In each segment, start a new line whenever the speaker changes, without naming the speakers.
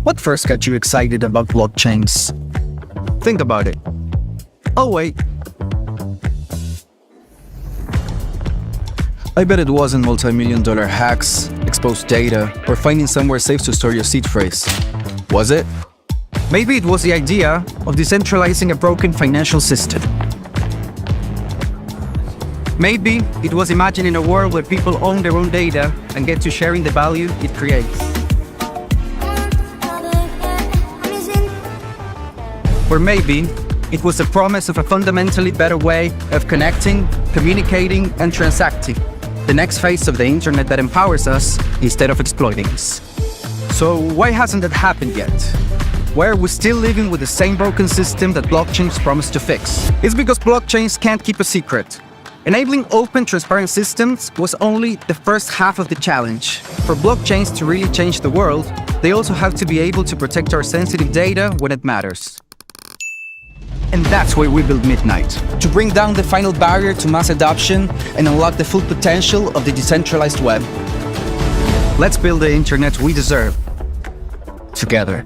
What first got you excited about blockchains? Think about it. Oh wait. I bet it wasn't multi-million-dollar hacks, exposed data, or finding somewhere safe to store your seed phrase. Was it? Maybe it was the idea of decentralizing a broken financial system. Maybe it was imagining a world where people own their own data and get to sharing the value it creates. Or maybe it was the promise of a fundamentally better way of connecting, communicating, and transacting. The next phase of the internet that empowers us instead of exploiting us. So why hasn't that happened yet? Why are we still living with the same broken system that blockchains promise to fix? It's because blockchains can't keep a secret. Enabling open, transparent systems was only the first half of the challenge. For blockchains to really change the world, they also have to be able to protect our sensitive data when it matters. And that's why we built Midnight, to bring down the final barrier to mass adoption and unlock the full potential of the decentralized web. Let's build the internet we deserve, together.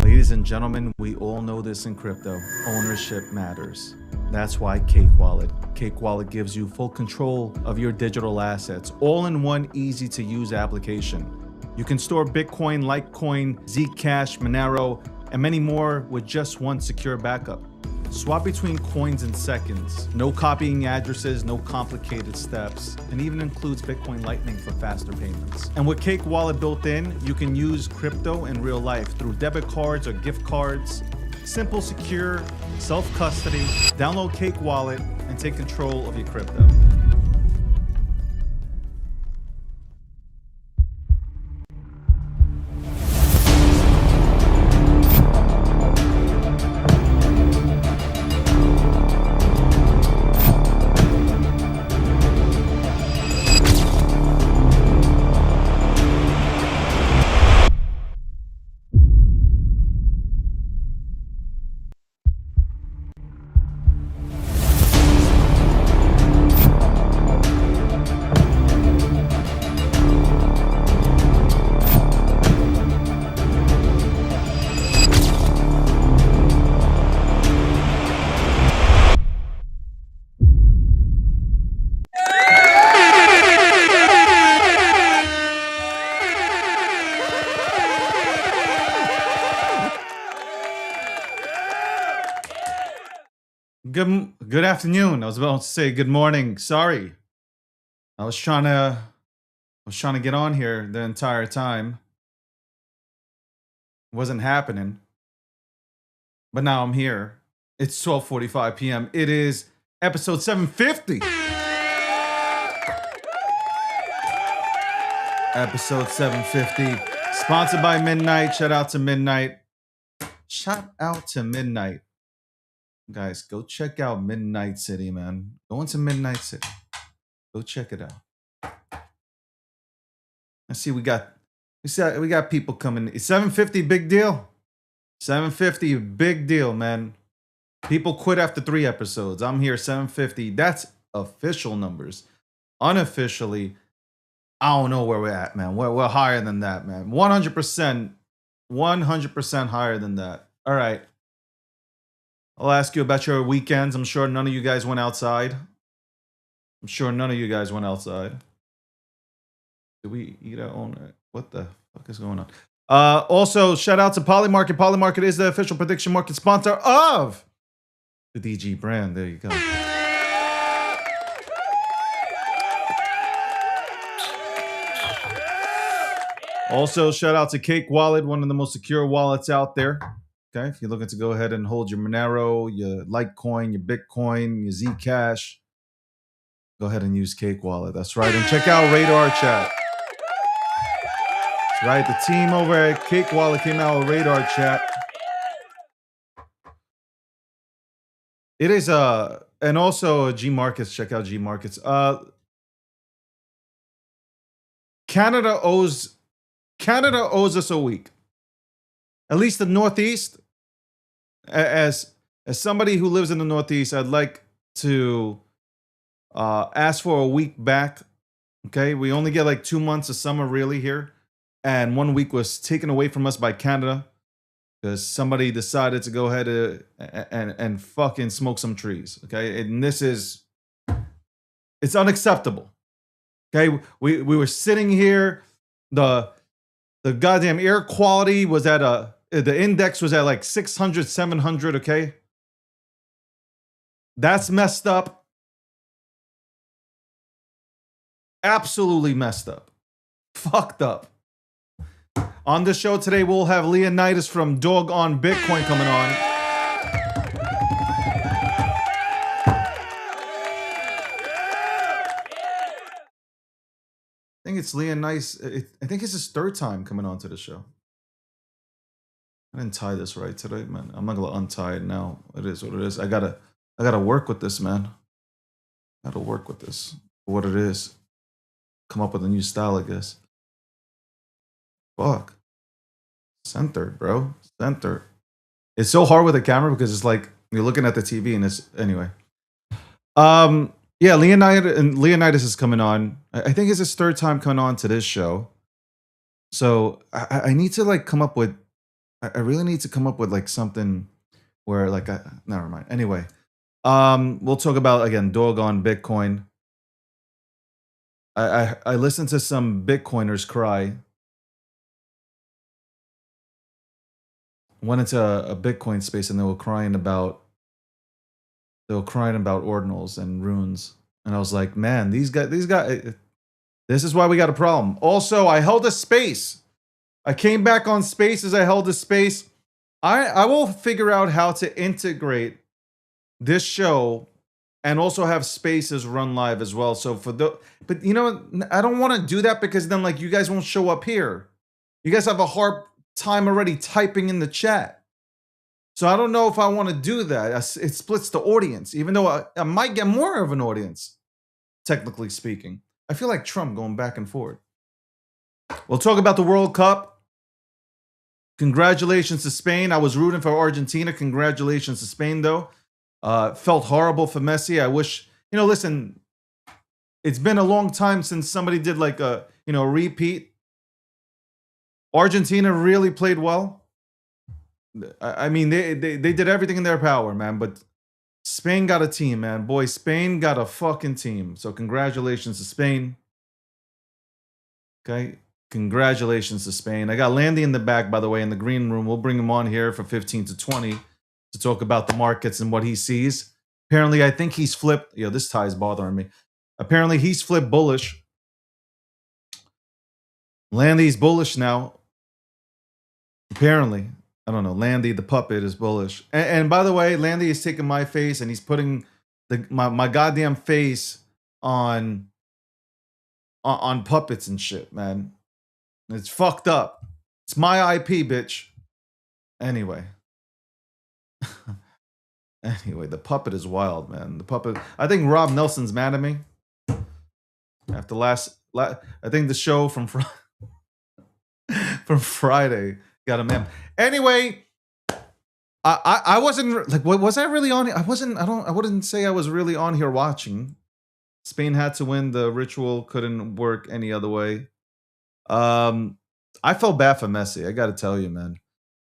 Ladies and gentlemen, we all know this in crypto. Ownership matters. That's why Cake Wallet. Cake Wallet gives you full control of your digital assets, all in one easy-to-use application. You can store Bitcoin, Litecoin, Zcash, Monero, and many more with just one secure backup. Swap between coins in seconds. No copying addresses, no complicated steps, and even includes Bitcoin Lightning for faster payments. And with Cake Wallet built in, you can use crypto in real life through debit cards or gift cards. Simple, secure, self-custody. Download Cake Wallet and take control of your crypto. Good afternoon. I was about to say good morning. Sorry. I was trying to get on here the entire time. It wasn't happening. But now I'm here. It's 12:45 p.m. It is episode 750. Episode 750. Sponsored by Midnight. Shout out to Midnight. Shout out to Midnight. Guys, go check out Midnight City, man. Go into Midnight City. Go check it out. I see we got people coming. It's 750, big deal. 750, big deal, man. People quit after 3 episodes. I'm here, 750. That's official numbers. Unofficially, I don't know where we're at, man. We're higher than that, man. 100% higher than that. All right. I'll ask you about your weekends. I'm sure none of you guys went outside. Did we eat our own? What the fuck is going on? Also, shout out to Polymarket. Polymarket is the official prediction market sponsor of the DG brand. There you go. Also, shout out to Cake Wallet, one of the most secure wallets out there. Okay, if you're looking to go ahead and hold your Monero, your Litecoin, your Bitcoin, your Zcash, go ahead and use Cake Wallet. That's right. And check out Radar Chat. That's right. The team over at Cake Wallet came out with Radar Chat. It is and also G Markets. Check out G Markets. Canada owes us a week. At least the Northeast. As somebody who lives in the Northeast, I'd like to ask for a week back. Okay, we only get like 2 months of summer really here. and 1 week was taken away from us by Canada because somebody decided to go ahead and fucking smoke some trees. Okay, and this is, it's unacceptable. Okay, we were sitting here, the goddamn air quality was at the index was at like 600, 700. Okay, that's messed up. Absolutely messed up. Fucked up. On the show today, we'll have Leonidas from Dog on Bitcoin coming on. I think it's Leonidas. I think it's his third time coming on to the show. I didn't tie this right today, man. I'm not gonna untie it now. It is what it is. I gotta work with this, man. Gotta work with this for what it is. Come up with a new style, I guess. Fuck. Centered, bro. Centered. It's so hard with the camera because it's like you're looking at the TV and it's anyway. Yeah, Leonidas is coming on. I think it's his third time coming on to this show. So I need to like come up with. I really need to come up with like something where like never mind. Anyway, we'll talk about again Dog on Bitcoin. I listened to some Bitcoiners cry. Went into a Bitcoin space and they were crying about ordinals and runes, and I was like, man, these guys, this is why we got a problem. Also, I held a space. I came back on Spaces. I held a space. I will figure out how to integrate this show and also have Spaces run live as well. So but you know, I don't want to do that because then like you guys won't show up here. You guys have a hard time already typing in the chat. So I don't know if I want to do that. It splits the audience, even though I might get more of an audience, technically speaking. I feel like Trump going back and forth. We'll talk about the World Cup. Congratulations to Spain. I was rooting for Argentina. Congratulations to Spain, though. Felt horrible for Messi. I wish, you know, listen, it's been a long time since somebody did like a, you know, a repeat. Argentina really played well. I mean, they did everything in their power, man. But Spain got a team, man. Boy, Spain got a fucking team. So congratulations to Spain. Okay. Congratulations to Spain. I got Landy in the back, by the way, in the green room. We'll bring him on here for 15 to 20 to talk about the markets and what he sees. Apparently, I think he's flipped. Yo, this tie is bothering me. Apparently, he's flipped bullish. Landy's bullish now. Apparently. I don't know. Landy, the puppet, is bullish. And by the way, Landy is taking my face and he's putting my goddamn face on puppets and shit, man. It's fucked up. It's my IP, bitch. Anyway. Anyway, the puppet is wild, man. The puppet. I think Rob Nelson's mad at me. After I think the show from Friday got him mad. Anyway, I wasn't like, was I really on? I wouldn't say I was really on here watching. Spain had to win. The ritual couldn't work any other way. I felt bad for Messi. I got to tell you, man.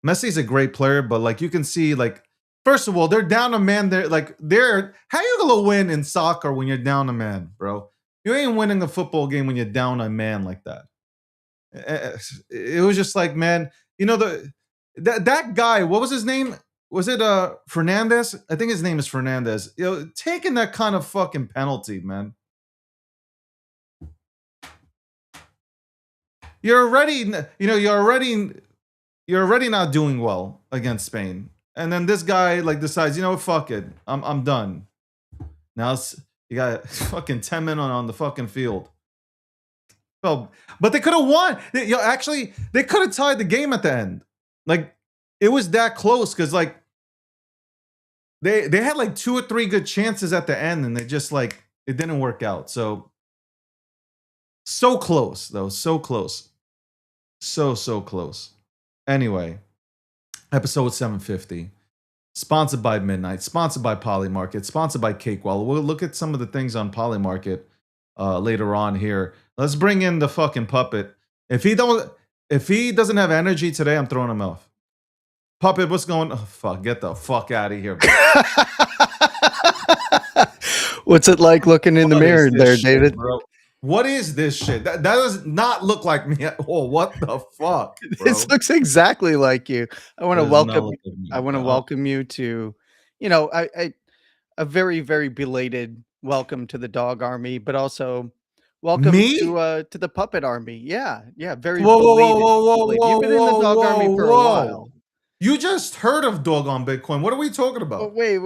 Messi's a great player, but like you can see, like first of all, they're down a man. How you gonna win in soccer when you're down a man, bro? You ain't winning a football game when you're down a man like that. It was just like, man, you know that guy. What was his name? Was it Fernandez? I think his name is Fernandez. You know, taking that kind of fucking penalty, man. You're already not doing well against Spain, and then this guy like decides, you know, fuck it, I'm done. Now you got fucking 10 men on the fucking field. Well, but they could have won. Actually, they could have tied the game at the end. Like it was that close because like they had like 2 or 3 good chances at the end, and they just like it didn't work out. So close though, so close. So close. Anyway, episode 750. Sponsored by Midnight. Sponsored by Polymarket. Sponsored by Cakewallet. We'll look at some of the things on Polymarket later on here. Let's bring in the fucking puppet. If he don't, If he doesn't have energy today, I'm throwing him off. Puppet, what's going? Oh fuck! Get the fuck out of here, bro.
What's it like looking in the
What is
mirror
this
there,
shit,
David?
bro? What is this shit? That does not look like me at all. What the fuck, bro?
This looks exactly like you. I want to
Does not
welcome.
look like me,
I want to
bro.
welcome you to, you know, a very very belated welcome to the dog army, but also welcome
Me?
to the puppet army. Yeah, yeah, very
Whoa, whoa, whoa,
belated.
whoa, whoa,
Belated. You've
whoa,
been in the
whoa,
dog army
whoa,
for a
whoa!
while.
You just heard of Dog on Bitcoin. What are we talking
But
about?
wait.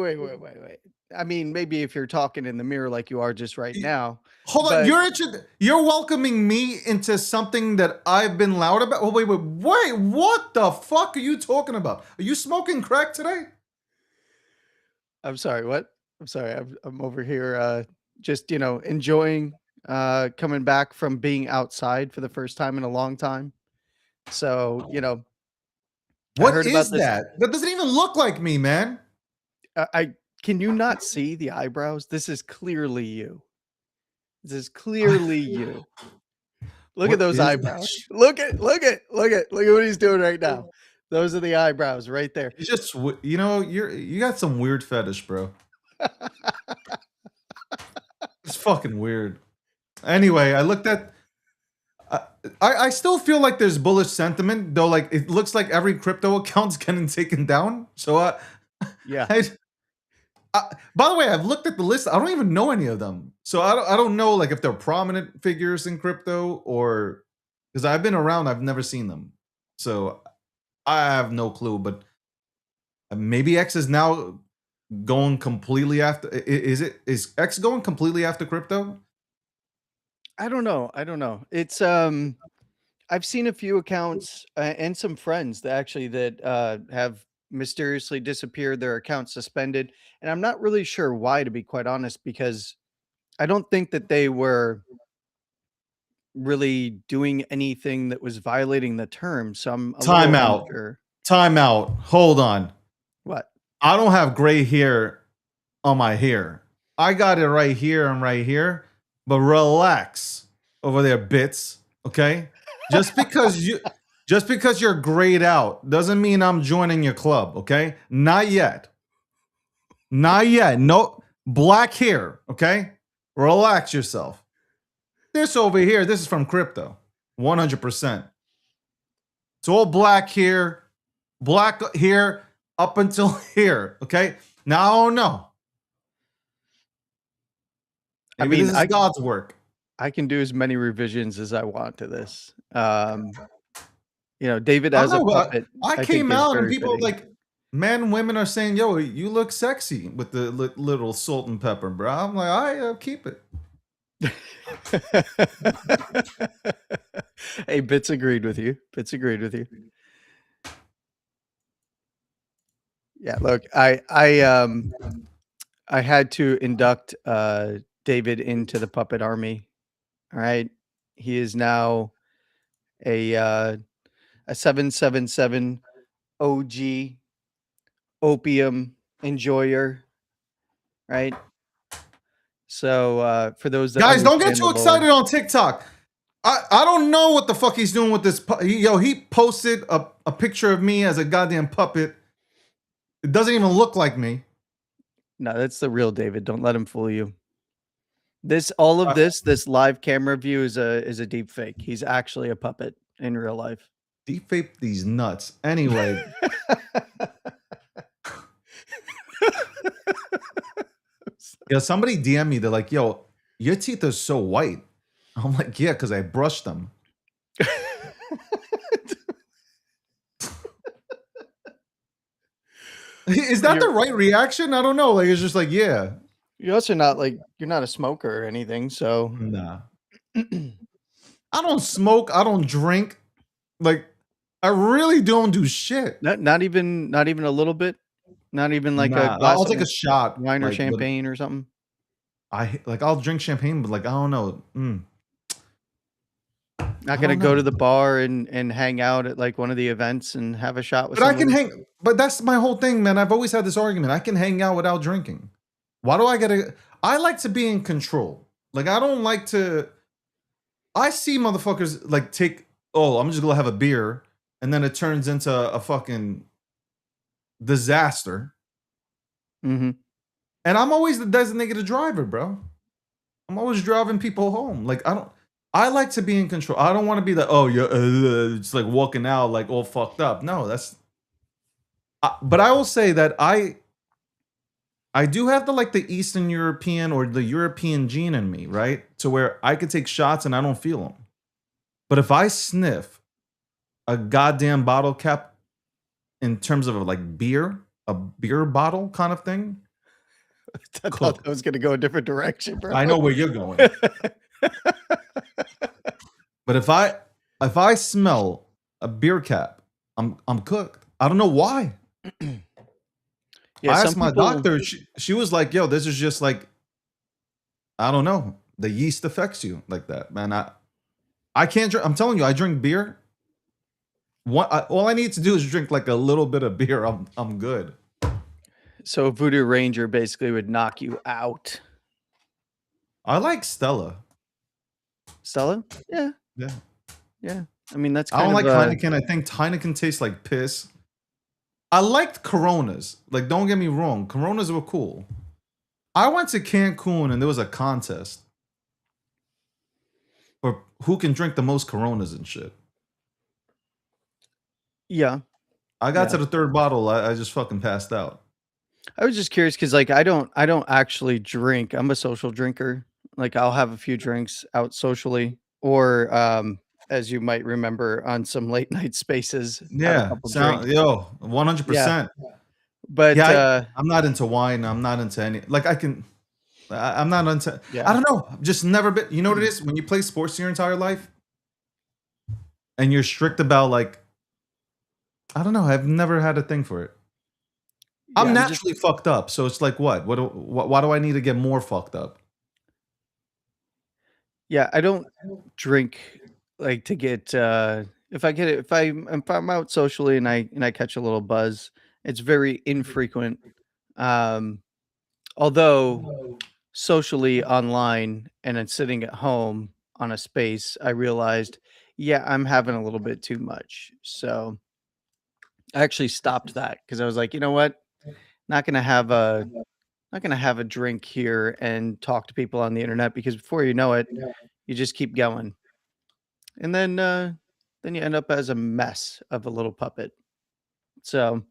I mean, maybe if you're talking in the mirror like you are just right now.
Hold on,
But
you're welcoming me into something that I've been loud about. Oh, wait, what the fuck are you talking about? Are you smoking crack today?
I'm sorry, what? I'm sorry. I'm over here just, enjoying coming back from being outside for the first time in a long time. So, I
What
heard about
is
this.
that? That doesn't even look like me, man.
I can you not see the eyebrows? This is clearly you. This is clearly you. Look
What
at those
is that
eyebrows.
shit?
Look at what he's doing right now. Those are the eyebrows right there.
You just, you got some weird fetish, bro. It's fucking weird. Anyway, I looked at. I still feel like there's bullish sentiment, though. Like it looks like every crypto account's getting taken down. So
Yeah.
by the way, I've looked at the list. I don't even know any of them. So I don't know like if they're prominent figures in crypto or because I've been around, I've never seen them. So I have no clue. But maybe X is now going completely after. Is X going completely after crypto?
I don't know. It's I've seen a few accounts and some friends that have mysteriously disappeared, their accounts suspended, and I'm not really sure why, to be quite honest, because I don't think that they were really doing anything that was violating the terms. So I'm a
Time
little
out.
unsure.
Time out. Hold on.
What?
I don't have gray hair on my hair. I got it right here and right here. But relax over there, bits. Okay? Just because you're grayed out doesn't mean I'm joining your club, okay? Not yet. Not yet. No black hair, okay? Relax yourself. This over here, this is from crypto. 100%. It's all black hair up until here, okay? Now I don't know. Maybe this is God's work.
I can do as many revisions as I want to this. David
I
as a
know, but
puppet.
I
think
came
is
out and
very
people
fitting.
like men and women are saying, "Yo, you look sexy with the little salt and pepper, bro." I'm like, I keep it.
Hey, Bits agreed with you. Yeah, look, I had to induct David into the puppet army. All right. He is now a 777 OG opium enjoyer, right? So for those that
Guys, don't get too
understand the lore-
excited on TikTok. I don't know what the fuck he's doing with this. He posted a picture of me as a goddamn puppet. It doesn't even look like me.
No, that's the real David. Don't let him fool you. This live camera view is a deep fake. He's actually a puppet in real life.
Deep fake these nuts. Anyway. Yeah, somebody DM me. They're like, "Yo, your teeth are so white." I'm like, "Yeah, because I brushed them." Is that the right reaction? I don't know. Like, it's just like, yeah.
You're also you're not a smoker or anything, so
Nah. I don't smoke. I don't drink. Like, I really don't do shit.
not even a little bit. Not even like
Nah,
a glass
I'll
of
take a shot.
wine or
like,
champagne or something.
I'll drink champagne, but like I don't know.
Not gonna go to the bar and hang out at like one of the events and have a shot with.
But I can hang. But that's my whole thing, man. I've always had this argument. I can hang out without drinking. Why do I gotta? I like to be in control. Like I don't like to. I see motherfuckers like take oh, I'm just gonna have a beer, and then it turns into a fucking disaster.
Hmm.
And I'm always the designated driver, bro. I'm always driving people home. Like I like to be in control. I don't want to be the, oh, you're it's like walking out like all fucked up. No, but I will say that I do have the Eastern European or the European gene in me, right? To where I could take shots and I don't feel them. But if I sniff a goddamn bottle cap in terms of like beer, a beer bottle kind of thing,
I thought that was going to go a different direction, bro.
I know where you're going. But if I smell a beer cap, I'm cooked. I don't know why.
Yeah,
I
some
asked my
people-
doctor. She was like, "Yo, this is just like, I don't know. The yeast affects you like that, man. I can't drink. I'm telling you, I drink beer. All I need to do is drink like a little bit of beer. I'm good.
So Voodoo Ranger basically would knock you out.
I like Stella.
Stella? Yeah,
Yeah.
yeah. I mean, that's
I
kind
don't
of
like Heineken. I think Heineken tastes like piss. I liked Coronas. Like, don't get me wrong. Coronas were cool. I went to Cancun and there was a contest for who can drink the most Coronas and shit.
yeah.
I got
Yeah.
to the third bottle. I just fucking passed out.
I was just curious because like I don't actually drink. I'm a social drinker. Like I'll have a few drinks out socially, or as you might remember on some late night spaces. have a
Yeah.
couple drinks.
Yo, 100%.
But
Yeah, I'm not into wine. I'm not into any. Like, I'm not into.
Yeah.
I don't know. I've just never been. You know what it is? When you play sports your entire life and you're strict about, like, I don't know. I've never had a thing for it. I'm
yeah, just-
naturally fucked up. So it's like, what? Why do I need to get more fucked up?
yeah, I don't drink like to get if I'm out socially and I catch a little buzz, it's very infrequent. Although socially online and then sitting at home on a space, I realized, yeah, I'm having a little bit too much. So I actually stopped that because I was like, you know what? Not gonna have a drink here and talk to people on the internet because before you know it, you just keep going. And then you end up as a mess of a little puppet. So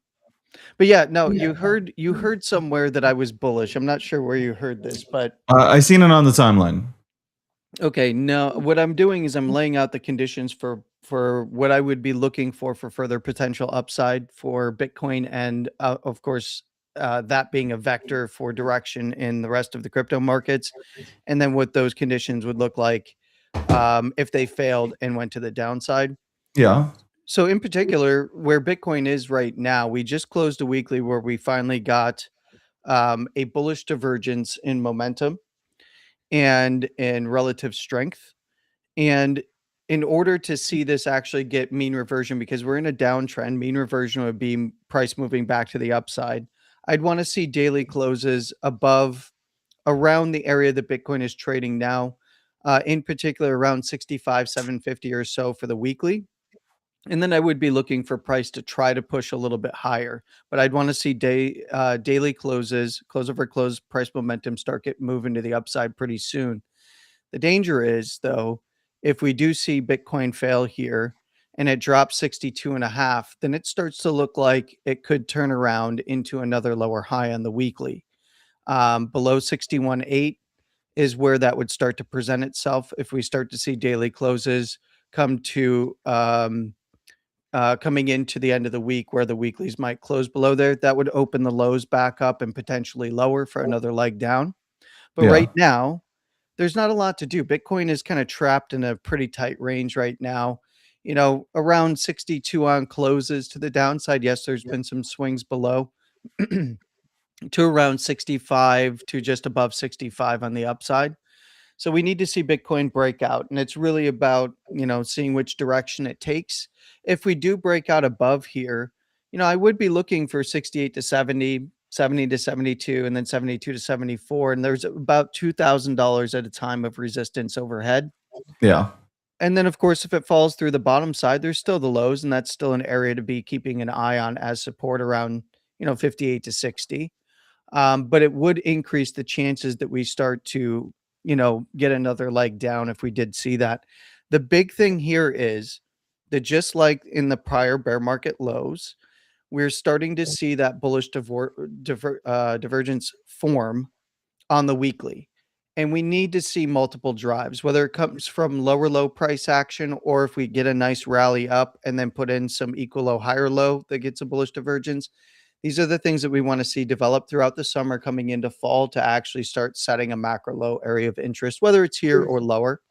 but yeah, no, you heard somewhere that I was bullish. I'm not sure where you heard this, but
I seen it on the timeline.
okay, no, what I'm doing is I'm laying out the conditions for what I would be looking for further potential upside for Bitcoin, and of course, that being a vector for direction in the rest of the crypto markets, and then what those conditions would look like if they failed and went to the downside.
Yeah.
So in particular, where Bitcoin is right now, we just closed a weekly where we finally got a bullish divergence in momentum and in relative strength. And in order to see this actually get mean reversion, because we're in a downtrend, mean reversion would be price moving back to the upside. I'd want to see daily closes above around the area that Bitcoin is trading now, in particular around 65,750 or so for the weekly. And then I would be looking for price to try to push a little bit higher, but I'd want to see daily closes, close over close price momentum start get moving to the upside pretty soon. The danger is though, if we do see Bitcoin fail here and it drops 62.5, then it starts to look like it could turn around into another lower high on the weekly. Below 61.8 is where that would start to present itself if we start to see daily closes come to coming into the end of the week where the weeklies might close below there. That would open the lows back up and potentially lower for another leg down. But
Yeah.
right now, there's not a lot to do. Bitcoin is kind of trapped in a pretty tight range right now. You know, around 62 on closes to the downside. Yes, there's been some swings below to around 65 to just above 65 on the upside. So we need to see Bitcoin break out, and it's really about, seeing which direction it takes. If we do break out above here, I would be looking for 68 to 70, 70 to 72, and then 72 to 74. And there's about $2,000 at a time of resistance overhead.
Yeah.
And then, of course, if it falls through the bottom side, there's still the lows, and that's still an area to be keeping an eye on as support around 58 to 60. But it would increase the chances that we start to get another leg down if we did see that. The big thing here is that just like in the prior bear market lows, we're starting to see that bullish divergence form on the weekly. And we need to see multiple drives, whether it comes from lower low price action or if we get a nice rally up and then put in some equal low, higher low that gets a bullish divergence. These are the things that we want to see develop throughout the summer coming into fall to actually start setting a macro low area of interest, whether it's here or lower.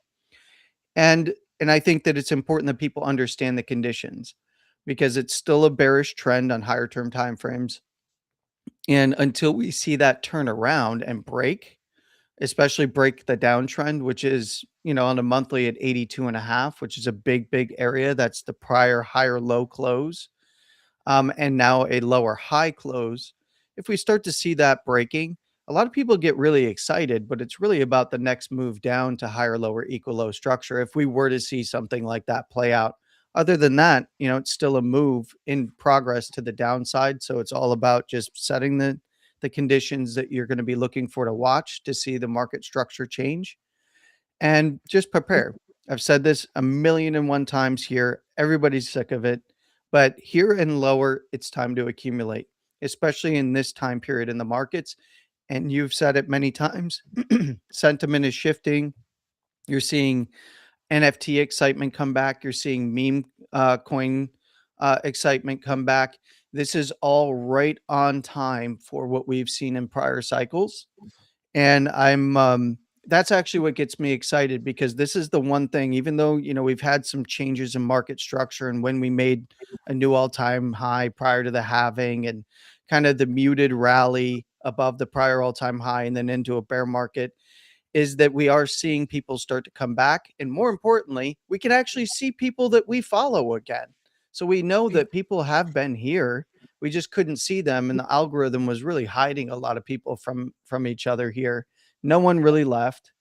And I think that it's important that people understand the conditions because it's still a bearish trend on higher term timeframes. And until we see that turn around and break, especially break the downtrend, which is, on a monthly at 82.5, which is a big, big area. That's the prior higher low close. And now a lower high close. If we start to see that breaking, a lot of people get really excited, but it's really about the next move down to higher, lower, equal low structure. If we were to see something like that play out, other than that, it's still a move in progress to the downside. So it's all about just setting the conditions that you're going to be looking for to watch to see the market structure change and just prepare. I've said this a million and one times here. Everybody's sick of it. But here and lower, it's time to accumulate, especially in this time period in the markets. And you've said it many times. Sentiment is shifting. You're seeing NFT excitement come back. You're seeing meme coin excitement come back. This is all right on time for what we've seen in prior cycles. And that's actually what gets me excited because this is the one thing, even though, we've had some changes in market structure and when we made a new all-time high prior to the halving and kind of the muted rally above the prior all-time high and then into a bear market, is that we are seeing people start to come back. And more importantly, we can actually see people that we follow again. So we know that people have been here. We just couldn't see them. And the algorithm was really hiding a lot of people from each other here. No one really left.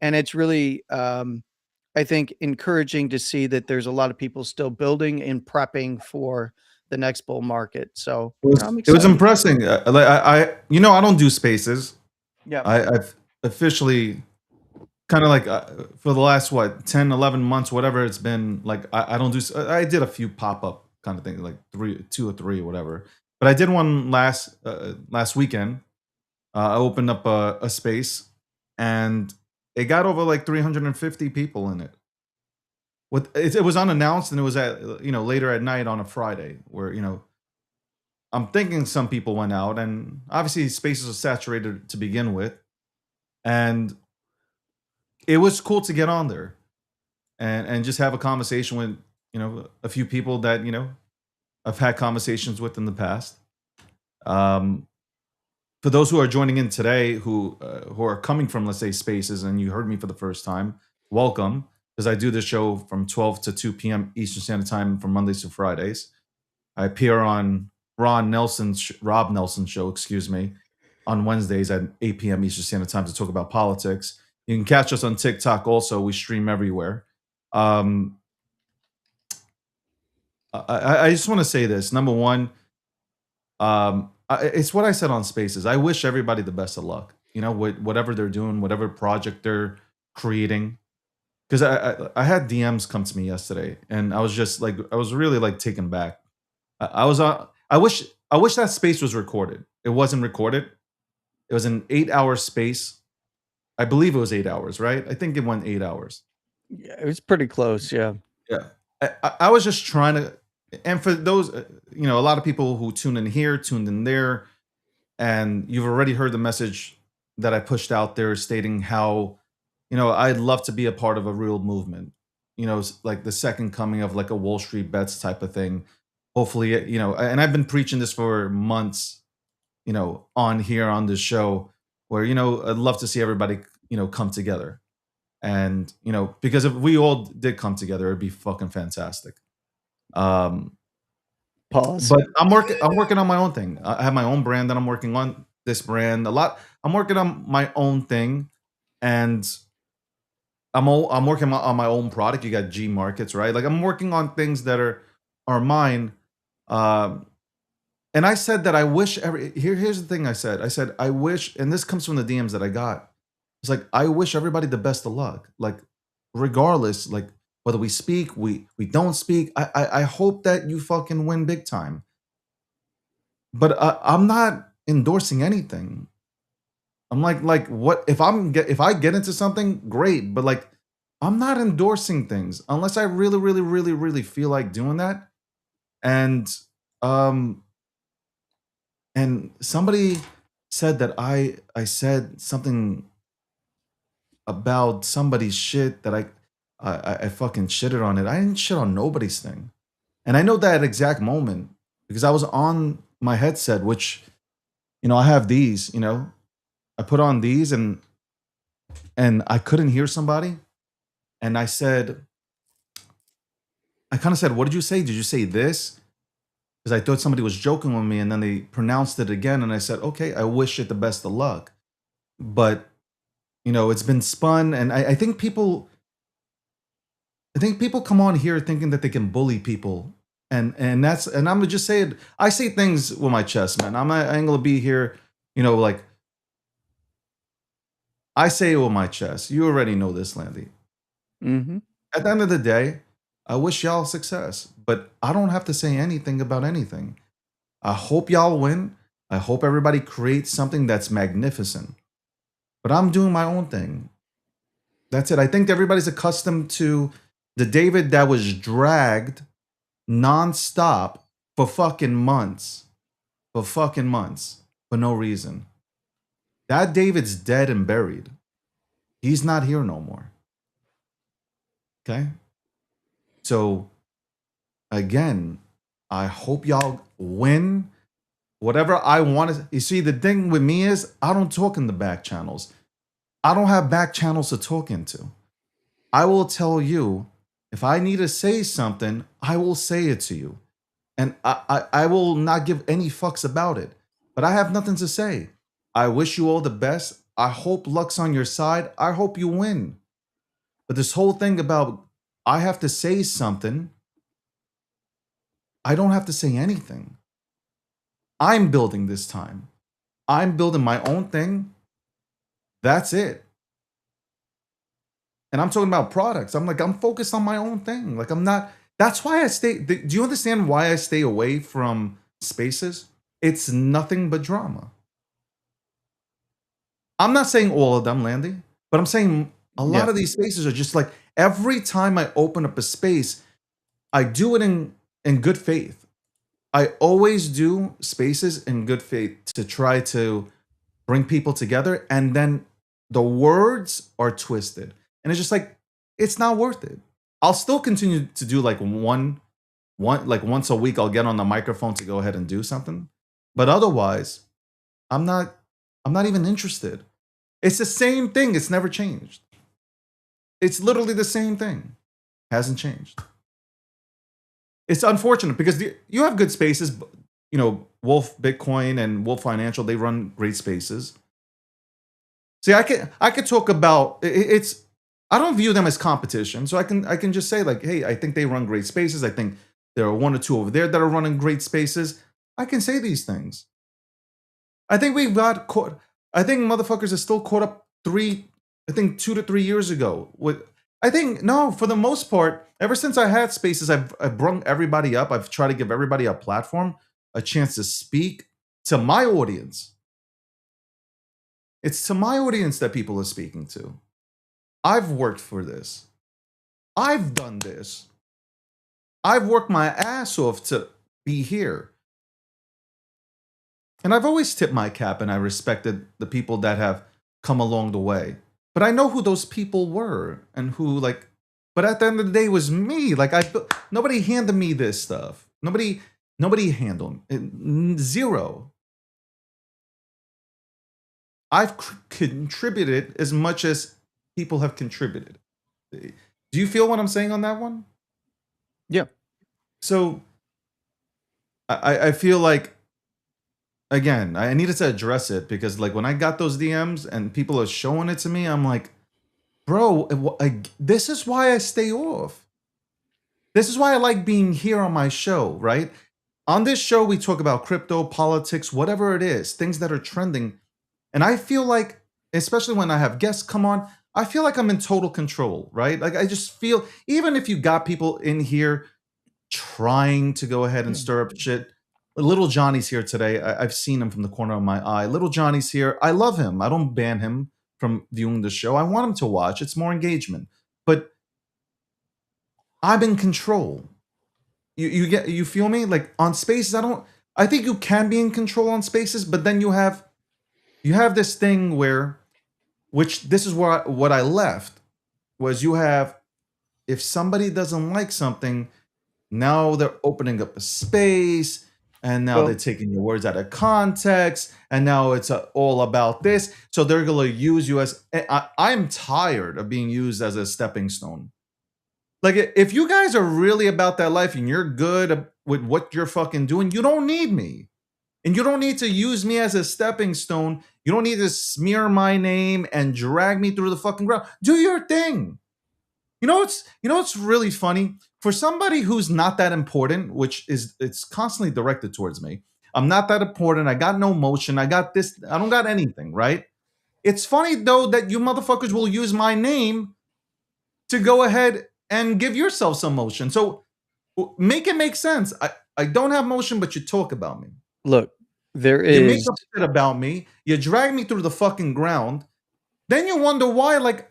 And it's really, I think, encouraging to see that there's a lot of people still building and prepping for the next bull market. So I'm
It was
excited.
impressing. Like I don't do spaces.
Yeah.
I've officially kind of like for the last 10 11 months, whatever it's been, like I don't do I did a few pop-up kind of things, like 2 or 3 or whatever, but I did one last weekend. I opened up a space and it got over like 350 people in it. It was unannounced and it was at later at night on a Friday where I'm thinking some people went out, and obviously spaces are saturated to begin with, and it was cool to get on there and just have a conversation with a few people that I've had conversations with in the past. For those who are joining in today, who are coming from, let's say, spaces, and you heard me for the first time, welcome, because I do this show from 12 to 2 p.m. Eastern Standard Time from Mondays to Fridays. I appear on Rob Nelson's show, on Wednesdays at 8 p.m. Eastern Standard Time to talk about politics. You can catch us on TikTok also. We stream everywhere. I just want to say this. Number one, it's what I said on Spaces. I wish everybody the best of luck, with whatever they're doing, whatever project they're creating. Because I had DMs come to me yesterday, and I was just like, I was really like taken back. I wish that space was recorded. It wasn't recorded. It was an 8-hour space. I believe it was 8 hours, right? I think it went 8 hours.
Yeah, it was pretty close. Yeah.
Yeah. I was just trying to, and for those, a lot of people who tuned in here, tuned in there, and you've already heard the message that I pushed out there stating how, I'd love to be a part of a real movement, like the second coming of like a Wall Street Bets type of thing. Hopefully, and I've been preaching this for months, on here on this show where, I'd love to see everybody, come together. And, because if we all did come together, it'd be fucking fantastic.
Pause.
But I'm working on my own thing. I have my own brand that I'm working on. This brand a lot. I'm working on my own thing, and I'm working on my own product. You got G Markets, right? Like I'm working on things that are mine. Um, and I said that I wish here's the thing I said. I said I wish, and this comes from the DMs that I got. It's like I wish everybody the best of luck. Like regardless, like whether we speak, we don't speak. I hope that you fucking win big time. But I'm not endorsing anything. I'm like what if I get into something, great, but like I'm not endorsing things unless I really, really, really, really feel like doing that. And um and somebody said that I said something about somebody's shit that I fucking shitted on it. I didn't shit on nobody's thing. And I know that exact moment because I was on my headset, which, I have these, I put on these and I couldn't hear somebody. And I kind of said, what did you say? Did you say this? Because I thought somebody was joking with me and then they pronounced it again. And I said, okay, I wish it the best of luck. But, it's been spun. And I think people come on here thinking that they can bully people. And I'm gonna just say it. I say things with my chest, man. I ain't gonna be here, like I say it with my chest. You already know this, Landy.
Mm-hmm.
At the end of the day, I wish y'all success, but I don't have to say anything about anything. I hope y'all win. I hope everybody creates something that's magnificent. But I'm doing my own thing. That's it. I think everybody's accustomed to the David that was dragged nonstop for fucking months. For no reason. That David's dead and buried. He's not here no more. Okay? So, again, I hope y'all win. Whatever I want to. You see, the thing with me is I don't talk in the back channels. I don't have back channels to talk into. I will tell you, if I need to say something, I will say it to you. And I will not give any fucks about it. But I have nothing to say. I wish you all the best. I hope luck's on your side. I hope you win. But this whole thing about I have to say something, I don't have to say anything. I'm building this time. I'm building my own thing. That's it. And I'm talking about products. I'm focused on my own thing. Like I'm not, that's why I stay. Do you understand why I stay away from spaces? It's nothing but drama. I'm not saying all of them, Landy, but I'm saying a lot of these spaces are just like every time I open up a space, I do it in good faith. I always do spaces in good faith to try to bring people together, and then the words are twisted. And it's just like, it's not worth it. I'll still continue to do like once a week, I'll get on the microphone to go ahead and do something. But otherwise, I'm not even interested. It's the same thing. It's never changed. It's literally the same thing. Hasn't changed. It's unfortunate because you have good spaces. Wolf Bitcoin and Wolf Financial, they run great spaces. See, I could talk about it's. I don't view them as competition, so I can just say like, hey, I think they run great spaces. I think there are one or two over there that are running great spaces. I can say these things. I think we've got caught. I think motherfuckers are still caught up 2 to 3 years ago. For the most part, ever since I had spaces, I've brung everybody up. I've tried to give everybody a platform, a chance to speak to my audience. It's to my audience that people are speaking to. I've worked for this. I've done this. I've worked my ass off to be here. And I've always tipped my cap and I respected the people that have come along the way. But I know who those people were and who but at the end of the day, it was me. Nobody handed me this stuff. Nobody handled it. Zero. I've contributed as much as people have contributed. Do you feel what I'm saying on that one?
Yeah.
So I feel like, again, I needed to address it because when I got those DMs and people are showing it to me, I'm like, bro, this is why I stay off. This is why I like being here on my show, right? On this show, we talk about crypto, politics, whatever it is, things that are trending. And I feel like, especially when I have guests come on, I feel like I'm in total control, right? Like I just feel, even if you got people in here trying to go ahead and stir up shit. Little Johnny's here today. I've seen him from the corner of my eye. Little Johnny's here. I love him. I don't ban him from viewing the show. I want him to watch. It's more engagement. But I'm in control. You feel me? Like on Spaces, I think you can be in control on Spaces, but then you have this thing where, which this is what I left, was you have, if somebody doesn't like something, now they're opening up a space, and now
Well,
they're taking your words out of context, and now it's all about this. So they're going to use you as. I'm tired of being used as a stepping stone. Like, if you guys are really about that life and you're good with what you're fucking doing, you don't need me. And you don't need to use me as a stepping stone. You don't need to smear my name and drag me through the fucking ground. Do your thing. You know what's really funny? For somebody who's not that important, which is, it's constantly directed towards me. I'm not that important. I got no motion. I got this. I don't got anything, right? It's funny though that you motherfuckers will use my name to go ahead and give yourself some motion. So make it make sense. I don't have motion, but you talk about me.
look, there
You make
is
up shit about me. You drag me through the fucking ground. Then you wonder why, like,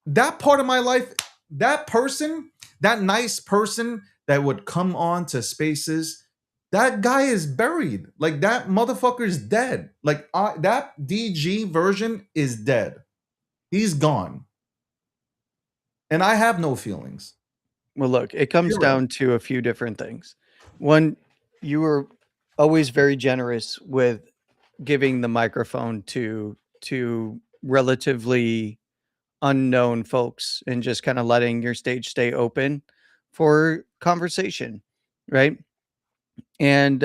that part of my life, that person, that nice person that would come on to Spaces, that guy is buried. Like, that motherfucker is dead. Like, that DG version is dead. He's gone. And I have no feelings.
well, look, it comes
Zero.
down to a few different things. One, you were always very generous with giving the microphone to relatively unknown folks and just kind of letting your stage stay open for conversation, right? And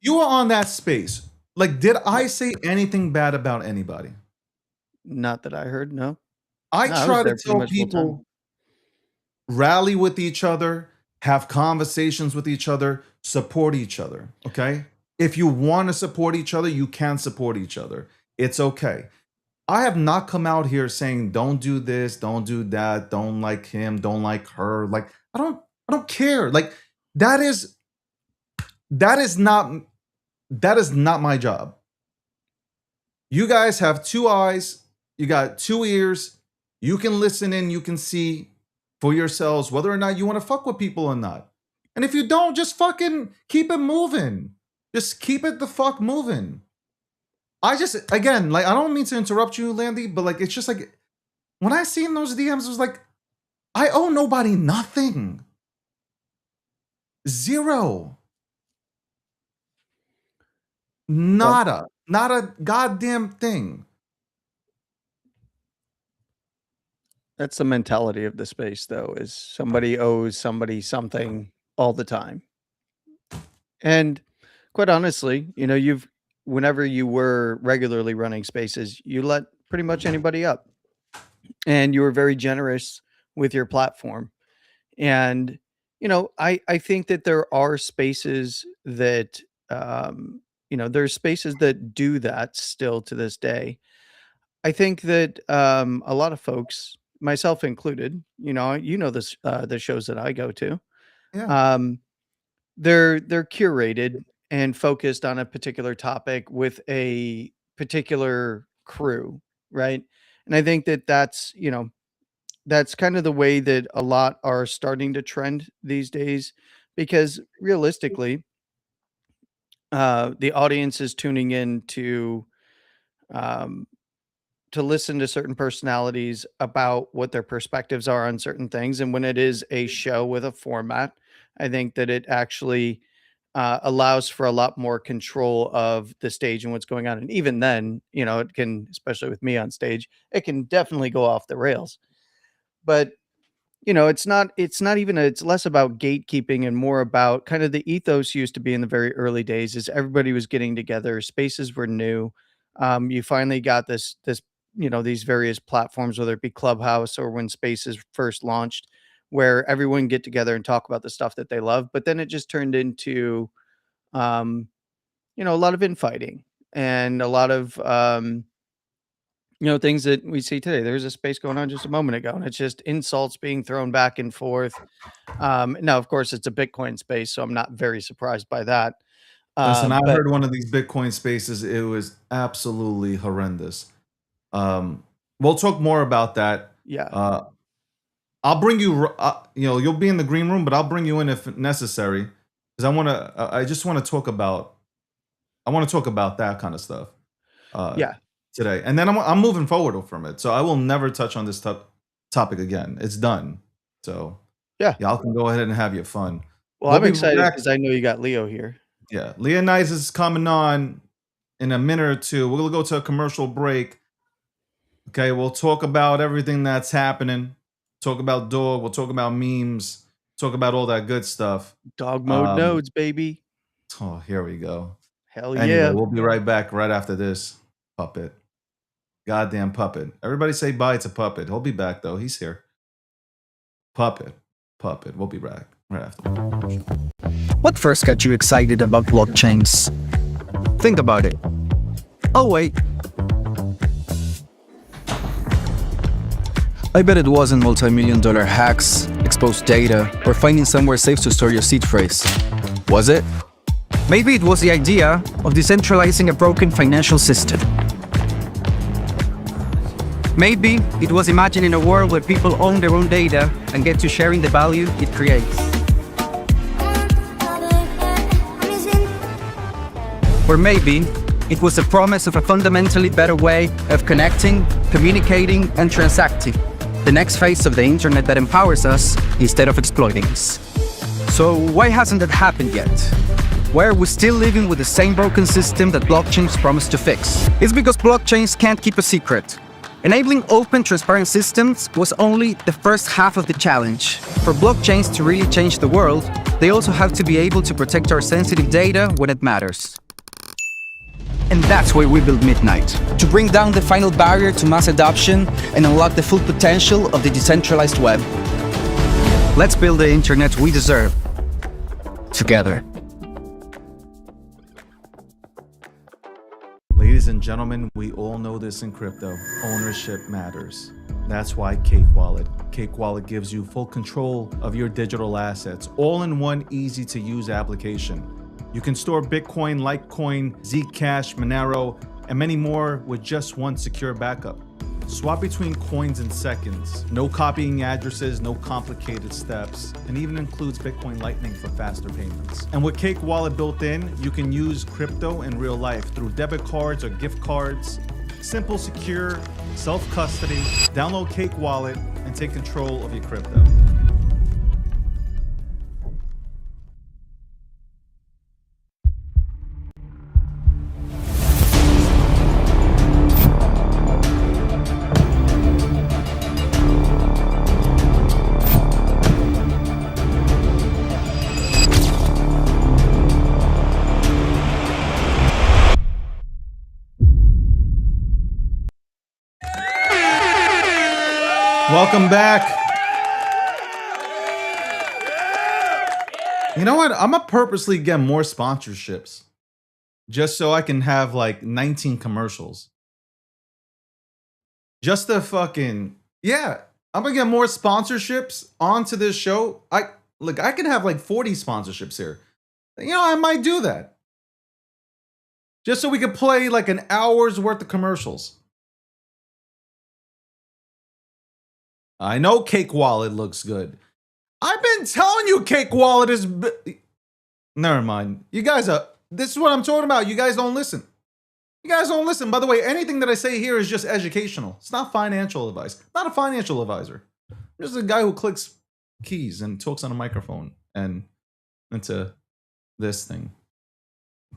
You were on that space. Like, did I say anything bad about anybody?
not that I heard, no.
I
No, I was
try to
there pretty
tell
much full time.
people, rally with each other, have conversations with each other, support each other. Okay. If you want to support each other, you can support each other. It's okay. I have not come out here saying don't do this, don't do that, don't like him, don't like her. Like, I don't care. Like, that is not my job. You guys have two eyes, you got two ears, you can listen in, you can see for yourselves whether or not you want to fuck with people or not. And if you don't, just fucking keep it moving. Just keep it the fuck moving. I just, again, like, I don't mean to interrupt you, Landy, but like, it's just like, when I seen those DMs, it was like, I owe nobody nothing. Zero. Nada. Not a goddamn thing.
That's the mentality of the space, though, is somebody owes somebody something all the time. And quite honestly, you know, whenever you were regularly running Spaces, you let pretty much anybody up, and you were very generous with your platform. And you know, I think that there are spaces that there's spaces that do that still to this day. I think that a lot of folks, myself included, this the shows that I go to,
Yeah.
um, they're curated and focused on a particular topic with a particular crew, right? And I think that that's kind of the way that a lot are starting to trend these days, because realistically, the audience is tuning in um, to listen to certain personalities about what their perspectives are on certain things. And when it is a show with a format, I think that it actually allows for a lot more control of the stage and what's going on. And even then, it can, especially with me on stage, it can definitely go off the rails. But it's less about gatekeeping and more about kind of the ethos used to be in the very early days is everybody was getting together, spaces were new. You finally got this these various platforms, whether it be Clubhouse or when Spaces first launched, where everyone get together and talk about the stuff that they love. But then it just turned into, um, a lot of infighting and a lot of, things that we see today. There's a space going on just a moment ago, and it's just insults being thrown back and forth. Now, of course, it's a Bitcoin space, so I'm not very surprised by that.
Listen, I
But
heard one of these Bitcoin spaces. It was absolutely horrendous. We'll talk more about that.
yeah,
I'll bring you. You'll be in the green room, but I'll bring you in if necessary, because I want to. I just want to talk about. I want to talk about that kind of stuff
yeah,
today, and then I'm moving forward from it. So I will never touch on this topic again. It's done. So
yeah.
y'all can go ahead and have your fun.
Well,
We'll
I'm
be
excited
back.
because I know you got Leo here.
Yeah, Leonidas is coming on in a minute or two. We're gonna go to a commercial break. Okay, we'll talk about everything that's happening. Talk about Dog. We'll talk about memes. Talk about all that good stuff.
Dog mode nodes, baby.
Oh, here we go.
Hell
Anyway,
yeah.
we'll be right back right after this. Puppet. Goddamn Puppet. Everybody say bye to Puppet. He'll be back though. He's here. Puppet. Puppet. We'll be back right after.
What first got you excited about blockchains? Think about it. Oh, wait. I bet it wasn't multi-million-dollar hacks, exposed data, or finding somewhere safe to store your seed phrase. Was it? Maybe it was the idea of decentralizing a broken financial system. Maybe it was imagining a world where people own their own data and get to sharing the value it creates. Or maybe it was the promise of a fundamentally better way of connecting, communicating, and transacting. The next phase of the internet that empowers us instead of exploiting us. So why hasn't that happened yet? Why are we still living with the same broken system that blockchains promise to fix? It's because blockchains can't keep a secret. Enabling open, transparent systems was only the first half of the challenge. For blockchains to really change the world, they also have to be able to protect our sensitive data when it matters. And that's why we built Midnight, to bring down the final barrier to mass adoption and unlock the full potential of the decentralized web. Let's build the internet we deserve, together.
Ladies and gentlemen, we all know this in crypto. Ownership matters. That's why Cake Wallet. Cake Wallet gives you full control of your digital assets, all in one easy-to-use application. You can store Bitcoin, Litecoin, Zcash, Monero, and many more with just one secure backup. Swap between coins in seconds. No copying addresses, no complicated steps, and even includes Bitcoin Lightning for faster payments. And with Cake Wallet built in, you can use crypto in real life through debit cards or gift cards. Simple, secure, self-custody. Download Cake Wallet and take control of your crypto. Welcome back. You know what? I'm gonna purposely get more sponsorships just so I can have like 19 commercials. Just to fucking, yeah, I'm gonna get more sponsorships onto this show. I can have like 40 sponsorships here. I might do that. Just so we could play like an hour's worth of commercials. I know Cake Wallet looks good. I've been telling you Cake Wallet is... Never mind. You guys are... This is what I'm talking about. You guys don't listen. You guys don't listen. By the way, anything that I say here is just educational. It's not financial advice. I'm not a financial advisor. I'm just a guy who clicks keys and talks on a microphone and into this thing.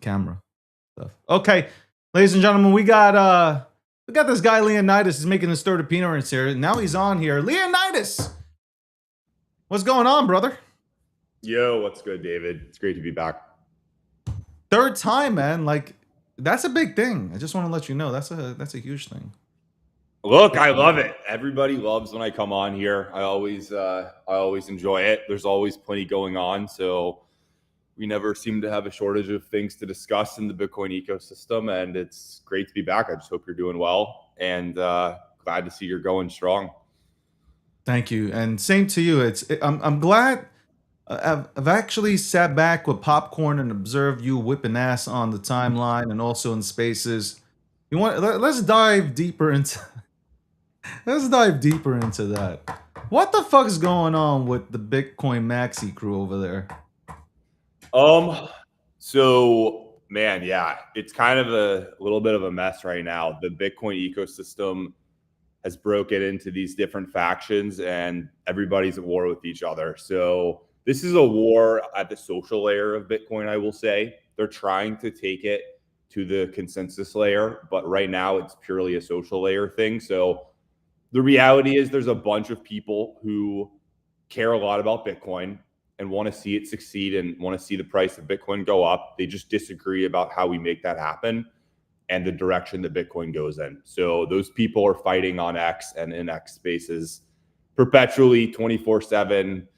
Camera stuff. Okay, ladies and gentlemen, we got this guy Leonidas. He's making his third appearance here. Now he's on here. Leonidas! What's going on, brother?
Yo, what's good, David? It's great to be back.
Third time, man. Like, that's a big thing. I just want to let you know that's a huge thing.
Look, I love it. Everybody loves when I come on here. I always enjoy it. There's always plenty going on, so we never seem to have a shortage of things to discuss in the Bitcoin ecosystem, and it's great to be back. I just hope you're doing well, and glad to see you're going strong.
Thank you, and same to you. I'm glad. I've actually sat back with popcorn and observed you whipping ass on the timeline and also in spaces. Let's dive deeper into let's dive deeper into that. What the fuck is going on with the Bitcoin Maxi crew over there?
So man, yeah, it's kind of a little bit of a mess right now. The Bitcoin ecosystem has broken into these different factions, and everybody's at war with each other. So this is a war at the social layer of Bitcoin, I will say. They're trying to take it to the consensus layer, but right now it's purely a social layer thing. So the reality is there's a bunch of people who care a lot about Bitcoin and want to see it succeed and want to see the price of Bitcoin go up. They just disagree about how we make that happen and the direction that Bitcoin goes in. So those people are fighting on X and in X spaces perpetually 24/7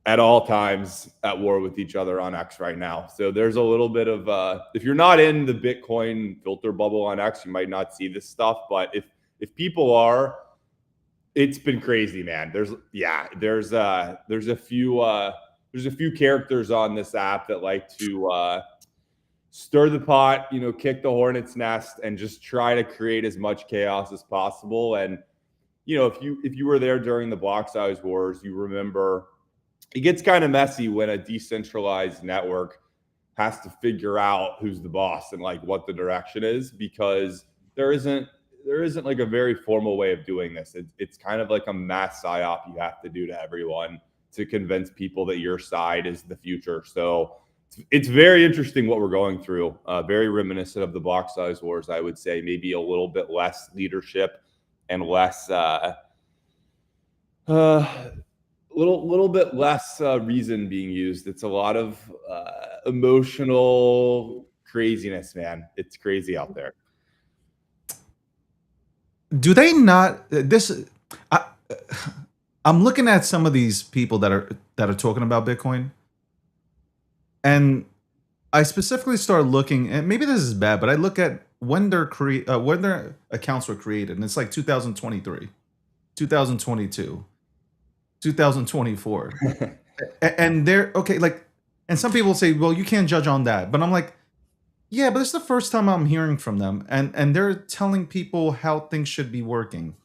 at all times, at war with each other on X right now. So there's a little bit of if you're not in the Bitcoin filter bubble on X, you might not see this stuff. But if people are, it's been crazy, man. There's a few characters on this app that like to stir the pot, kick the hornet's nest, and just try to create as much chaos as possible. And if you were there during the block size wars, you remember it gets kind of messy when a decentralized network has to figure out who's the boss and like what the direction is, because there isn't like a very formal way of doing this. It's kind of like a mass psyop you have to do to everyone to convince people that your side is the future. So it's very interesting what we're going through. Very reminiscent of the block size wars, I would say. Maybe a little bit less leadership and less little bit less reason being used. It's a lot of emotional craziness, man. It's crazy out there.
Do they not I'm looking at some of these people that are talking about Bitcoin, and I specifically start looking, and maybe this is bad, but I look at when their accounts were created, and it's like 2023, 2022, 2024. And they're okay, like, and some people say, well, you can't judge on that, but I'm like, yeah, but it's the first time I'm hearing from them, and they're telling people how things should be working.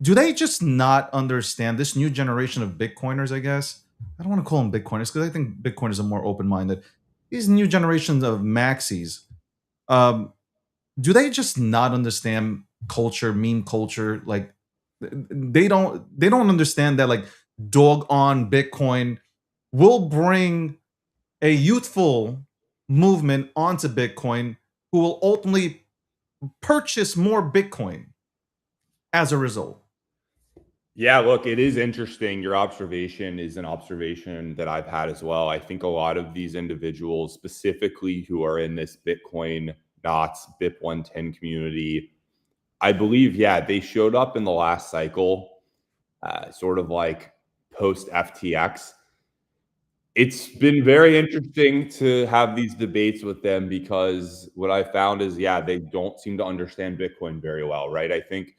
Do they just not understand this new generation of Bitcoiners, I guess? I don't want to call them Bitcoiners because I think Bitcoiners are more open-minded. These new generations of maxis, do they just not understand culture, meme culture? Like, they don't understand that like dog on Bitcoin will bring a youthful movement onto Bitcoin who will ultimately purchase more Bitcoin as a result.
Yeah, look, it is interesting. Your observation is an observation that I've had as well. I think a lot of these individuals, specifically who are in this Bitcoin Knots, BIP 110 community, I believe, yeah, they showed up in the last cycle, sort of like post FTX. It's been very interesting to have these debates with them because what I found is, yeah, they don't seem to understand Bitcoin very well, right? I think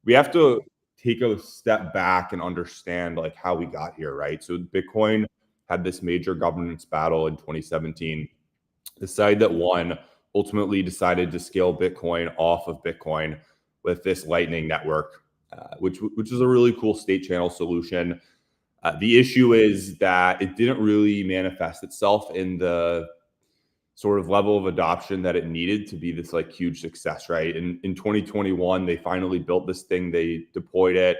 we have to take a step back and understand like how we got here, right? So Bitcoin had this major governance battle in 2017. The side that won ultimately decided to scale Bitcoin off of Bitcoin with this Lightning Network, which is a really cool state channel solution. The issue is that it didn't really manifest itself in the sort of level of adoption that it needed to be this like huge success, right? In 2021, they finally built this thing, they deployed it,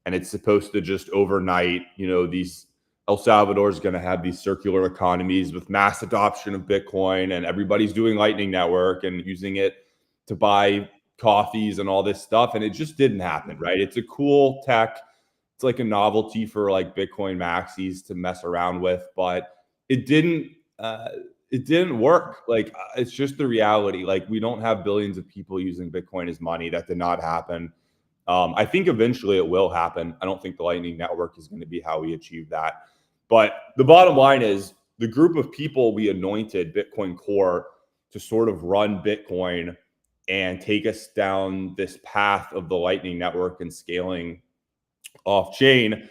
and it's supposed to just overnight, these El Salvador is going to have these circular economies with mass adoption of Bitcoin, and everybody's doing Lightning Network and using it to buy coffees and all this stuff. And it just didn't happen, right? It's a cool tech. It's like a novelty for like Bitcoin maxis to mess around with, but it didn't it didn't work. Like, it's just the reality. Like, we don't have billions of people using Bitcoin as money. That did not happen. I think eventually it will happen. I don't think the Lightning Network is going to be how we achieve that. But the bottom line is the group of people we anointed Bitcoin Core to sort of run Bitcoin and take us down this path of the Lightning Network and scaling off chain.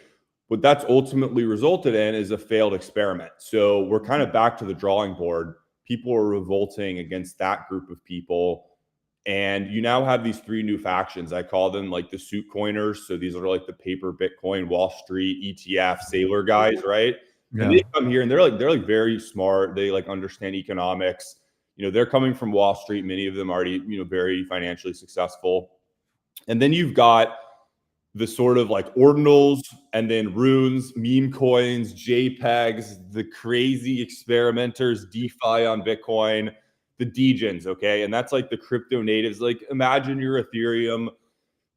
What that's ultimately resulted in is a failed experiment. So we're kind of back to the drawing board. People are revolting against that group of people. And you now have these three new factions. I call them like the suit coiners. So these are like the paper Bitcoin, Wall Street, ETF, sailor guys, right?
Yeah.
And they come here and they're like very smart. They like understand economics. You know, they're coming from Wall Street. Many of them already, you know, very financially successful. And then you've got the sort of like ordinals and then runes, meme coins, JPEGs, the crazy experimenters, DeFi on Bitcoin, the degens, okay? And that's like the crypto natives. Like, imagine your Ethereum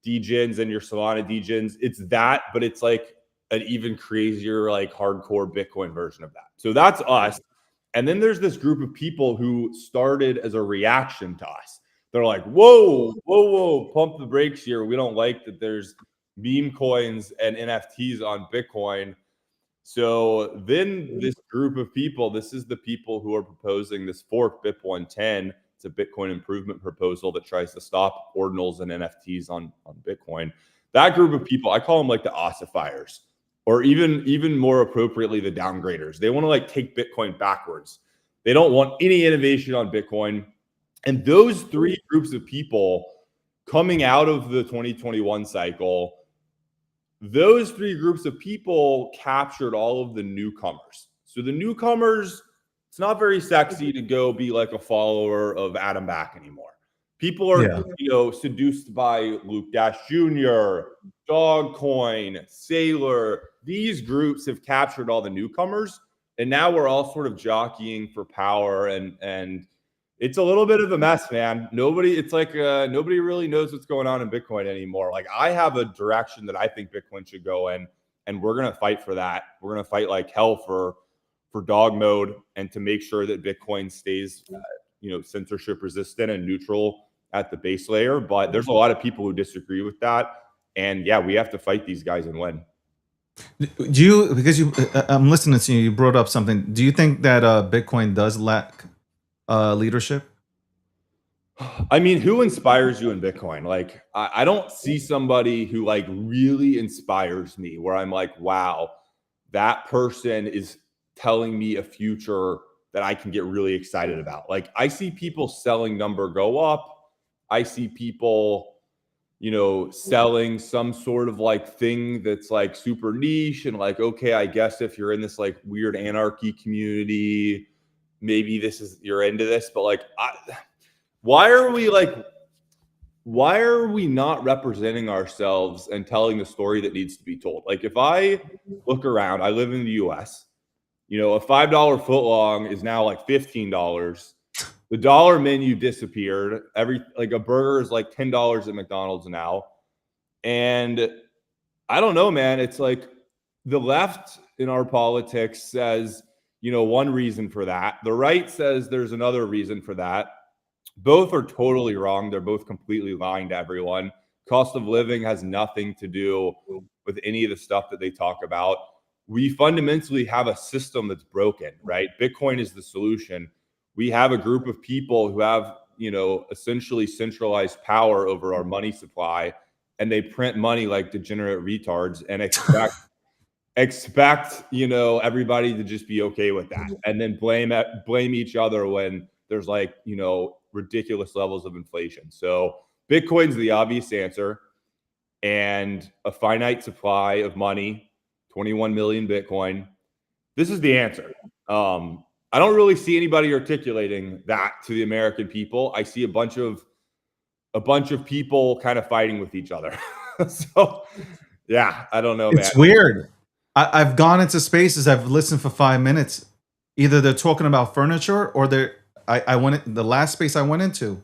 degens and your Solana degens. It's that, but it's like an even crazier, like hardcore Bitcoin version of that. So that's us. And then there's this group of people who started as a reaction to us. They're like, whoa, pump the brakes here. We don't like that there's meme coins and NFTs on Bitcoin. So then this group of people, this is the people who are proposing this fork, BIP110. It's a Bitcoin improvement proposal that tries to stop ordinals and NFTs on Bitcoin. That group of people, I call them like the ossifiers, or even more appropriately, the downgraders. They want to like take Bitcoin backwards. They don't want any innovation on Bitcoin. And those three groups of people coming out of the 2021 cycle, those three groups of people captured all of the newcomers. So the newcomers, it's not very sexy to go be like a follower of Adam Back anymore. People are, you know, seduced by Luke Dash Jr., Dogcoin, Sailor. These groups have captured all the newcomers, and now we're all sort of jockeying for power, and it's a little bit of a mess, man. Nobody really knows what's going on in Bitcoin anymore. Like, I have a direction that I think Bitcoin should go in, and we're gonna fight for that. We're gonna fight like hell for dog mode and to make sure that Bitcoin stays, censorship resistant and neutral at the base layer. But there's a lot of people who disagree with that, and yeah, we have to fight these guys and win.
Do you, because I'm listening to you, you brought up something. Do you think that Bitcoin does lack leadership?
I mean, who inspires you in Bitcoin? Like, I don't see somebody who like really inspires me where I'm like, wow, that person is telling me a future that I can get really excited about. Like, I see people selling number go up. I see people, selling some sort of like thing that's like super niche and like, okay, I guess if you're in this like weird anarchy community, maybe you're into this, but like, why are we not representing ourselves and telling the story that needs to be told? Like, if I look around, I live in the US, a $5 footlong is now like $15. The dollar menu disappeared. Like a burger is like $10 at McDonald's now. And I don't know, man. It's like the left in our politics says, one reason for that. The right says there's another reason for that. Both are totally wrong. They're both completely lying to everyone. Cost of living has nothing to do with any of the stuff that they talk about. We fundamentally have a system that's broken, right? Bitcoin is the solution. We have a group of people who have, essentially centralized power over our money supply, and they print money like degenerate retards and expect everybody to just be okay with that, and then blame each other when there's like, ridiculous levels of inflation. So Bitcoin's the obvious answer, and a finite supply of money, 21 million Bitcoin. This is the answer. I don't really see anybody articulating that to the American people. I see a bunch of people kind of fighting with each other. So yeah, I don't know, man.
It's weird. I've gone into spaces, I've listened for 5 minutes. Either they're talking about furniture or the last space I went into,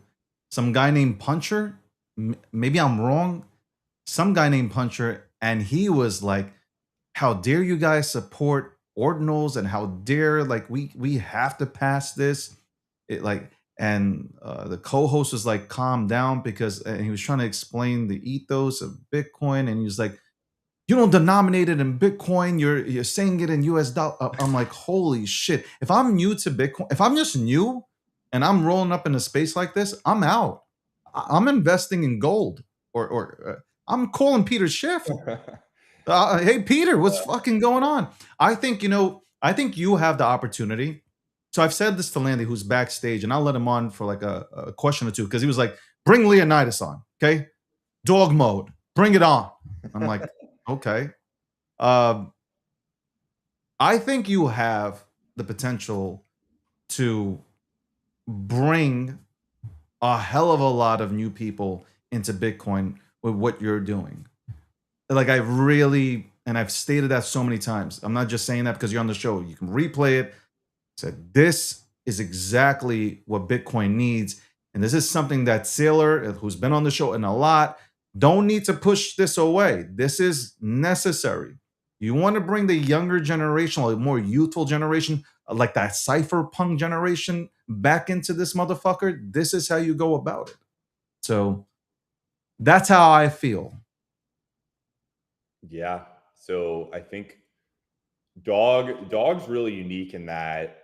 some guy named Puncher, maybe I'm wrong, some guy named Puncher, and he was like, how dare you guys support ordinals and how dare like we have to pass this. It like and the co-host was like calm down because and he was trying to explain the ethos of Bitcoin and he was like, you don't denominate it in Bitcoin. You're saying it in US dollar. I'm like, holy shit. If I'm new to Bitcoin, if I'm just new and I'm rolling up in a space like this, I'm out. I'm investing in gold or I'm calling Peter Schiff. Hey Peter, what's fucking going on? I think I think you have the opportunity. So I've said this to Landy, who's backstage, and I'll let him on for like a question or two because he was like, "Bring Leonidas on, okay? Dog mode, bring it on." I'm like, okay. I think you have the potential to bring a hell of a lot of new people into Bitcoin with what you're doing. Like I really, and I've stated that so many times. I'm not just saying that because you're on the show. You can replay it. Said this is exactly what Bitcoin needs, and this is something that Sailor, who's been on the show and a lot, don't need to push this away. This is necessary. You want to bring the younger generation, like more youthful generation, like that cypherpunk generation, back into this motherfucker. This is how you go about it. So that's how I feel.
Yeah. So I think Dog's really unique in that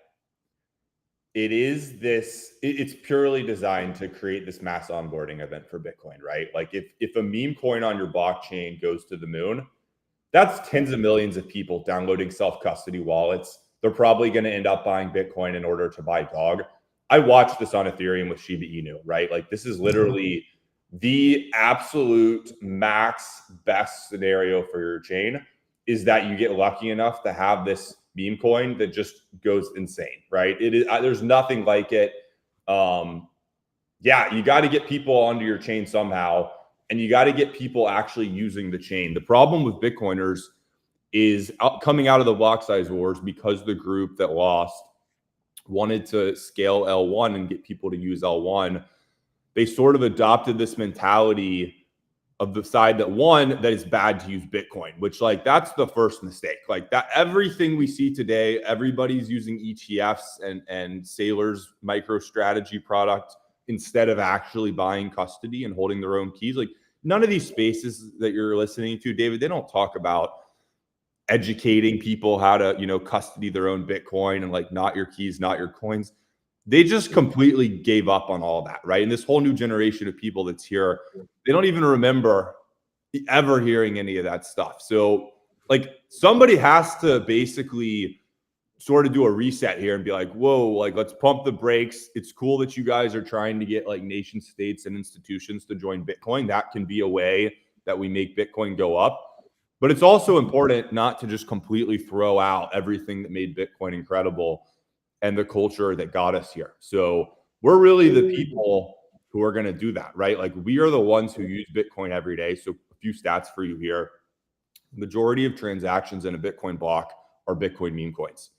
it's purely designed to create this mass onboarding event for Bitcoin, right? Like if a meme coin on your blockchain goes to the moon, that's tens of millions of people downloading self-custody wallets. They're probably going to end up buying Bitcoin in order to buy Dog. I watched this on Ethereum with Shiba Inu, right? Like this is literally the absolute max best scenario for your chain is that you get lucky enough to have this meme coin that just goes insane, right? It is there's nothing like it. Yeah, you got to get people onto your chain somehow, and you got to get people actually using the chain. The problem with Bitcoiners is coming out of the block size wars because the group that lost wanted to scale L1 and get people to use L1. They sort of adopted this mentality of the side that is bad to use Bitcoin, which like that's the first mistake. Like that everything we see today, everybody's using ETFs and Sailor's MicroStrategy product instead of actually buying custody and holding their own keys. Like none of these spaces that you're listening to, David, they don't talk about educating people how to, custody their own Bitcoin and like not your keys, not your coins. They just completely gave up on all that, right? And this whole new generation of people that's here, they don't even remember ever hearing any of that stuff. So like somebody has to basically sort of do a reset here and be like, whoa, like let's pump the brakes. It's cool that you guys are trying to get like nation states and institutions to join Bitcoin. That can be a way that we make Bitcoin go up. But it's also important not to just completely throw out everything that made Bitcoin incredible and the culture that got us here. So we're really the people who are going to do that, right? Like we are the ones who use Bitcoin every day. So a few stats for you here. Majority of transactions in a Bitcoin block are Bitcoin meme coins.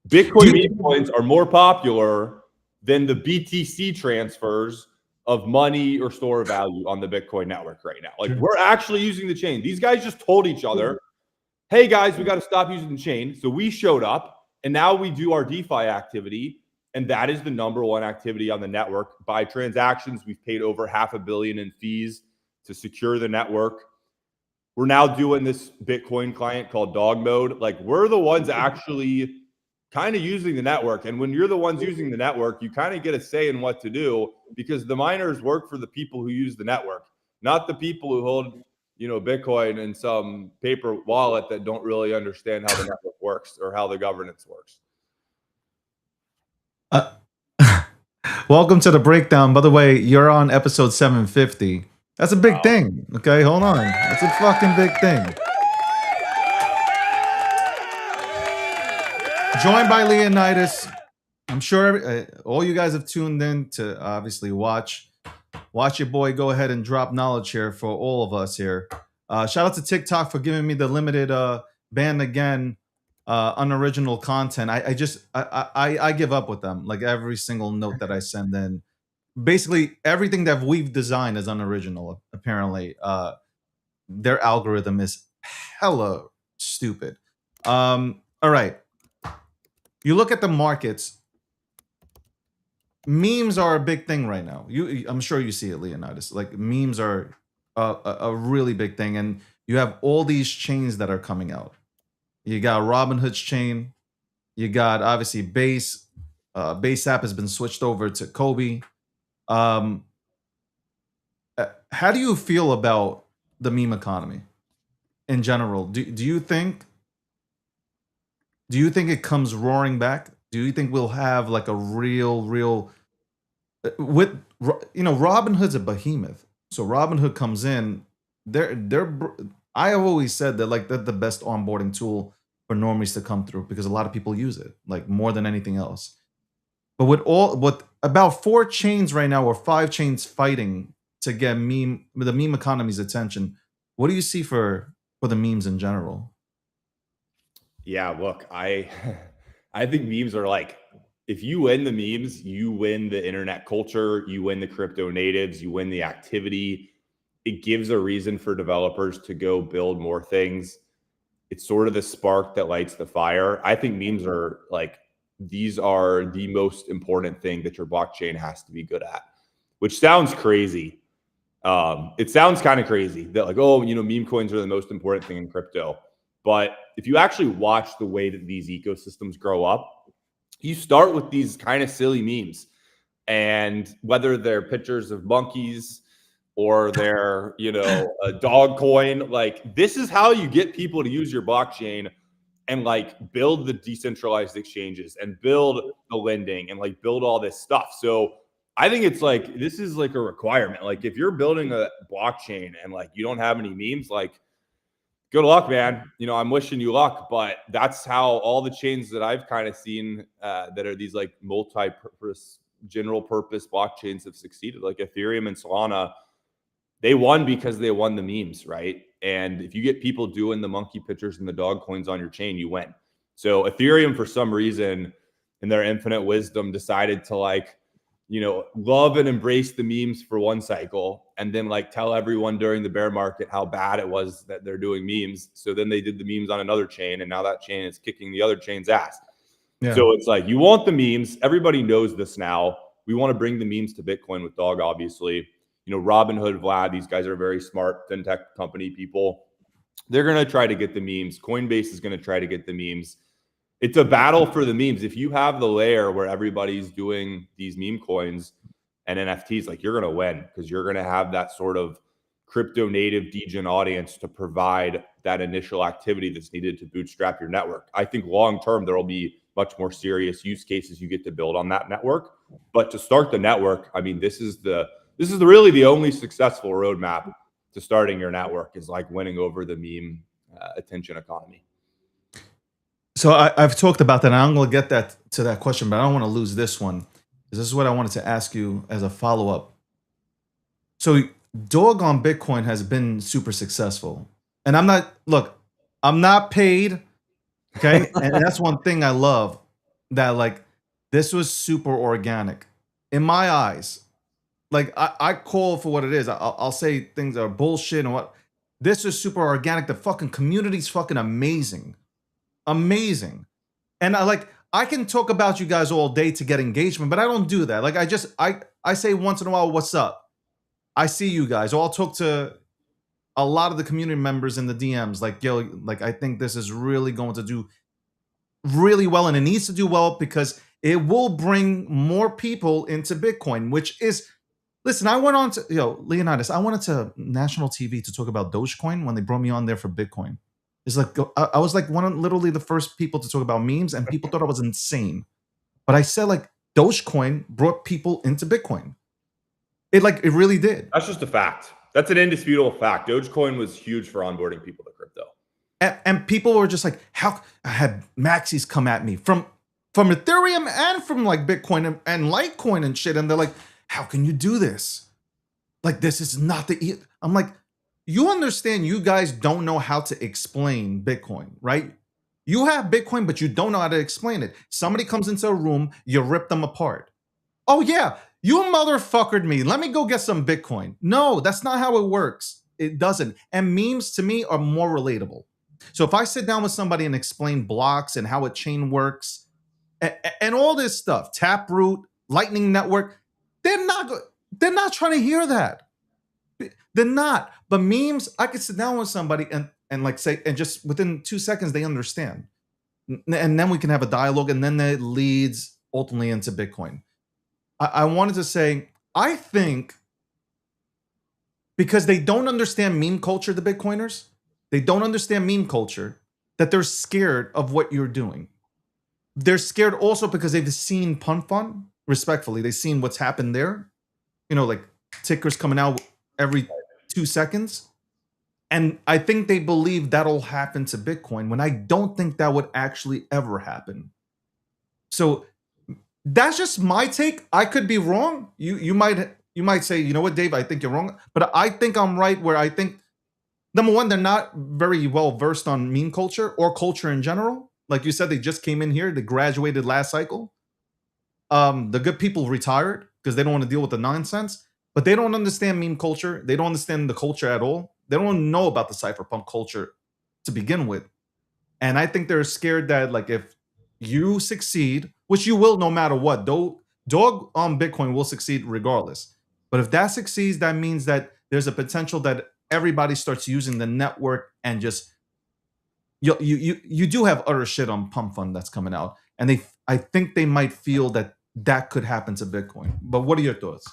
Bitcoin meme coins are more popular than the BTC transfers of money or store of value on the Bitcoin network right now. Like we're actually using the chain. These guys just told each other, hey guys, we got to stop using the chain. So we showed up. And now we do our DeFi activity, and that is the number one activity on the network. By transactions, we've paid over $500 million in fees to secure the network. We're now doing this Bitcoin client called Dog Mode. Like we're the ones actually kind of using the network. And when you're the ones using the network, you kind of get a say in what to do because the miners work for the people who use the network, not the people who hold Bitcoin in some paper wallet that don't really understand how the network works or how the governance works.
Welcome to the breakdown. By the way, you're on episode 750. That's a big thing. Okay, hold on. That's a fucking big thing. Joined by Leonidas. I'm sure all you guys have tuned in to obviously watch your boy go ahead and drop knowledge here for all of us here. Shout out to TikTok for giving me the limited ban again unoriginal content. I give up with them. Like every single note that I send in, basically everything that we've designed is unoriginal. Apparently, their algorithm is hella stupid. All right. You look at the markets. Memes are a big thing right now. I'm sure you see it, Leonidas. Like memes are a really big thing, and you have all these chains that are coming out. You got Robinhood's chain. You got obviously Base. Base app has been switched over to Kobe. How do you feel about the meme economy in general? Do you think it comes roaring back? Do you think we'll have like a real with Robinhood's a behemoth. So Robinhood comes in, I have always said that like they're the best onboarding tool for normies to come through because a lot of people use it like more than anything else. But with about 4 chains right now or 5 chains fighting to get the meme economy's attention, what do you see for the memes in general?
Yeah, look, I I think memes are like, if you win the memes, you win the internet culture, you win the crypto natives, you win the activity. It gives a reason for developers to go build more things. It's sort of the spark that lights the fire. I think memes are like, these are the most important thing that your blockchain has to be good at, which sounds crazy. It sounds kind of crazy that like, oh, meme coins are the most important thing in crypto. But if you actually watch the way that these ecosystems grow up, you start with these kind of silly memes, and whether they're pictures of monkeys or they're, a dog coin, like this is how you get people to use your blockchain and like build the decentralized exchanges and build the lending and like build all this stuff. So I think it's like, this is like a requirement. Like if you're building a blockchain and like you don't have any memes, like good luck, man. I'm wishing you luck, but that's how all the chains that I've kind of seen that are these like multi-purpose, general purpose blockchains have succeeded. Like Ethereum and Solana, they won because they won the memes, right? And if you get people doing the monkey pictures and the dog coins on your chain, you win. So Ethereum, for some reason, in their infinite wisdom, decided to like, love and embrace the memes for one cycle and then like tell everyone during the bear market how bad it was that they're doing memes. So then they did the memes on another chain, and now that chain is kicking the other chain's ass. Yeah. So it's like, you want the memes. Everybody knows this now. We want to bring the memes to Bitcoin with Dog, obviously. Robinhood, Vlad, these guys are very smart fintech company people. They're going to try to get the memes. Coinbase is going to try to get the memes. It's a battle for the memes. If you have the layer where everybody's doing these meme coins and NFTs, like you're going to win because you're going to have that sort of crypto native degen audience to provide that initial activity that's needed to bootstrap your network. I think long term, there will be much more serious use cases you get to build on that network. But to start the network, I mean, this is really the only successful roadmap to starting your network, is like winning over the meme attention economy.
So I've talked about that, and I'm going to get to that question, but I don't want to lose this one, because this is what I wanted to ask you as a follow-up. So Dog on Bitcoin has been super successful, and I'm not paid, okay? And that's one thing I love, that like this was super organic in my eyes. Like I call for what it is. I'll say things are bullshit and what. This is super organic. The fucking community's fucking amazing. And I can talk about you guys all day to get engagement, but I don't do that. Like I say once in a while, what's up? I see you guys. Or I'll talk to a lot of the community members in the DMs. Like, yo, like I think this is really going to do really well, and it needs to do well because it will bring more people into Bitcoin, which is, listen, I went on to, Leonidas, I went to national TV to talk about Dogecoin when they brought me on there for Bitcoin. It's like, I was like literally the first people to talk about memes, and people thought I was insane. But I said like Dogecoin brought people into Bitcoin. It really did.
That's just a fact. That's an indisputable fact. Dogecoin was huge for onboarding people to crypto.
And people were just like, how I had maxis come at me from Ethereum and from like Bitcoin and Litecoin and shit. And they're like, how can you do this? Like, this is not the, I'm like, you understand you guys don't know how to explain Bitcoin, right? You have Bitcoin, but you don't know how to explain it. Somebody comes into a room, you rip them apart. Oh yeah, you motherfuckered me. Let me go get some Bitcoin. No, that's not how it works. It doesn't. And memes to me are more relatable. So if I sit down with somebody and explain blocks and how a chain works and all this stuff, Taproot, Lightning Network, they're not trying to hear that. They're not. But memes, I could sit down with somebody and like say, and just within 2 seconds they understand. And then we can have a dialogue, and then that leads ultimately into Bitcoin. I wanted to say, I think because they don't understand meme culture, the Bitcoiners, they don't understand meme culture, that they're scared of what you're doing. They're scared also because they've seen Pun Fun, respectfully. They've seen what's happened there. You know, like tickers coming out every 2 seconds. And I think they believe that'll happen to Bitcoin when I don't think that would actually ever happen. So that's just my take. I could be wrong. You might say, you know what, Dave, I think you're wrong. But I think I'm right where I think, number one, they're not very well versed on meme culture or culture in general. Like you said, they just came in here. They graduated last cycle. The good people retired because they don't want to deal with the nonsense. But they don't understand meme culture. They don't understand the culture at all. They don't know about the cypherpunk culture to begin with. And I think they're scared that, like, if you succeed, which you will no matter what, Dog on Bitcoin will succeed regardless. But if that succeeds, that means that there's a potential that everybody starts using the network and just you do have other shit on Pump Fund that's coming out, and I think they might feel that could happen to Bitcoin. But what are your thoughts?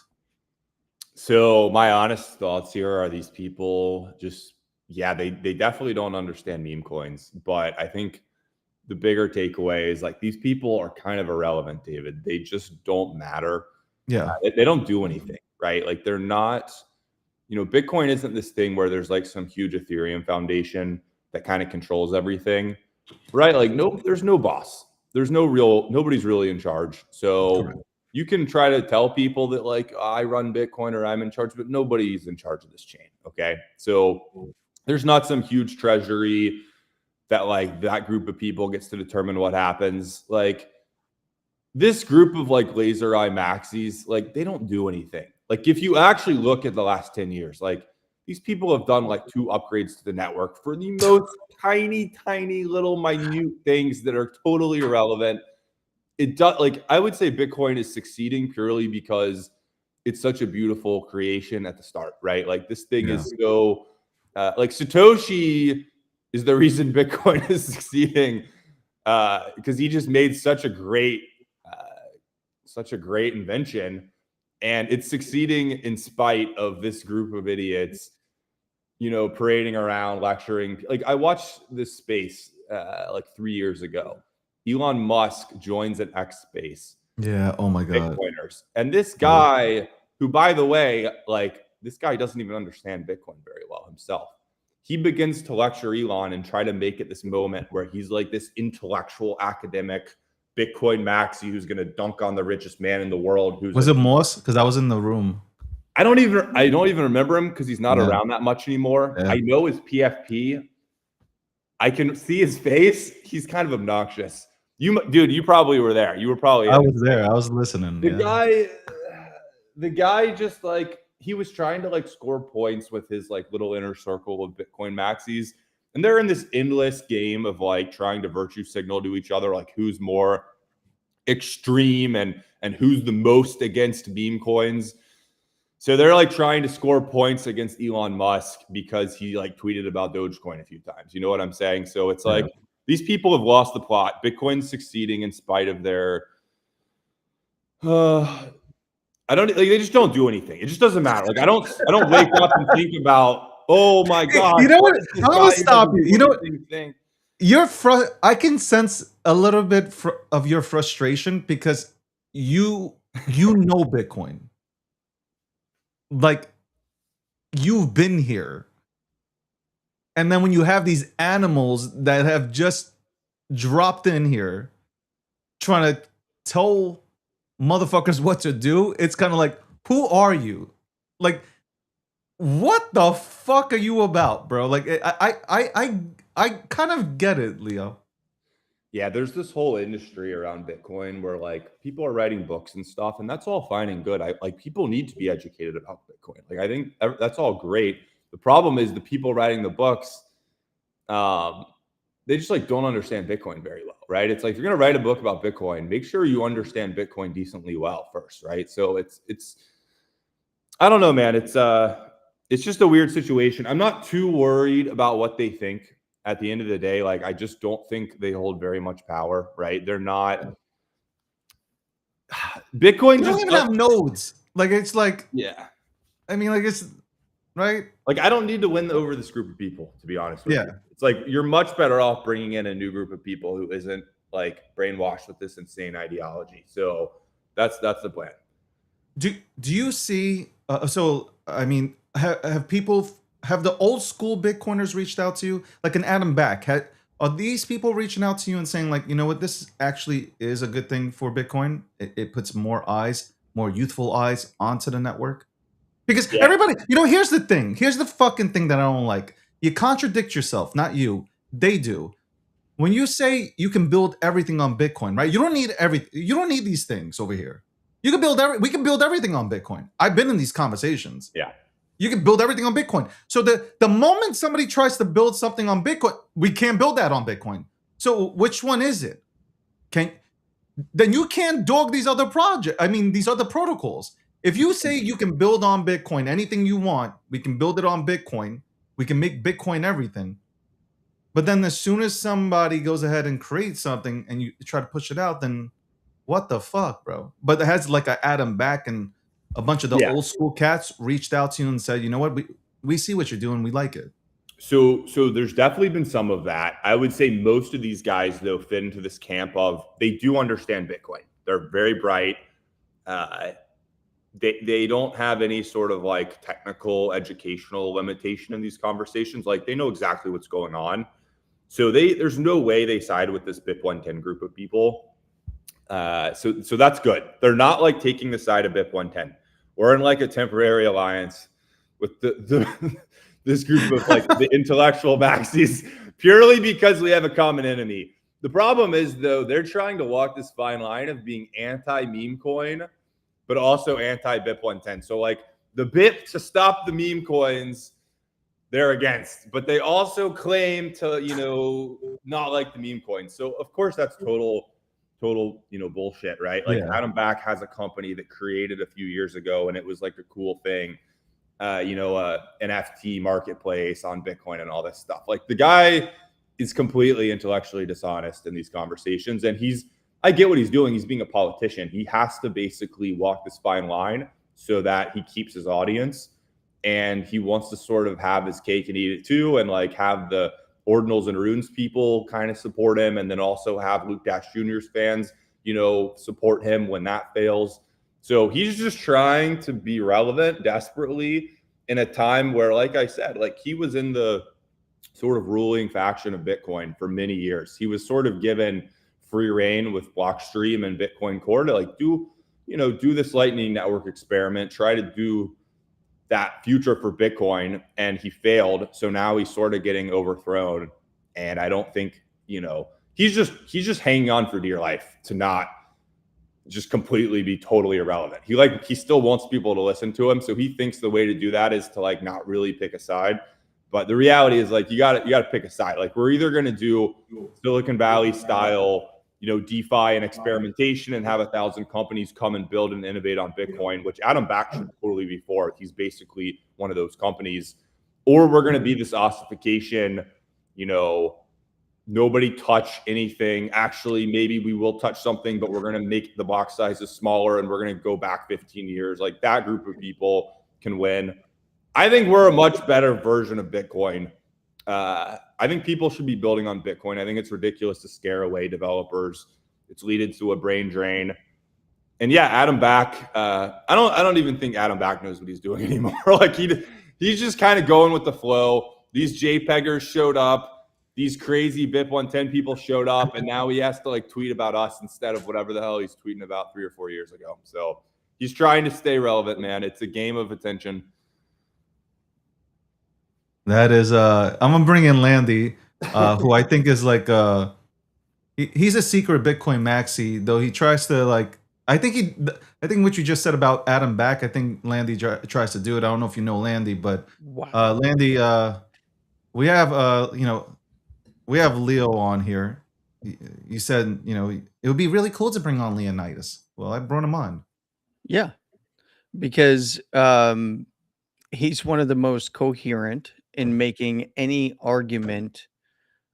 So my honest thoughts here are these people just, yeah, they definitely don't understand meme coins. But I think the bigger takeaway is like these people are kind of irrelevant, David. They just don't matter.
Yeah.
They don't do anything, right? Like they're not, Bitcoin isn't this thing where there's like some huge Ethereum foundation that kind of controls everything, right? Like, nope, there's no boss. There's nobody's really in charge. So correct. You can try to tell people that like, I run Bitcoin or I'm in charge, but nobody's in charge of this chain. Okay. So there's not some huge treasury that like that group of people gets to determine what happens. Like this group of like laser eye maxis, like they don't do anything. Like if you actually look at the last 10 years, like these people have done like 2 upgrades to the network for the most tiny little minute things that are totally irrelevant. It does, like, I would say Bitcoin is succeeding purely because it's such a beautiful creation at the start, right? Like this thing is so like Satoshi is the reason Bitcoin is succeeding because he just made such a great invention, and it's succeeding in spite of this group of idiots, parading around, lecturing. Like I watched this space like 3 years ago. Elon Musk joins an X space.
Yeah. Oh my God.
Bitcoiners. And this guy, who, by the way, like this guy doesn't even understand Bitcoin very well himself. He begins to lecture Elon and try to make it this moment where he's like this intellectual academic Bitcoin maxi who's going to dunk on the richest man in the world.
Was it Moss? Because I was in the room.
I don't even remember him because he's not around that much anymore. Yeah. I know his PFP. I can see his face. He's kind of obnoxious. You probably were there. You were probably.
I was there. I was listening.
The guy just like, he was trying to like score points with his like little inner circle of Bitcoin maxis. And they're in this endless game of like trying to virtue signal to each other, like who's more extreme and who's the most against meme coins. So they're like trying to score points against Elon Musk because he like tweeted about Dogecoin a few times. You know what I'm saying? So it's like these people have lost the plot. Bitcoin's succeeding in spite of their they just don't do anything. It just doesn't matter. Like I don't wake up and think about, oh my God.
You know what? I'm gonna stop you. You know what? I can sense a little bit of your frustration because you know Bitcoin. Like you've been here. And then when you have these animals that have just dropped in here trying to tell motherfuckers what to do, it's kind of like, who are you? Like, what the fuck are you about, bro? Like, I kind of get it, Leo.
Yeah, there's this whole industry around Bitcoin where like people are writing books and stuff, and that's all fine and good. Like people need to be educated about Bitcoin. Like I think that's all great. The problem is the people writing the books, they just like don't understand Bitcoin very well, right? It's like, if you're going to write a book about Bitcoin, make sure you understand Bitcoin decently well first, right? So it's I don't know, man. It's just a weird situation. I'm not too worried about what they think at the end of the day. Like, I just don't think they hold very much power, right? They're not. Bitcoin
You don't
just
even have nodes. Like, it's like,
yeah.
I mean, like, it's right.
Like, I don't need to win over this group of people, to be honest with
Yeah.
you. It's like, you're much better off bringing in a new group of people who isn't like brainwashed with this insane ideology. So that's the plan.
Do you see? So I mean, have people, have the old school Bitcoiners reached out to you, like an Adam Back? Are these people reaching out to you and saying, like, you know what, this actually is a good thing for Bitcoin? It puts more eyes, more youthful eyes onto the network. Because
Yeah.
everybody, you know, here's the thing. Here's the fucking thing that I don't like. You contradict yourself, not you. They do. When you say you can build everything on Bitcoin, right? You don't need you don't need these things over here. You can build we can build everything on Bitcoin. I've been in these conversations.
Yeah.
You can build everything on Bitcoin. So the moment somebody tries to build something on Bitcoin, we can't build that on Bitcoin. So which one is it? Then you can't dog these other these other protocols. If you say you can build on Bitcoin anything you want, we can build it on Bitcoin. We can make Bitcoin everything. But then as soon as somebody goes ahead and creates something and you try to push it out, then what the fuck, bro? But it has like a Adam Back and a bunch of the old school cats reached out to you and said, you know what, we see what you're doing, we like it.
So there's definitely been some of that. I would say most of these guys, though, fit into this camp of they do understand Bitcoin. They're very bright. They don't have any sort of like technical educational limitation in these conversations. Like, they know exactly what's going on. So there's no way they side with this BIP 110 group of people. So that's good. They're not like taking the side of BIP 110. We're in like a temporary alliance with this group of like the intellectual maxis purely because we have a common enemy. The problem is, though, they're trying to walk this fine line of being anti-meme coin, but also anti-BIP 110. So like the BIP to stop the meme coins, they're against, but they also claim to, you know, not like the meme coins. So of course that's total, you know, bullshit, right? Like,
Yeah.
Adam Back has a company that created a few years ago and it was like a cool thing, you know, an NFT marketplace on Bitcoin and all this stuff. Like, the guy is completely intellectually dishonest in these conversations. And I get what he's doing. He's being a politician. He has to basically walk this fine line so that he keeps his audience. And he wants to sort of have his cake and eat it too, and like have the Ordinals and Runes people kind of support him, and then also have Luke Dash Jr.'s fans, you know, support him when that fails. So he's just trying to be relevant desperately in a time where, like I said, like, he was in the sort of ruling faction of Bitcoin for many years. He was sort of given free reign with Blockstream and Bitcoin Core to like do this Lightning Network experiment, try to do that future for Bitcoin, and he failed. So now he's sort of getting overthrown. And I don't think, you know, he's just hanging on for dear life to not just completely be totally irrelevant. He still wants people to listen to him. So he thinks the way to do that is to like not really pick a side. But the reality is, like, you gotta pick a side. Like, we're either going to do Silicon Valley style, you know, DeFi and experimentation and have 1,000 companies come and build and innovate on Bitcoin, which Adam Back should totally be for. He's basically one of those companies. Or we're going to be this ossification, you know, nobody touch anything. Actually, maybe we will touch something, but we're going to make the box sizes smaller and we're going to go back 15 years. Like, that group of people can win. I think we're a much better version of Bitcoin. I think people should be building on Bitcoin. I think it's ridiculous to scare away developers. It's leading to a brain drain. And yeah, Adam Back. I don't even think Adam Back knows what he's doing anymore. Like, he's just kind of going with the flow. These JPEGers showed up. These crazy BIP 110 people showed up, and now he has to like tweet about us instead of whatever the hell he's tweeting about 3 or 4 years ago. So he's trying to stay relevant, man. It's a game of attention.
That is, I'm gonna bring in Landy, who I think is like, he's a secret Bitcoin maxi, though he tries to like, I think what you just said about Adam Back, I think Landy tries to do it. I don't know if you know Landy, but
Wow.
Landy, we have, you know, we have Leo on here. You said, you know, it would be really cool to bring on Leonidas. Well, I brought him on.
Yeah, because he's one of the most coherent in making any argument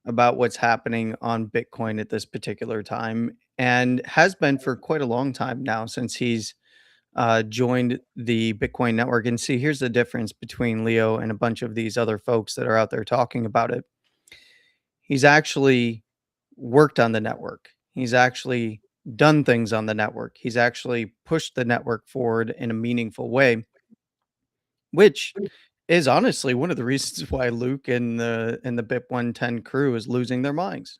about what's happening on Bitcoin at this particular time, and has been for quite a long time now since he's joined the Bitcoin network. And see, here's the difference between Leo and a bunch of these other folks that are out there talking about it. He's actually worked on the network. He's actually done things on the network. He's actually pushed the network forward in a meaningful way, which is honestly one of the reasons why Luke and the BIP 110 crew is losing their minds.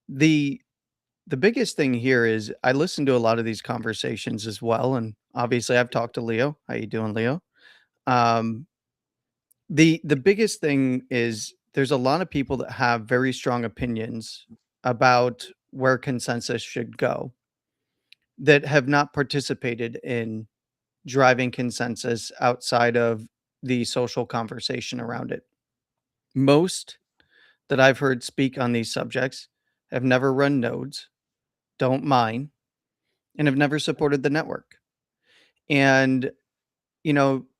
The the biggest thing here is I listen to a lot of these conversations as well, and obviously I've talked to Leo. How you doing, Leo? Um, the biggest thing is there's a lot of people that have very strong opinions about where consensus should go that have not participated in driving consensus outside of the social conversation around it. Most that I've heard speak on these subjects have never run nodes, don't mine, and have never supported the network. And,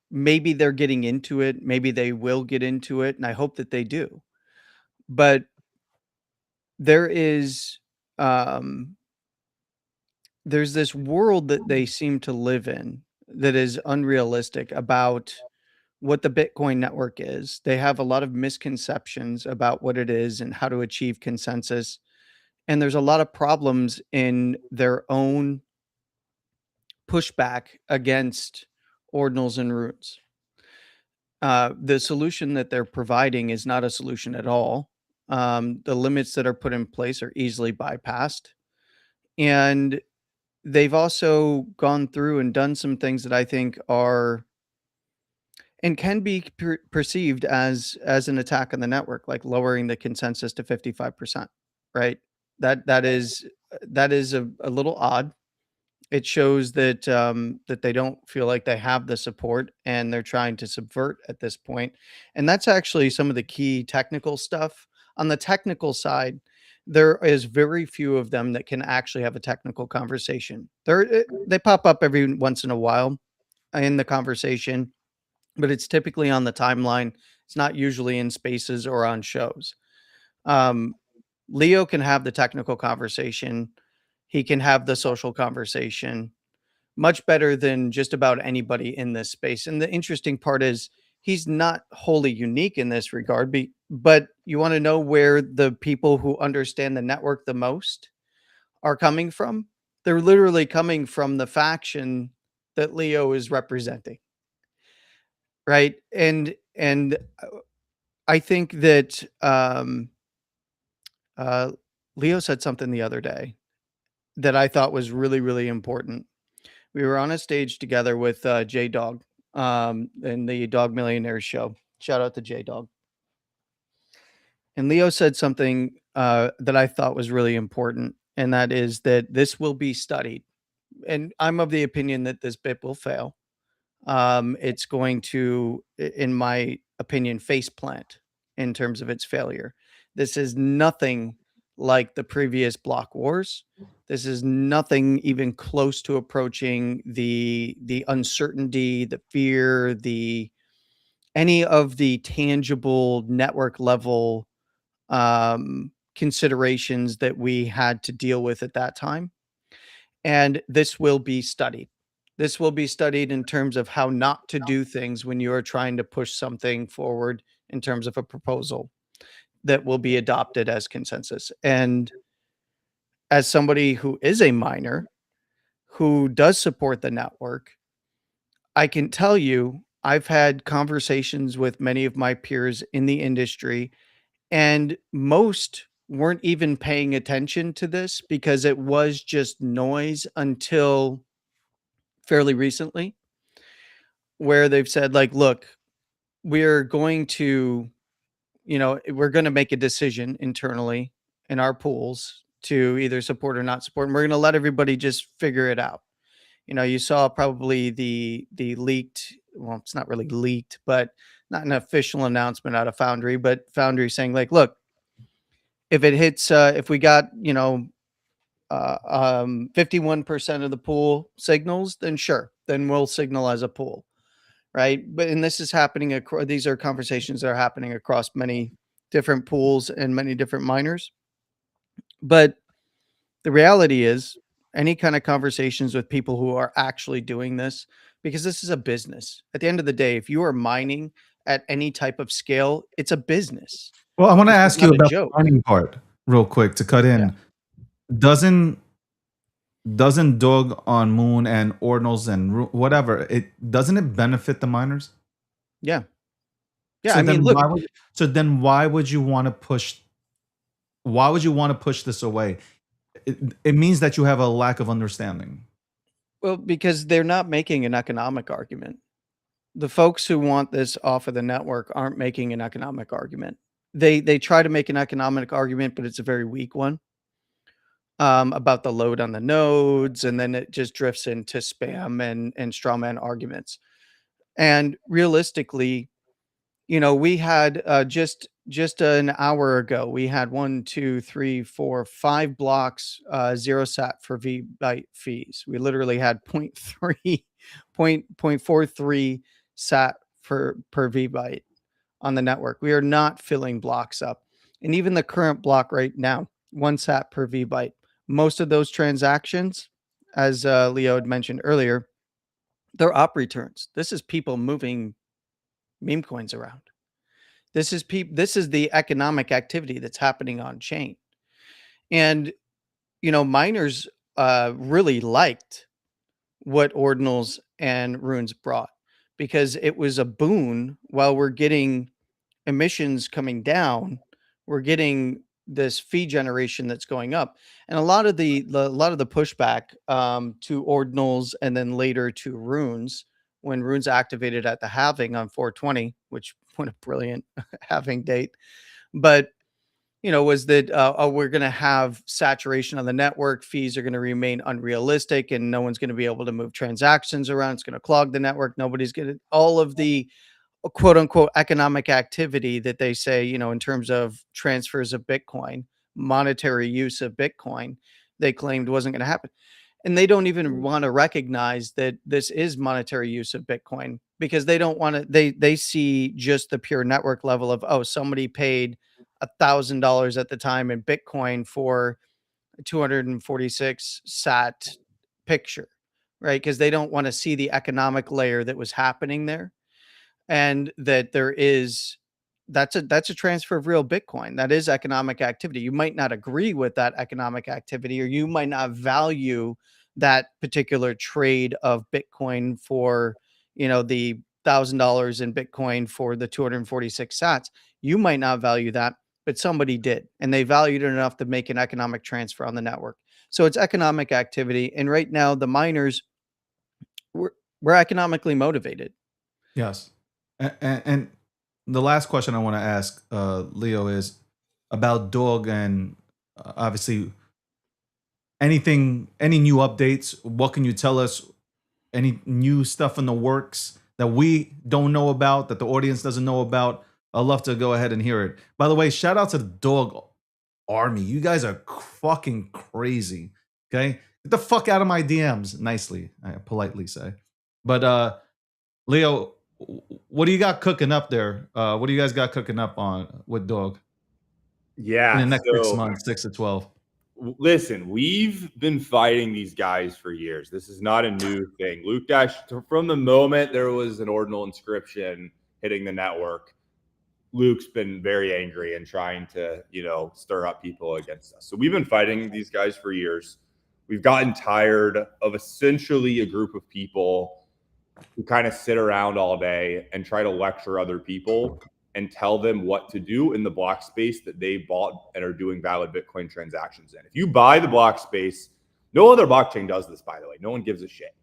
maybe they're getting into it, maybe they will get into it, and I hope that they do. But there is um there's this world that they seem to live in that is unrealistic about what the Bitcoin network is. They have a lot of misconceptions about what it is and how to achieve consensus. And there's a lot of problems in their own pushback against ordinals and runes. The solution that they're providing is not a solution at all. The limits that are put in place are easily bypassed. And they've also gone through and done some things that I think are and can be perceived as an attack on the network, like lowering the consensus to 55%, right? That is a little odd. It shows that that they don't feel like they have the support and they're trying to subvert at this point. And that's actually some of the key technical stuff. On the technical side, there is very few of them that can actually have a technical conversation. They pop up every once in a while in the conversation, but it's typically on the timeline. It's not usually in spaces or on shows. Um, Leo can have the technical conversation. He can have the social conversation much better than just about anybody in this space. And the interesting part is he's not wholly unique in this regard, but you want to know where the people who understand the network the most are coming from? They're literally coming from the faction that Leo is representing. Right? And I think that uh, Leo said something the other day that I thought was really, really important. We were on a stage together with J Dog in the Dog Millionaires show. Shout out to J Dog. And Leo said something that I thought was really important, and that is that this will be studied. And I'm of the opinion that this BIP will fail. It's going to, in my opinion, face plant in terms of its failure. This is nothing like the previous block wars. This is nothing even close to approaching the uncertainty, the fear, the any of the tangible network level considerations that we had to deal with at that time. And this will be studied. This will be studied in terms of how not to do things when you are trying to push something forward in terms of a proposal that will be adopted as consensus. And as somebody who is a miner who does support the network, I can tell you I've had conversations with many of my peers in the industry, and most weren't even paying attention to this because it was just noise until fairly recently, where they've said, like, look, we're going to, we're going to make a decision internally in our pools to either support or not support. And we're going to let everybody just figure it out. You saw probably the leaked well, it's not really leaked, but not an official announcement out of Foundry, but Foundry saying like, look, if it hits, if we got, 51% of the pool signals, then sure, then we'll signal as a pool, right? But and this is happening across. These are conversations that are happening across many different pools and many different miners. But the reality is, any kind of conversations with people who are actually doing this, because this is a business. At the end of the day, if you are mining at any type of scale, it's a business.
Well, I want to
This is
ask you
not a
about
joke.
the mining part real quick to cut
Yeah.
in. Doesn't Dog on Moon and Ordinals and whatever, doesn't it benefit the miners?
Yeah. Yeah.
So
I mean,
then
look,
why would you want to push this away? It means that you have a lack of understanding.
well, because they're not making an economic argument. The folks who want this off of the network aren't making an economic argument. They try to make an economic argument, but it's a very weak one, about the load on the nodes, and then it just drifts into spam and straw man arguments. And realistically, we had, just an hour ago, we had 1, 2, 3, 4, 5 blocks, 0 sat for V byte fees. We literally had 0.43 sat per V byte on the network. We are not filling blocks up. And even the current block right now, 1 sat per V byte. Most of those transactions, as Leo had mentioned earlier, they're op returns. This is people moving meme coins around. This is the economic activity that's happening on chain. And miners really liked what Ordinals and Runes brought, because it was a boon. While we're getting emissions coming down, we're getting this fee generation that's going up. And a lot of the pushback, to Ordinals and then later to Runes, when Runes activated at the halving on 420, which what a brilliant halving date, but was that, we're going to have saturation on the network, fees are going to remain unrealistic, and no one's going to be able to move transactions around. It's going to clog the network. Nobody's going to, all of the quote unquote economic activity that they say, in terms of transfers of Bitcoin, monetary use of Bitcoin, they claimed wasn't going to happen. And they don't even want to recognize that this is monetary use of Bitcoin, because they don't want to, they see just the pure network level of, oh, somebody paid $1,000 at the time in Bitcoin for 246 sat picture, right? Because they don't want to see the economic layer that was happening there, and that that's a transfer of real Bitcoin. That is economic activity. You might not agree with that economic activity, or you might not value that particular trade of Bitcoin for, the $1,000 in Bitcoin for the 246 sats. You might not value that, but somebody did, and they valued it enough to make an economic transfer on the network. So it's economic activity. And right now, the miners, we're economically motivated.
Yes. And the last question I want to ask, Leo, is about Dog, and obviously any new updates. What can you tell us? Any new stuff in the works that we don't know about, that the audience doesn't know about? I'd love to go ahead and hear it. By the way, shout out to the Dog Army. You guys are fucking crazy. Okay? Get the fuck out of my DMs. Nicely, I politely say. But Leo, what do you got cooking up there? What do you guys got cooking up on with Dog
Yeah.
in the next 6 months, 6 to 12?
Listen, we've been fighting these guys for years. This is not a new thing. Luke Dash, from the moment there was an ordinal inscription hitting the network, Luke's been very angry and trying to, stir up people against us. So we've been fighting these guys for years. We've gotten tired of essentially a group of people who kind of sit around all day and try to lecture other people and tell them what to do in the block space that they bought and are doing valid Bitcoin transactions in. If you buy the block space, no other blockchain does this, by the way. No one gives a shit.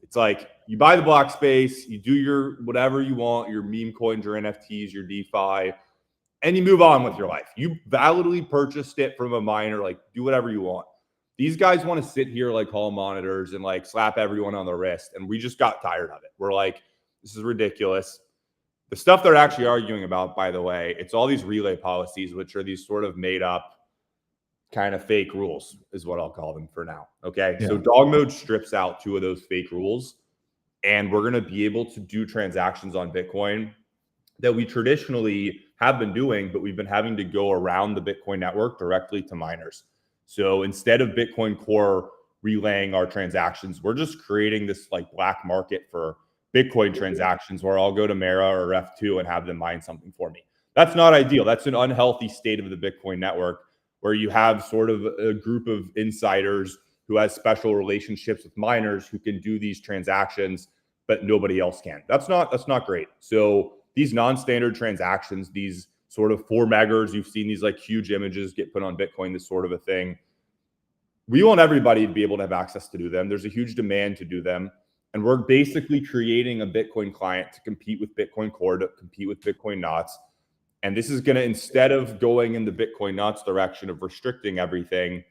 It's like you buy the block space, you do your whatever you want, your meme coins, your NFTs, your DeFi, and you move on with your life. You validly purchased it from a miner, like do whatever you want. These guys want to sit here like hall monitors and like slap everyone on the wrist. And we just got tired of it. We're like, This is ridiculous. The stuff they're actually arguing about, by the way, it's all these relay policies, which are these sort of made up kind of fake rules, is what I'll call them for now. Okay.
Yeah.
So dog mode strips out 2 of those fake rules, and we're going to be able to do transactions on Bitcoin that we traditionally have been doing, but we've been having to go around the Bitcoin network directly to miners. So instead of Bitcoin Core relaying our transactions, we're just creating this like black market for Bitcoin transactions where I'll go to Mara or Ref2 and have them mine something for me. That's not ideal. That's an unhealthy state of the Bitcoin network where you have sort of a group of insiders who has special relationships with miners who can do these transactions, but nobody else can. That's not great. So these non-standard transactions, these sort of 4 megas, you've seen these like huge images get put on Bitcoin, this sort of a thing. We want everybody to be able to have access to do them. There's a huge demand to do them. And we're basically creating a Bitcoin client to compete with Bitcoin Core, to compete with Bitcoin Knots. And this is going to, instead of going in the Bitcoin Knots direction of restricting everything,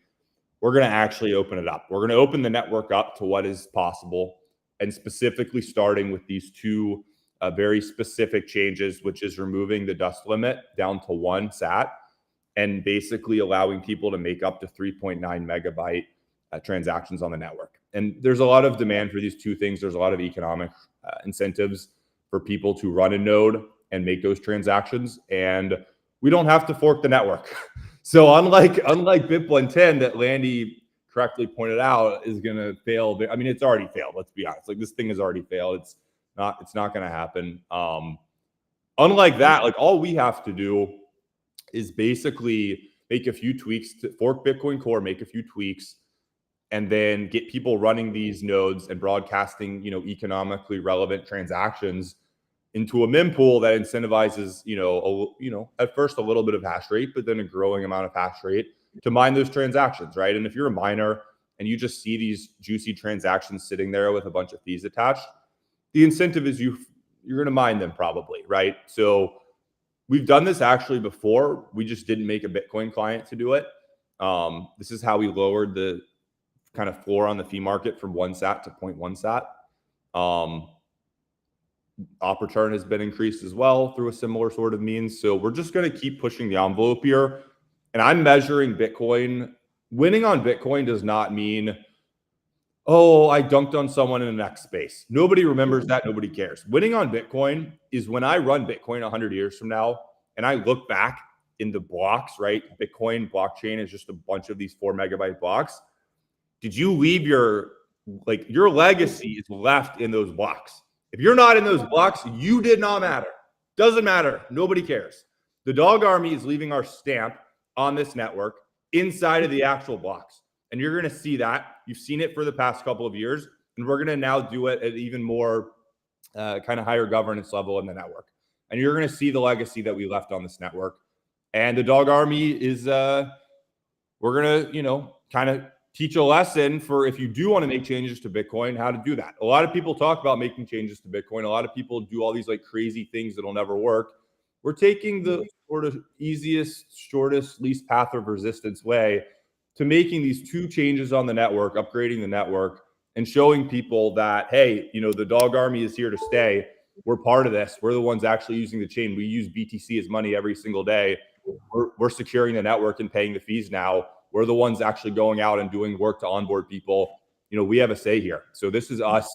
we're going to actually open it up. We're going to open the network up to what is possible, and specifically starting with these 2 very specific changes, which is removing the dust limit down to 1 sat and basically allowing people to make up to 3.9 megabyte transactions on the network. And there's a lot of demand for these 2 things. There's a lot of economic incentives for people to run a node and make those transactions. And we don't have to fork the network. So unlike BIP110 that Landy correctly pointed out is going to fail. I mean, it's already failed. Let's be honest. Like, this thing has already failed. It's not going to happen. Unlike that, like, all we have to do is basically make a few tweaks to fork Bitcoin Core, make a few tweaks, and then get people running these nodes and broadcasting, economically relevant transactions into a mempool that incentivizes, at first a little bit of hash rate, but then a growing amount of hash rate to mine those transactions, right? And if you're a miner and you just see these juicy transactions sitting there with a bunch of fees attached, the incentive is you're going to mine them probably, right? So we've done this actually before. We just didn't make a Bitcoin client to do it. This is how we lowered the kind of floor on the fee market from 1 sat to 0.1 sat. Op return has been increased as well through a similar sort of means. So we're just going to keep pushing the envelope here. And I'm measuring Bitcoin. Winning on Bitcoin does not mean, oh, I dunked on someone in the next space. Nobody remembers that. Nobody cares. Winning on Bitcoin is when I run Bitcoin 100 years from now and I look back in the blocks, right? Bitcoin blockchain is just a bunch of these 4 megabyte blocks. Did you leave your legacy is left in those blocks? If you're not in those blocks, you did not matter. Doesn't matter. Nobody cares. The dog army is leaving our stamp on this network inside of the actual blocks. And you're going to see that. You've seen it for the past couple of years. And we're going to now do it at even more kind of higher governance level in the network. And you're going to see the legacy that we left on this network. And the dog army is, we're going to, kind of teach a lesson for if you do want to make changes to Bitcoin, how to do that. A lot of people talk about making changes to Bitcoin. A lot of people do all these like crazy things that'll never work. We're taking the sort of easiest, shortest, least path of resistance way to making these 2 changes on the network, upgrading the network, and showing people that, hey, the dog army is here to stay. We're part of this. We're the ones actually using the chain. We use BTC as money every single day. We're securing the network and paying the fees now. We're the ones actually going out and doing work to onboard people. We have a say here. So this is us.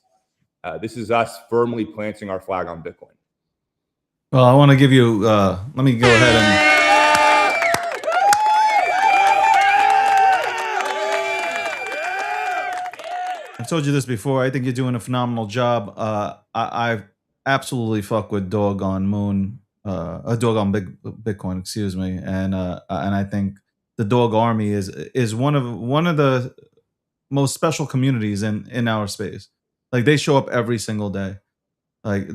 This is us firmly planting our flag on Bitcoin.
Well, I want to give you, let me go ahead and. I told you this before. I think you're doing a phenomenal job. I absolutely fuck with Dog on Moon, Dog on Bitcoin, excuse me. And I think the Dog Army is one of the most special communities in our space. Like, they show up every single day. Like,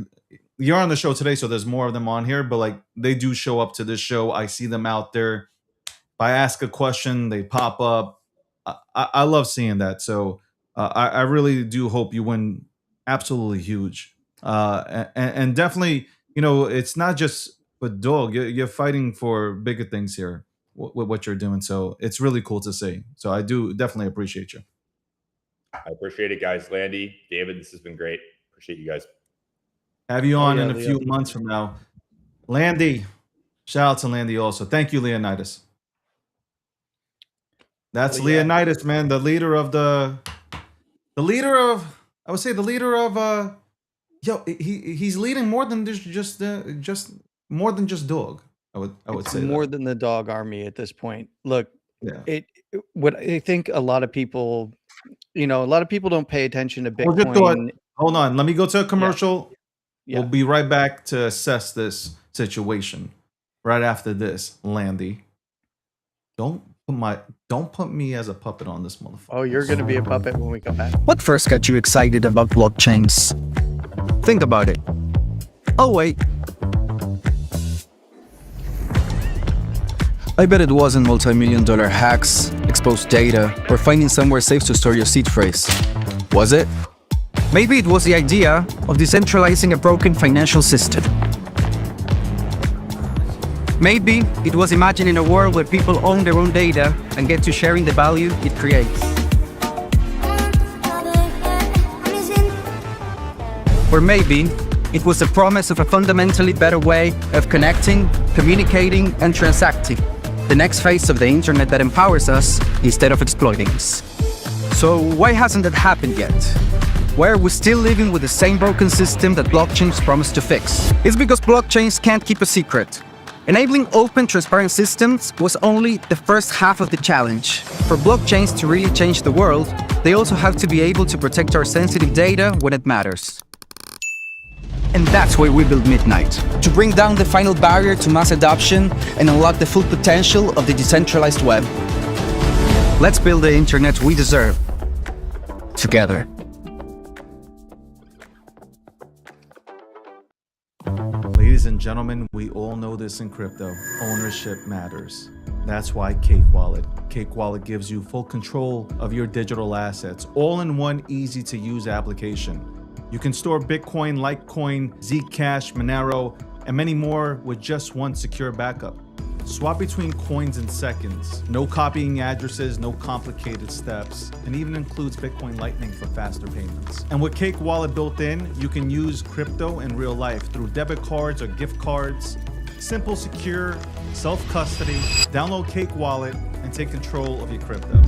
you're on the show today, so there's more of them on here, but like, they do show up to this show. I see them out there. If I ask a question, they pop up. I love seeing that. So I really do hope you win absolutely huge. And definitely, it's not just with Dog. You're fighting for bigger things here with what you're doing. So it's really cool to see. So I do definitely appreciate you.
I appreciate it, guys. Landy, David, this has been great. Appreciate you guys.
Have you
Oh
on
yeah,
in a
Leo.
few months from now. Landy, shout out to Landy also. Thank you, Leonidas. That's
Well, yeah.
Leonidas, man, the leader of I would say the leader of he's leading more than just more than just dog. I would
It's
say
more
that.
than the dog army at this point. Look,
Yeah.
what I think a lot of people, a lot of people don't pay attention to
Hold your thought.
Bitcoin.
Hold on. Let me go to a
Yeah,
commercial. We'll
yeah.
be right back to assess this situation. Right after this, Landy. Don't put me as a puppet on this motherfucker.
Oh, you're gonna be a puppet when we come back.
What first got you excited about blockchains? Think about it. Oh, wait. I bet it wasn't multi-million-dollar hacks, exposed data, or finding somewhere safe to store your seed phrase. Was it? Maybe it was the idea of decentralizing a broken financial system. Maybe it was imagining a world where people own their own data and get to sharing the value it creates. Or maybe it was the promise of a fundamentally better way of connecting, communicating, and transacting. The next phase of the internet that empowers us instead of exploiting us. So why hasn't that happened yet? Why are we still living with the same broken system that blockchains promise to fix? It's because blockchains can't keep a secret. Enabling open, transparent systems was only the first half of the challenge. For blockchains to really change the world, they also have to be able to protect our sensitive data when it matters. And that's why we built Midnight, to bring down the final barrier to mass adoption and unlock the full potential of the decentralized web. Let's build the internet we deserve, together.
Ladies and gentlemen, we all know this in crypto. Ownership matters. That's why Cake Wallet. Cake Wallet gives you full control of your digital assets, all in one easy to use application. You can store Bitcoin, Litecoin, Zcash, Monero, and many more with just one secure backup. Swap between coins in seconds. No copying addresses, no complicated steps, and even includes Bitcoin Lightning for faster payments. And with Cake Wallet built in, you can use crypto in real life through debit cards or gift cards. Simple, secure, self-custody. Download Cake Wallet and take control of your crypto.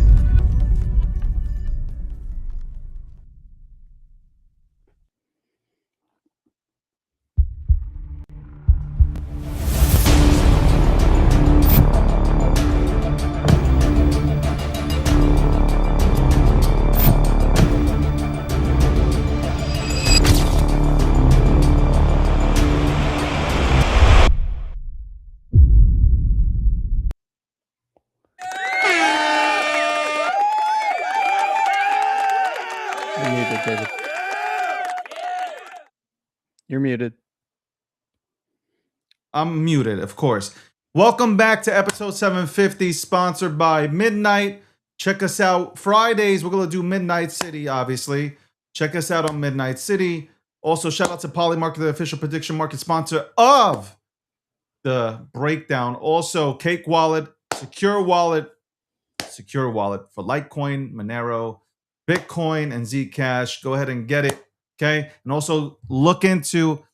You're muted, David. You're muted.
I'm muted, of course. Welcome back to episode 750, sponsored by Midnight. Check us out Fridays. We're going to do Midnight City, obviously. Check us out on Midnight City. Also, shout out to Polymarket, the official prediction market sponsor of the breakdown. Also, Cake Wallet, secure wallet for Litecoin, Monero, Bitcoin, and Zcash. Go ahead and get it. Okay. And also look into,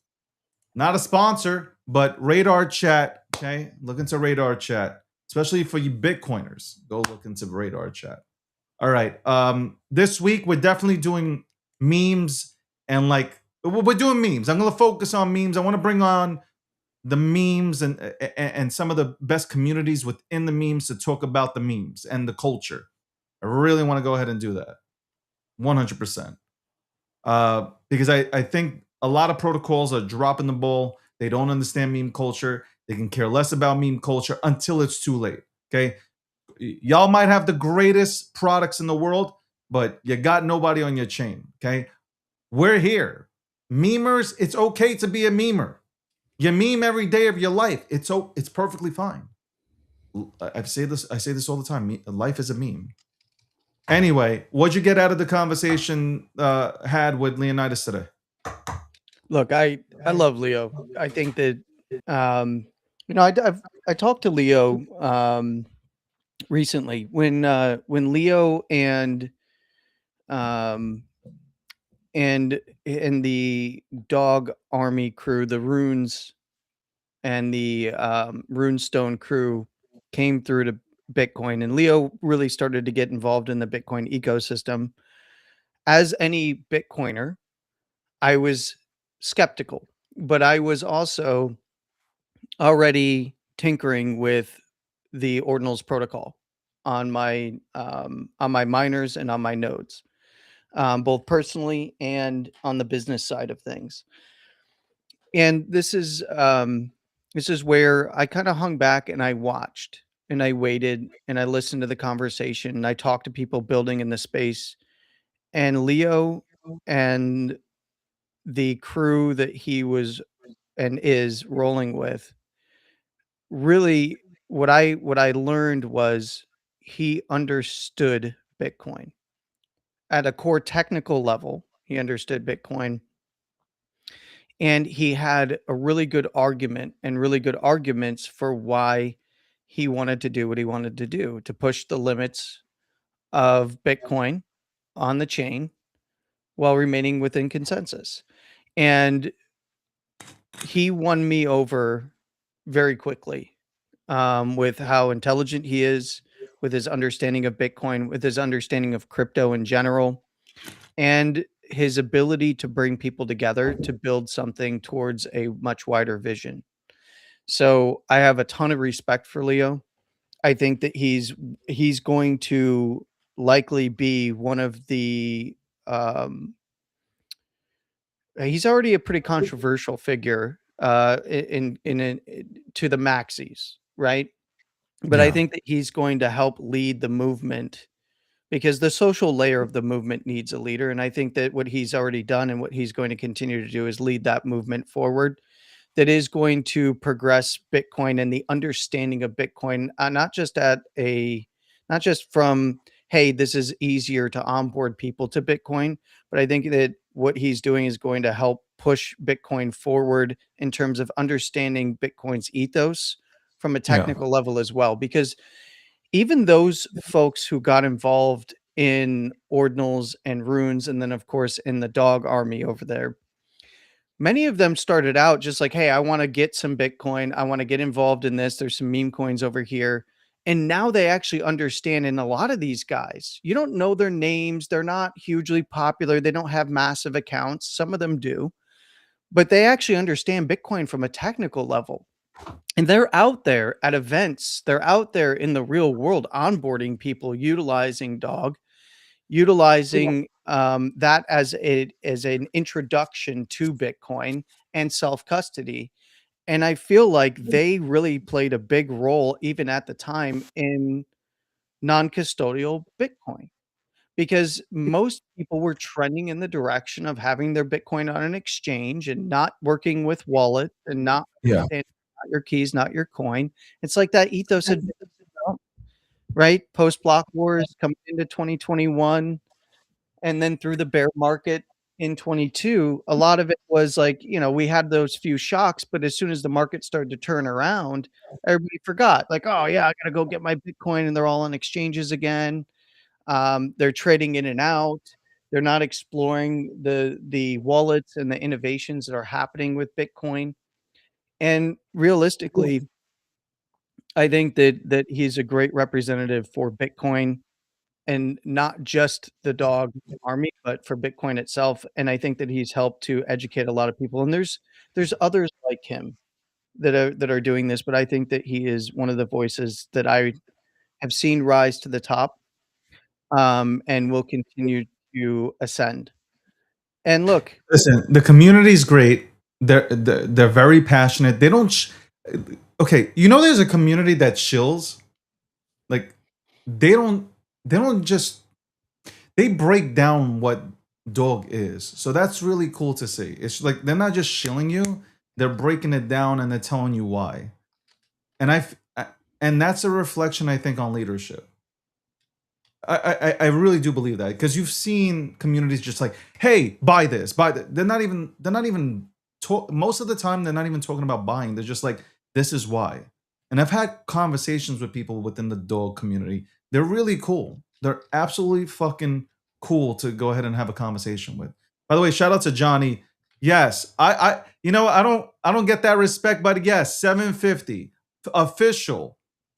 not a sponsor, but Radar Chat. Okay. Look into Radar Chat, especially for you Bitcoiners. Go look into Radar Chat. All right. This week we're definitely doing memes and we're doing memes. I'm going to focus on memes. I want to bring on the memes and some of the best communities within the memes to talk about the memes and the culture. I really want to go ahead and do that. 100%. Because I think a lot of protocols are dropping the ball. They don't understand meme culture. They can care less about meme culture until it's too late. Okay. Y'all might have the greatest products in the world, but you got nobody on your chain. Okay. We're here. Memers, it's okay to be a memer. You meme every day of your life. It's perfectly fine. I say this all the time. Life is a meme. Anyway, what'd you get out of the conversation had with Leonidas today?
Look, I love Leo. I think that I talked to Leo recently when Leo and and the dog army crew, the runes and the runestone crew came through to Bitcoin, and Leo really started to get involved in the Bitcoin ecosystem. As any Bitcoiner, I was skeptical, but I was also already tinkering with the Ordinals protocol on my miners and on my nodes, both personally and on the business side of things. And this is where I kind of hung back and I watched and I waited and I listened to the conversation and I talked to people building in the space, and Leo and the crew that he was and is rolling with, really what I learned was he understood Bitcoin at a core technical level. He understood Bitcoin, and he had a really good argument and really good arguments for why he wanted to do what he wanted to do to push the limits of Bitcoin on the chain while remaining within consensus. And he won me over very quickly, with how intelligent he is, with his understanding of Bitcoin, with his understanding of crypto in general, and his ability to bring people together to build something towards a much wider vision. So I have a ton of respect for Leo. I think that he's going to likely be one of the um he's already a pretty controversial figure to the maxis, right? But I
Yeah.
think that he's going to help lead the movement because the social layer of the movement needs a leader. And I think that what he's already done and what he's going to continue to do is lead that movement forward that is going to progress Bitcoin and the understanding of Bitcoin, not just from, hey, this is easier to onboard people to Bitcoin, but I think that what he's doing is going to help push Bitcoin forward in terms of understanding Bitcoin's ethos from a
Yeah.
technical level as well. Because even those folks who got involved in ordinals and runes, and then of course in the dog army over there, many of them started out just like, hey, I want to get some Bitcoin. I want to get involved in this. There's some meme coins over here. And now they actually understand. And a lot of these guys, you don't know their names. They're not hugely popular. They don't have massive accounts. Some of them do, but they actually understand Bitcoin from a technical level. And they're out there at events. They're out there in the real world onboarding people, utilizing dog, utilizing that as an introduction to Bitcoin and self custody. And I feel like they really played a big role even at the time in non-custodial Bitcoin, because most people were trending in the direction of having their Bitcoin on an exchange and not working with wallet and not
Yeah.
understanding not your keys, not your coin. It's like that ethos had been developed, right? Post block wars coming into 2021. And then through the bear market in 22, a lot of it was like, we had those few shocks, but as soon as the market started to turn around, everybody forgot. Like, oh yeah, I gotta go get my Bitcoin, and they're all on exchanges again. They're trading in and out. They're not exploring the wallets and the innovations that are happening with Bitcoin. And realistically, I think that he's a great representative for Bitcoin, and not just the dog army, but for Bitcoin itself. And I think that he's helped to educate a lot of people. And there's others like him that are doing this, but I think that he is one of the voices that I have seen rise to the top, and will continue to ascend. And look,
Listen, the community is great. They're very passionate. They don't. Okay, there's a community that chills. Like they don't. They don't just. They break down what dog is. So that's really cool to see. It's like they're not just shilling you. They're breaking it down and they're telling you why. And and that's a reflection, I think, on leadership. I really do believe that, because you've seen communities just like, hey, buy this, buy that. They're not even talk. Most of the time, they're not even talking about buying. They're just like, this is why. And I've had conversations with people within the dog community. They're really cool. They're absolutely fucking cool to go ahead and have a conversation with. By the way, shout out to Johnny. Yes, I don't get that respect, but yes, 750 official,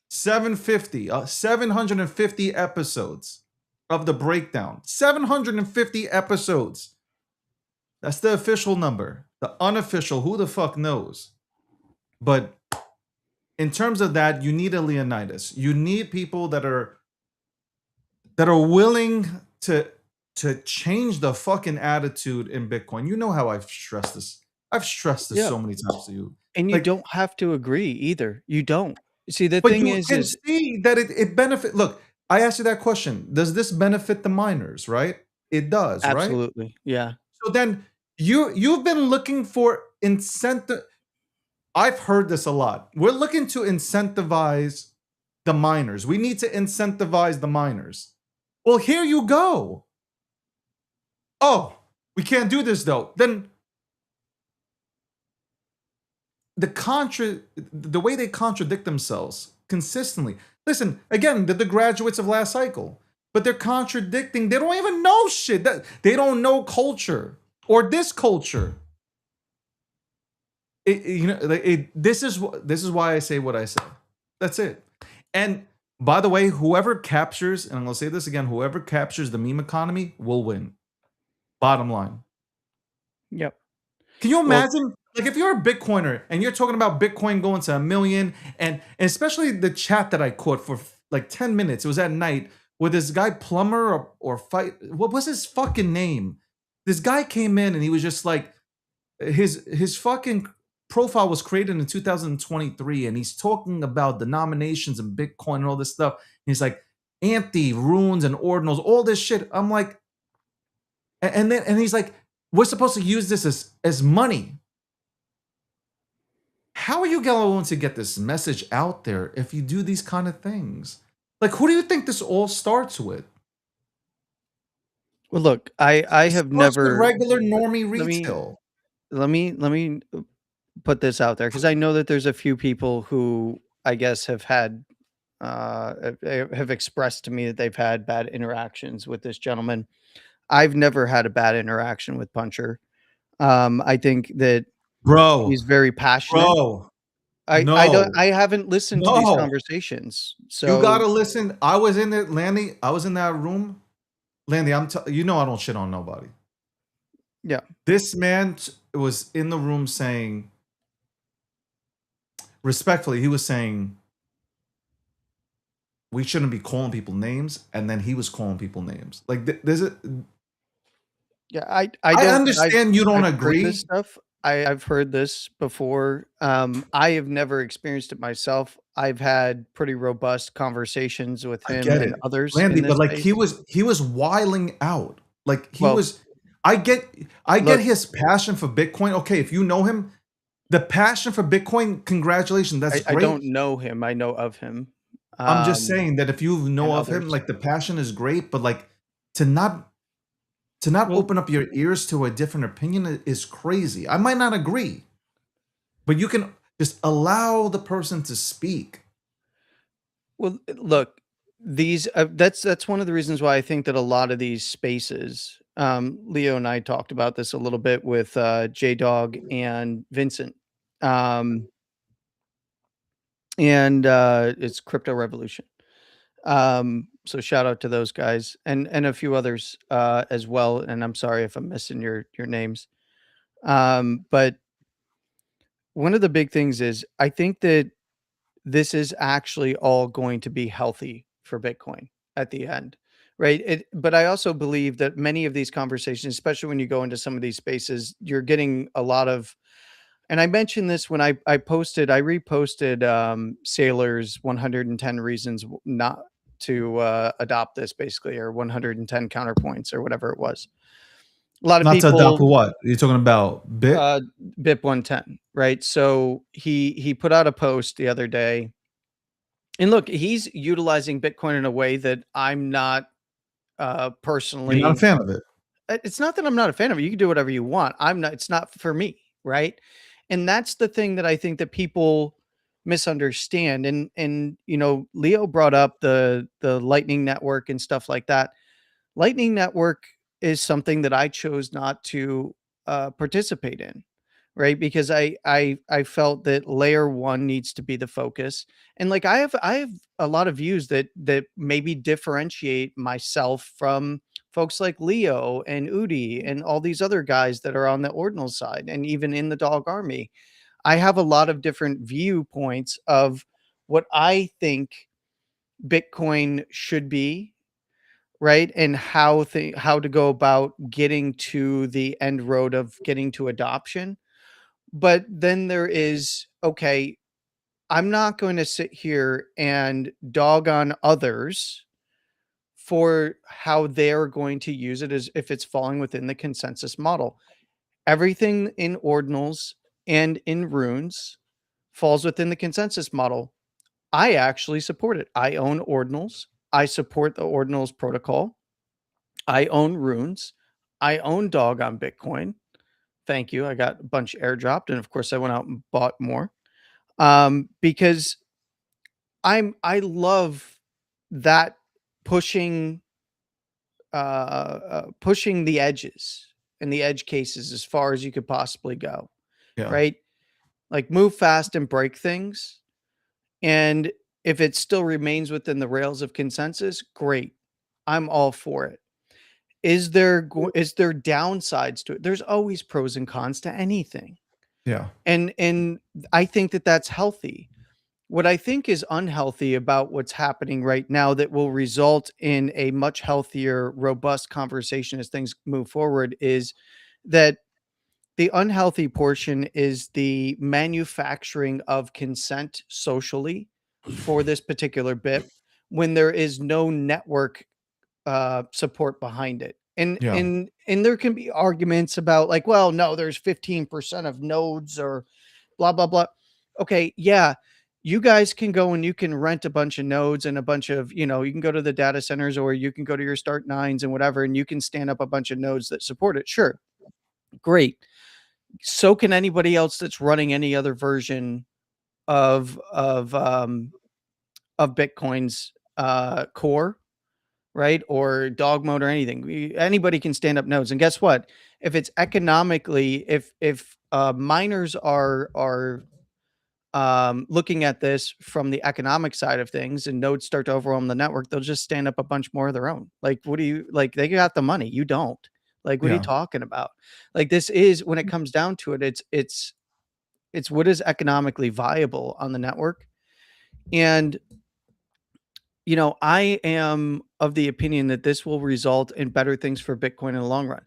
750, 750 episodes of the breakdown. 750 episodes. That's the official number. The unofficial, who the fuck knows? But in terms of that, you need a Leonidas. You need people that are willing to change the fucking attitude in Bitcoin. You know how I've stressed this. I've stressed this
Yeah.
so many times to you.
And you
Like,
don't have to agree either. You don't. See, the
but
thing
you can
is
see that it benefit. Look, I asked you that question. Does this benefit the miners? Right? It does, right?
absolutely. Yeah.
So then you've been looking for incentive. I've heard this a lot. We're looking to incentivize the miners. We need to incentivize the miners. Well, here you go. Oh, we can't do this though. Then the way they contradict themselves consistently. Listen, again, they're the graduates of last cycle, but they're contradicting. They don't even know shit. They don't know culture or this culture. This is why I say what I say. That's it. And by the way, whoever captures, and I'm gonna say this again, whoever captures the meme economy will win. Bottom line.
Yep.
Can you
Well,
imagine, like, if you're a Bitcoiner and you're talking about Bitcoin going to 1 million, and especially the chat that I caught for like 10 minutes, it was at night, with this guy Plumber or Fight, what was his fucking name? This guy came in and he was just like, his fucking profile was created in 2023, and he's talking about denominations and Bitcoin and all this stuff. He's like anti runes and ordinals, all this shit. I'm like, and he's like, we're supposed to use this as money. How are you going to get this message out there if you do these kind of things? Like, who do you think this all starts with?
well, look, I
It
have
starts with
never.
regular normie
Let me
retail.
let me put this out there because I know that there's a few people who I guess have had have expressed to me that they've had bad interactions with this gentleman. I've never had a bad interaction with Puncher. I think that he's
Bro,
very passionate.
bro,
I haven't listened to these
no.
conversations.
You gotta
So
listen. I was in it, Landy. I was in that room. Landy, you know I don't shit on nobody.
yeah,
This man was in the room saying, respectfully, he was saying, we shouldn't be calling people names, and then he was calling people names. Like, there's a.
yeah, I
I
don't
understand you don't
I've heard
agree.
this stuff. I've heard this before. I have never experienced it myself. I've had pretty robust conversations with
I
him
get
and
it,
others
Landy,
in this
but like
space.
he was wiling out. Like he
Well,
was. I get
look,
his passion for Bitcoin. Okay, if you know him, the passion for Bitcoin, congratulations, that's
I
great.
don't know him. I know of him.
I'm just saying that if you know
and
of him,
others.
like the passion is great, but like to not
Well,
open up your ears to a different opinion is crazy. I might not agree, but you can just allow the person to speak.
well, look, these that's one of the reasons why I think that a lot of these spaces, Leo and I talked about this a little bit with J Dog and Vincent. Um, and it's Crypto Revolution. So shout out to those guys and a few others as well. And I'm sorry if I'm missing your names. But one of the big things is I think that this is actually all going to be healthy for Bitcoin at the end, right? But I also believe that many of these conversations, especially when you go into some of these spaces, you're getting a lot of. And I mentioned this when I reposted Sailor's 110 reasons not to adopt this, basically, or 110 counterpoints or whatever it was. A lot of
Not to adopt
people
what? You're talking about Bit?
BIP 110, right? So he put out a post the other day, and look, he's utilizing Bitcoin in a way that I'm not
You're not a
personally.
fan of it.
It's not that I'm not a fan of it. You can do whatever you want. I'm not. It's not for me, right? And that's the thing that I think that people misunderstand. And Leo brought up the Lightning Network and stuff like that. Lightning Network is something that I chose not to participate in, right? Because I felt that layer one needs to be the focus, and like I have a lot of views that maybe differentiate myself from folks like Leo and Udi and all these other guys that are on the ordinal side, and even in the dog army. I have a lot of different viewpoints of what I think Bitcoin should be, right? And how to go about getting to the end road of getting to adoption. But then there is, okay, I'm not going to sit here and dog on others for how they're going to use it as if it's falling within the consensus model. Everything in ordinals and in runes falls within the consensus model. I actually support it. I own ordinals. I support the ordinals protocol. I own runes. I own dog on Bitcoin. Thank you. I got a bunch airdropped, and of course I went out and bought more. Because I love that pushing pushing the edges and the edge cases as far as you could possibly go,
Yeah.
right? Like move fast and break things. And if it still remains within the rails of consensus, great. I'm all for it. Is there downsides to it? There's always pros and cons to anything.
Yeah.
And I think that that's healthy. What I think is unhealthy about what's happening right now that will result in a much healthier, robust conversation as things move forward is that the unhealthy portion is the manufacturing of consent socially for this particular bit when there is no network support behind it. And
Yeah.
and there can be arguments about like, well, no, there's 15% of nodes or blah blah blah. Okay, yeah, you guys can go and you can rent a bunch of nodes and a bunch of, you can go to the data centers or you can go to your start nines and whatever, and you can stand up a bunch of nodes that support it. Sure, great. So can anybody else that's running any other version of Bitcoin's core, right? Or dog mode or anything. Anybody can stand up nodes. And guess what? If it's economically, if miners are looking at this from the economic side of things and nodes start to overwhelm the network, they'll just stand up a bunch more of their own. Like, what do you like? They got the money, you don't. Like, what are you
Yeah.
talking about? Like, this is when it comes down to it, it's what is economically viable on the network. And I am of the opinion that this will result in better things for Bitcoin in the long run.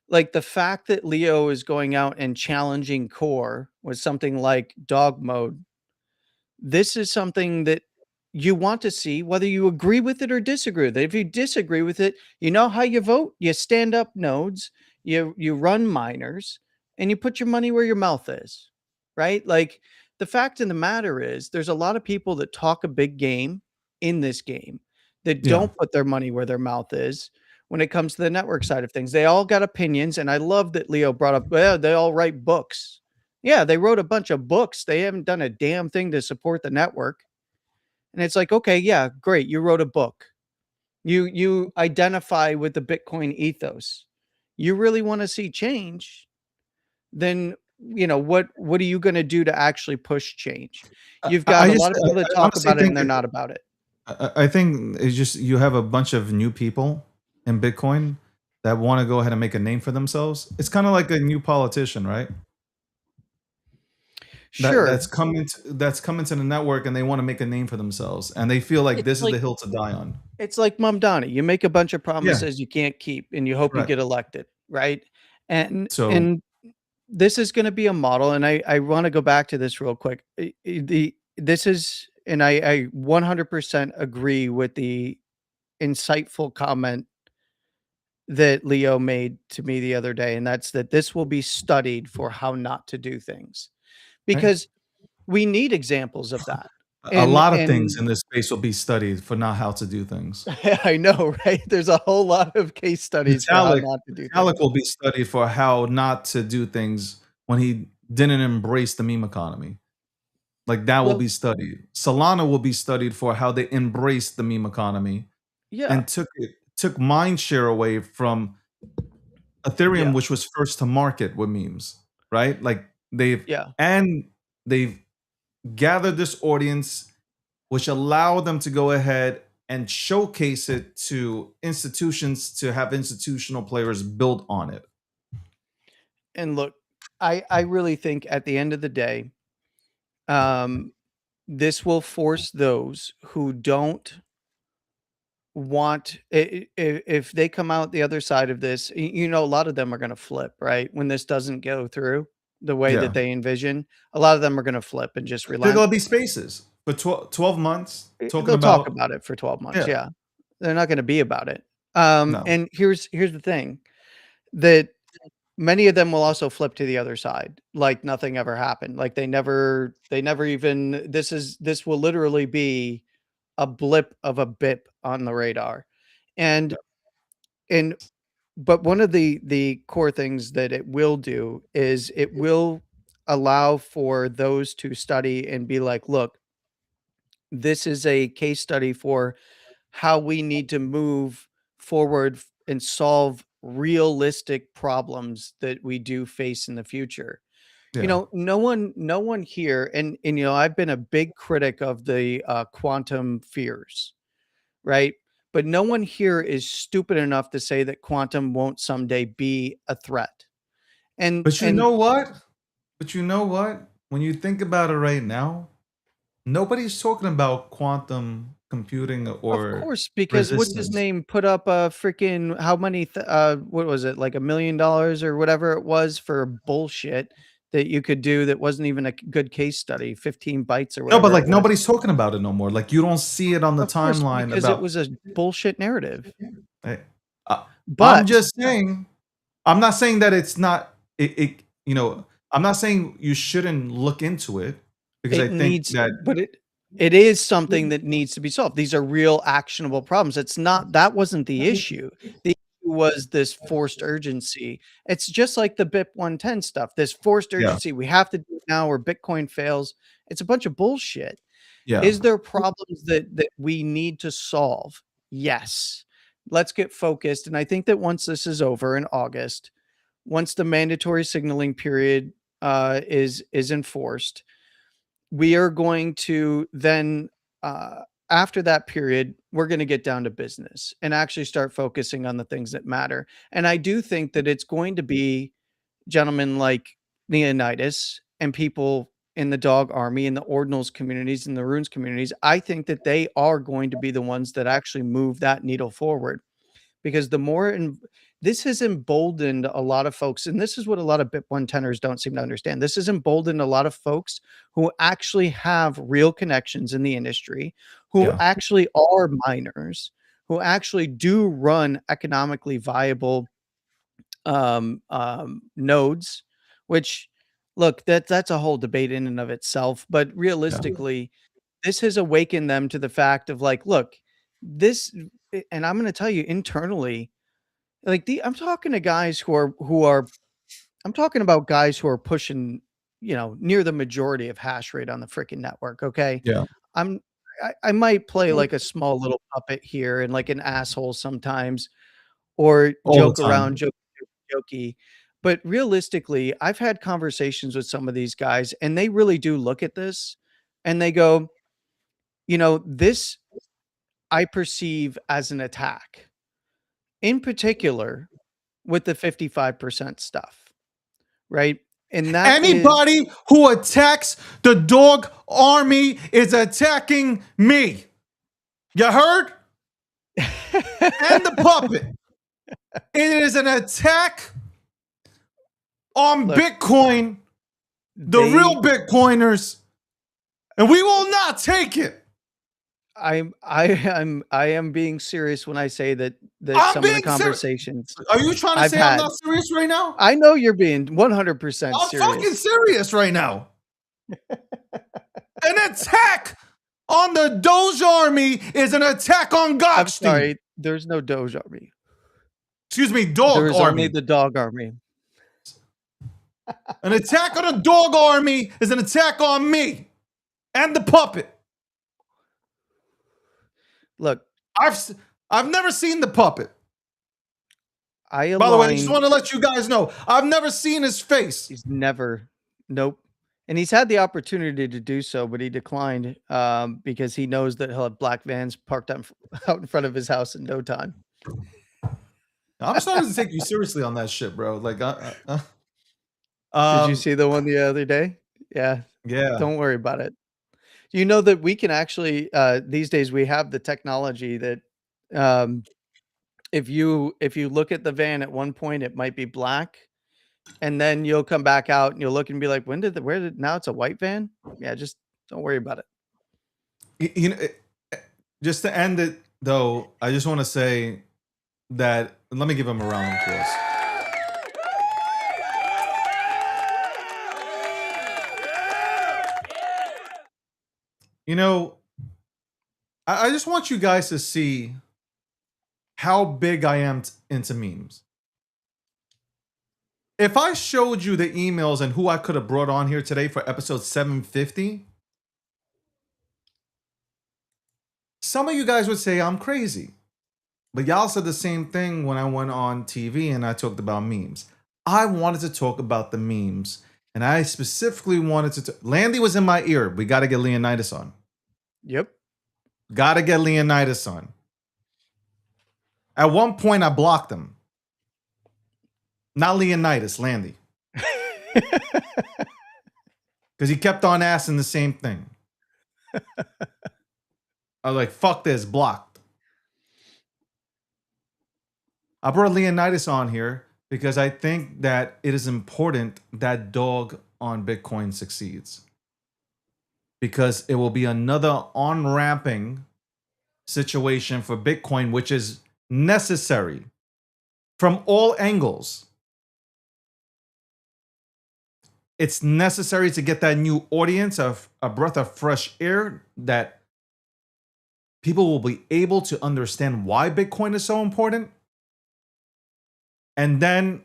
Like the fact that Leo is going out and challenging core with something like dog mode. This is something that you want to see, whether you agree with it or disagree with it. If you disagree with it, you know how you vote. You stand up nodes, you run miners, and you put your money where your mouth is, right? Like the fact of the matter is, there's a lot of people that talk a big game in this game that
Yeah.
don't put their money where their mouth is when it comes to the network side of things. They all got opinions, and I love that Leo brought up, well, they all write books. Yeah, they wrote a bunch of books. They haven't done a damn thing to support the network. And it's like, okay, yeah, great. You wrote a book. You identify with the Bitcoin ethos. You really want to see change, then what are you going to do to actually push change? You've got a lot of people that talk
honestly
about it
think
and they're not about it.
I think it's just you have a bunch of new people in Bitcoin that want to go ahead and make a name for themselves. It's kind of like a new politician, right?
Sure.
That's coming to the network and they want to make a name for themselves and they feel like
It's
this is
like-
the hill to die on.
It's like Mom Donnie. You make a bunch of promises you can't keep and you hope you
Right.
get elected, right? And
So-
and this is going to be a model, and I want to go back to this real quick. This is, and I 100% agree with the insightful comment that Leo made to me the other day, and that's that this will be studied for how not to do things, because we need examples of that.
A lot of things
and-
in this space will be studied for not how to do things.
I know, right? There's a whole lot of case studies for how
Vitalik
not to do things.
Vitalik will be studied for how not to do things when he didn't embrace the meme economy. Like that will
Well-
be studied. Solana will be studied for how they embraced the meme economy
Yeah.
and took mind share away from Ethereum,
Yeah.
which was first to market with memes, right? Like they've
Yeah.
gathered this audience, which allow them to go ahead and showcase it to institutions to have institutional players build on it.
And look, I really think at the end of the day, this will force those who don't want if they come out the other side of this, you know, a lot of them are going to flip, right? When this doesn't go through the way
Yeah.
that they envision, a lot of them are going to flip and just
They're
relent.
going to be spaces for 12 months talking
They'll talk
about.
about it for 12 months.
Yeah.
Yeah. They're not going to be about it.
No.
And here's the thing, that many of them will also flip to the other side like nothing ever happened. Like they never even, this will literally be a blip of a bip on the radar. And and but one of the core things that it will do is it will allow for those to study and be like, look, this is a case study for how we need to move forward and solve realistic problems that we do face in the future. You
Yeah.
know, no one here, and you know, I've been a big critic of the quantum fears, right? But no one here is stupid enough to say that quantum won't someday be a threat. And
But you know what? When you think about it right now, nobody's talking about quantum computing
of
or
course, because what's his
resistance.
name put up a freaking how many what was it, like $1 million or whatever it was for bullshit that you could do that wasn't even a good case study, 15 bytes or
No, but
whatever it
like
was.
nobody's talking about it no more. Like you don't see it on the
Of course,
timeline
because it
about.
was a bullshit narrative.
Hey, I'm
But
just saying. I'm not saying that it's not. You know, I'm not saying you shouldn't look into it because I
it
think
needs,
that.
but it is something that needs to be solved. These are real actionable problems. It's not, that wasn't the issue. The issue was this forced urgency. It's just like the BIP 110 stuff. This forced
Yeah.
urgency. We have to do it now or Bitcoin fails. It's a bunch of bullshit.
Yeah.
Is there problems that we need to solve? Yes. Let's get focused. And I think that once this is over in August, once the mandatory signaling period is enforced, we are going to then after that period, we're going to get down to business and actually start focusing on the things that matter. And I do think that it's going to be gentlemen like Leonidas and people in the dog army and the ordinals communities and the runes communities. I think that they are going to be the ones that actually move that needle forward, because the more this has emboldened a lot of folks, and this is what a lot of BIP 110ers don't seem to understand. This has emboldened a lot of folks who actually have real connections in the industry, who
Yeah.
actually are miners, who actually do run economically viable nodes, which, look, that's a whole debate in and of itself. But realistically, this has awakened them to the fact of like, look, this, and I'm going to tell you internally, like I'm talking to guys I'm talking about guys who are pushing, you know, near the majority of hash rate on the freaking network. Okay.
Yeah.
I might play like a small little puppet here and like an asshole sometimes, or
All the
joke
time.
around, jokey. But realistically, I've had conversations with some of these guys and they really do look at this and they go, you know, this I perceive as an attack, in particular with the 55% stuff, right? And that
Anybody who attacks the dog army is attacking me. You heard? And the puppet. It is an attack on
Look,
Bitcoin, the real Bitcoiners, and we will not take it.
I am being serious when I say that
I'm
some of the
being
conversations
Are you trying to
I've
say I'm
had,
not serious right now?
I know you're being 100%
I'm
serious.
fucking serious right now. An attack on the Doge army is an attack on Goldstein.
I'm sorry, there's no Doge army.
Excuse me, dog
There's
army.
only the dog army.
An attack on the dog army is an attack on me and the puppet.
Look,
I've never seen the puppet.
I
By the way, I just
align.
want to let you guys know, I've never seen his face.
He's never. Nope. And he's had the opportunity to do so, but he declined because he knows that he'll have black vans parked out in front of his house in no time.
I'm starting to take you seriously on that shit, bro. Like,
Did you see the one the other day? Yeah.
yeah.
Don't worry about it. You know that we can actually these days we have the technology that if you look at the van at one point it might be black, and then you'll come back out and you'll look and be like, where did now it's a white van? Yeah, just don't worry about it.
You know, just to end it though, I just want to say that let me give him a round of applause. You know, I just want you guys to see how big I am into memes. If I showed you the emails and who I could have brought on here today for episode 750, some of you guys would say I'm crazy. But y'all said the same thing when I went on TV and I talked about memes. I wanted to talk about the memes. And I specifically wanted to... Landy was in my ear. We got to get Leonidas on.
Yep.
Got to get Leonidas on. At one point, I blocked him. Not Leonidas, Landy. Because he kept on asking the same thing. I was like, fuck this, blocked. I brought Leonidas on here because I think that it is important that Dog on Bitcoin succeeds. Because it will be another on-ramping situation for Bitcoin, which is necessary from all angles. It's necessary to get that new audience, of a breath of fresh air, that people will be able to understand why Bitcoin is so important. And then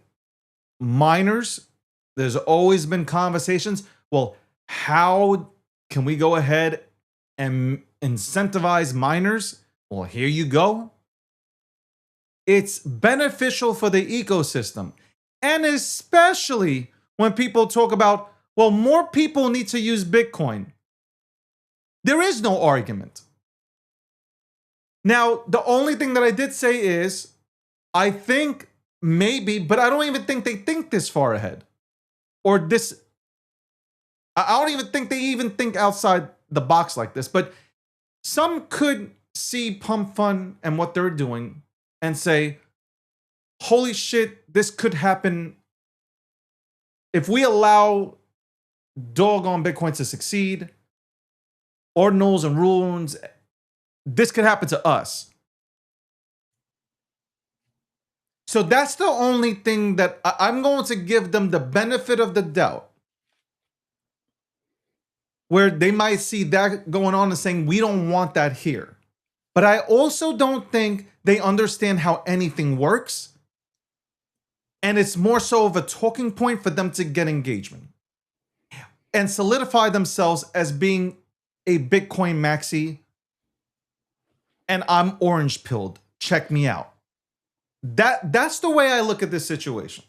miners, there's always been conversations. Well, how can we go ahead and incentivize miners? Well, here you go. It's beneficial for the ecosystem. And especially when people talk about, well, more people need to use Bitcoin. There is no argument. Now, the only thing that I did say is, I think maybe, but I don't even think they think this far ahead. Or this, I don't even think they even think outside the box like this. But some could see Pump Fund and what they're doing and say, holy shit, this could happen. If we allow Dog on Bitcoin to succeed, Ordinals and Runes, this could happen to us. So that's the only thing that I'm going to give them the benefit of the doubt. Where they might see that going on and saying, we don't want that here. But I also don't think they understand how anything works. And it's more so of a talking point for them to get engagement and solidify themselves as being a Bitcoin maxi. And I'm orange pilled. Check me out. That's the way I look at this situation.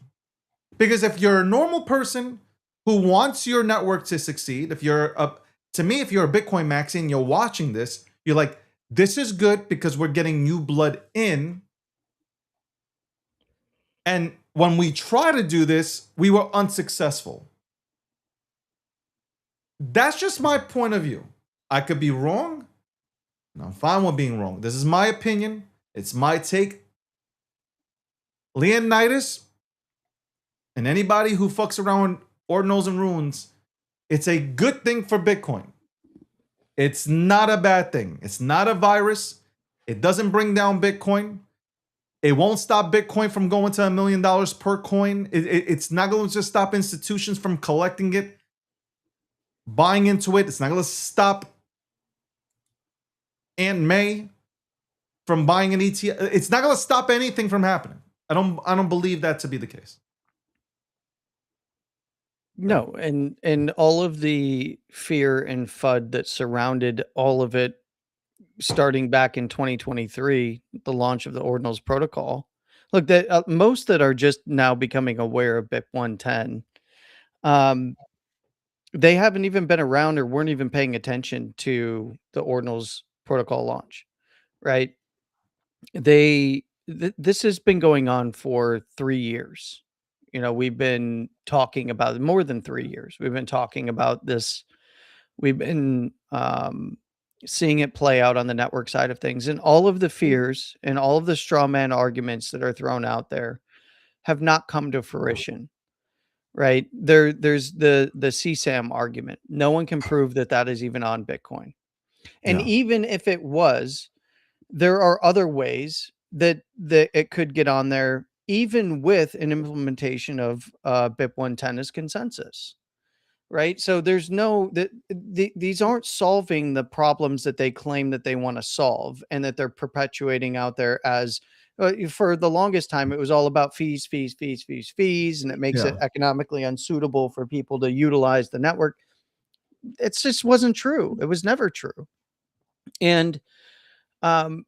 Because if you're a normal person who wants your network to succeed, if you're a Bitcoin maxi and you're watching this, you're like, this is good because we're getting new blood in. And when we try to do this, we were unsuccessful. That's just my point of view. I could be wrong. And I'm fine with being wrong. This is my opinion. It's my take. Leonidas and anybody who fucks around Ordinals and Runes, it's a good thing for Bitcoin. It's not a bad thing. It's not a virus. It doesn't bring down Bitcoin. It won't stop Bitcoin from going to $1 million per coin. It's not going to stop institutions from collecting it, buying into it. It's not going to stop Aunt May from buying an ETF. It's not going to stop anything from happening. I don't believe that to be the case.
No, and all of the fear and FUD that surrounded all of it starting back in 2023, the launch of the Ordinals protocol, Look, that most that are just now becoming aware of BIP 110, um, they haven't even been around or weren't even paying attention to the Ordinals protocol launch, right? This has been going on for 3 years. You know, we've been talking about it more than 3 years. We've been talking about this. We've been, seeing it play out on the network side of things, and all of the fears and all of the straw man arguments that are thrown out there have not come to fruition, right? There's the CSAM argument. No one can prove that that is even on Bitcoin. And
Yeah.
even if it was, there are other ways that it could get on there, even with an implementation of BIP 110 as consensus, right? So there's no that these aren't solving the problems that they claim that they want to solve and that they're perpetuating out there as for the longest time it was all about fees, fees, fees, fees, fees, and it makes it
Yeah.
economically unsuitable for people to utilize the network. It just wasn't true. It was never true. And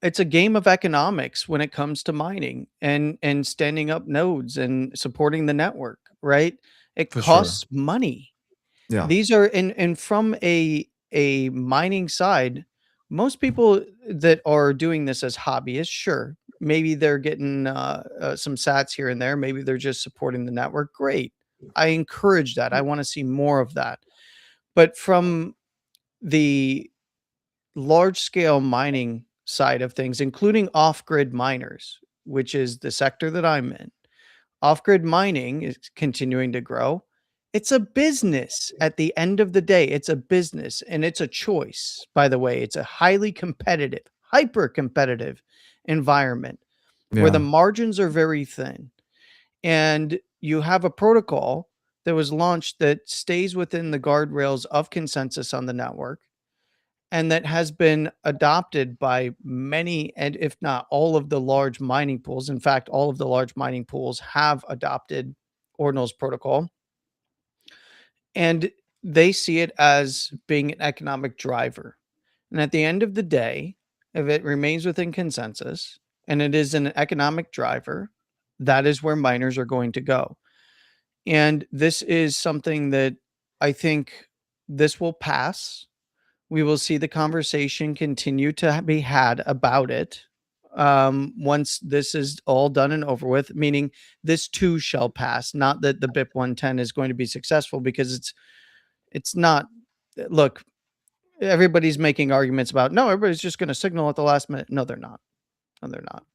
it's a game of economics when it comes to mining and standing up nodes and supporting the network, right? It
For sure.
costs money.
Yeah.
These are and from a mining side, most people that are doing this as hobbyists, sure, maybe they're getting some sats here and there. Maybe they're just supporting the network. Great. I encourage that. I want to see more of that. But from the large scale mining side of things, including off grid miners, which is the sector that I'm in, off grid mining is continuing to grow. It's a business at the end of the day. It's a business and it's a choice. By the way, it's a highly competitive, hyper competitive environment where the
Yeah.
margins are very thin. And you have a protocol that was launched that stays within the guardrails of consensus on the network and that has been adopted by many and if not all of the large mining pools. In fact, all of the large mining pools have adopted Ordinal's protocol, and they see it as being an economic driver. And at the end of the day, if it remains within consensus and it is an economic driver, that is where miners are going to go. And this is something that I think this will pass. We will see the conversation continue to be had about it once this is all done and over with, meaning this too shall pass. Not that the BIP 110 is going to be successful because it's not. Look, everybody's making arguments about no, everybody's just going to signal at the last minute. No, they're not. No, they're not.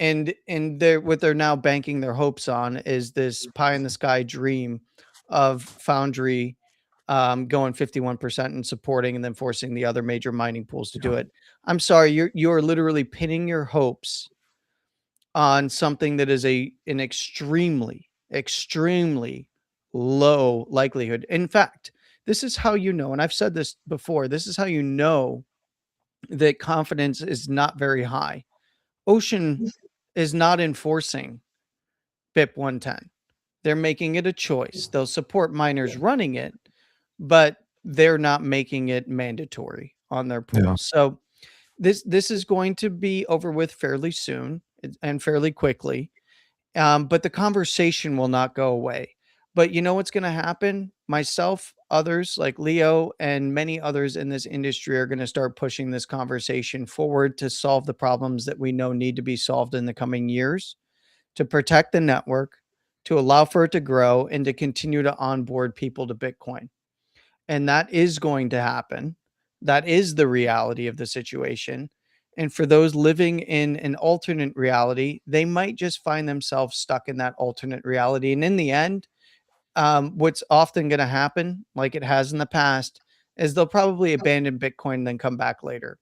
And they're what they're now banking their hopes on is this pie in the sky dream of Foundry going 51% and supporting and then forcing the other major mining pools to do
Yeah.
it. I'm sorry, you're literally pinning your hopes on something that is an extremely low likelihood. In fact, this is how you know, and I've said this before, this is how you know that confidence is not very high. Ocean is not enforcing BIP 110. They're making it a choice. They'll support miners running it, but they're not making it mandatory on their
Yeah.
pools. So this is going to be over with fairly soon and fairly quickly. But the conversation will not go away. But you know what's going to happen? Myself, others like Leo, and many others in this industry are going to start pushing this conversation forward to solve the problems that we know need to be solved in the coming years, to protect the network, to allow for it to grow, and to continue to onboard people to Bitcoin. And that is going to happen. That is the reality of the situation. And for those living in an alternate reality, they might just find themselves stuck in that alternate reality. And in the end, what's often going to happen, like it has in the past, is they'll probably abandon Bitcoin and then come back later.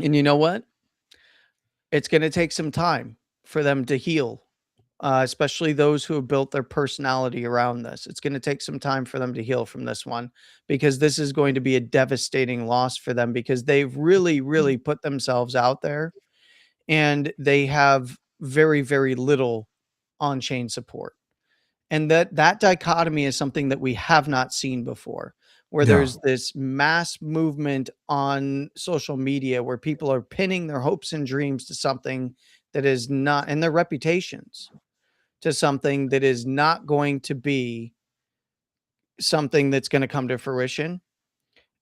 And you know what? It's going to take some time for them to heal, especially those who have built their personality around this. It's going to take some time for them to heal from this one because this is going to be a devastating loss for them because they've really, really put themselves out there and they have very, very little on chain support. And that dichotomy is something that we have not seen before, where
Yeah.
there's this mass movement on social media where people are pinning their hopes and dreams to something that is not, and their reputations, to something that is not going to be something that's going to come to fruition.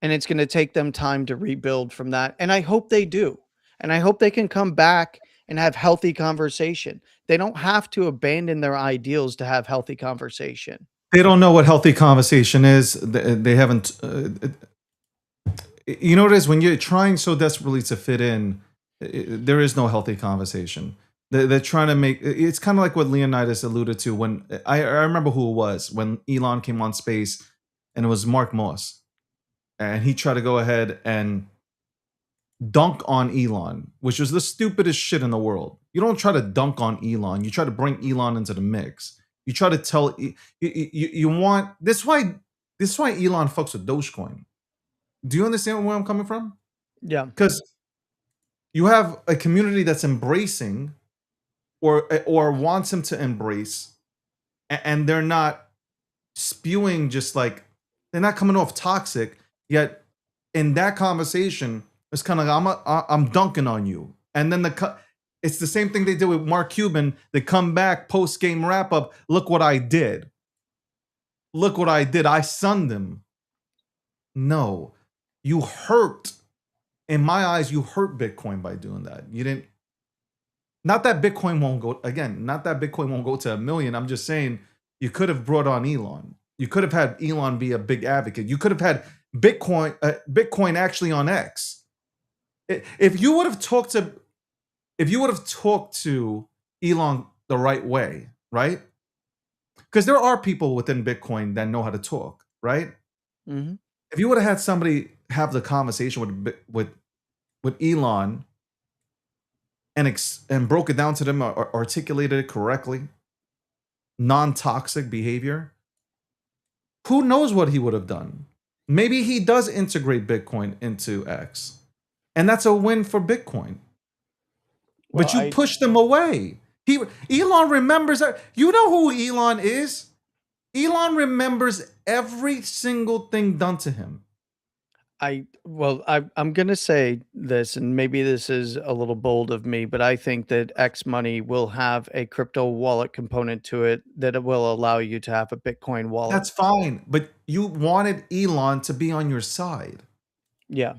And it's going to take them time to rebuild from that. And I hope they do. And I hope they can come back and have healthy conversation. They don't have to abandon their ideals to have healthy conversation.
They don't know what healthy conversation is. They haven't. You know what it is? When you're trying so desperately to fit in, there is no healthy conversation. They're trying to make. It's kind of like what Leonidas alluded to when I remember who it was when Elon came on space, and it was Mark Moss, and he tried to go ahead and dunk on Elon, which was the stupidest shit in the world. You don't try to dunk on Elon. You try to bring Elon into the mix. You try to tell you want this. Why Elon fucks with Dogecoin? Do you understand where I'm coming from?
Yeah.
Because you have a community that's embracing or wants him to embrace, and they're not spewing just like they're not coming off toxic. Yet in that conversation, it's kind of like I'm dunking on you, and then it's the same thing they did with Mark Cuban. They come back post game wrap up. Look what I did. Look what I did. I sunned him. No, you hurt. In my eyes, you hurt Bitcoin by doing that. You didn't. Not that Bitcoin won't go again. Not that Bitcoin won't go to 1 million. I'm just saying you could have brought on Elon. You could have had Elon be a big advocate. You could have had Bitcoin actually on X. If you would have talked to Elon the right way, right? Because there are people within Bitcoin that know how to talk, right?
Mm-hmm.
If you would have had somebody have the conversation with Elon and broke it down to them or articulated it correctly, non-toxic behavior, who knows what he would have done? Maybe he does integrate Bitcoin into X, and that's a win for Bitcoin.
Well,
but you pushed him away. Elon remembers that. You know who Elon is? Elon remembers every single thing done to him.
I'm going to say this, and maybe this is a little bold of me, but I think that X Money will have a crypto wallet component to it that it will allow you to have a Bitcoin wallet.
That's fine, but you wanted Elon to be on your side.
Yeah.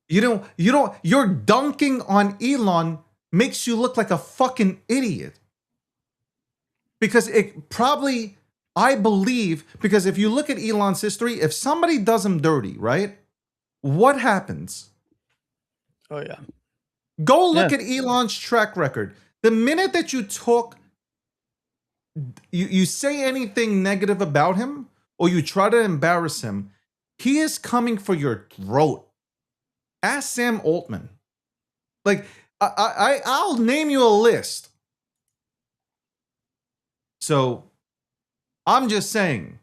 You're dunking on Elon makes you look like a fucking idiot. Because it probably, I believe, because if you look at Elon's history, if somebody does him dirty, right? What happens?
Oh, yeah.
Go look at Elon's track record. The minute that you talk, you say anything negative about him or you try to embarrass him, he is coming for your throat. Ask Sam Altman. Like, I'll name you a list. So, I'm just saying,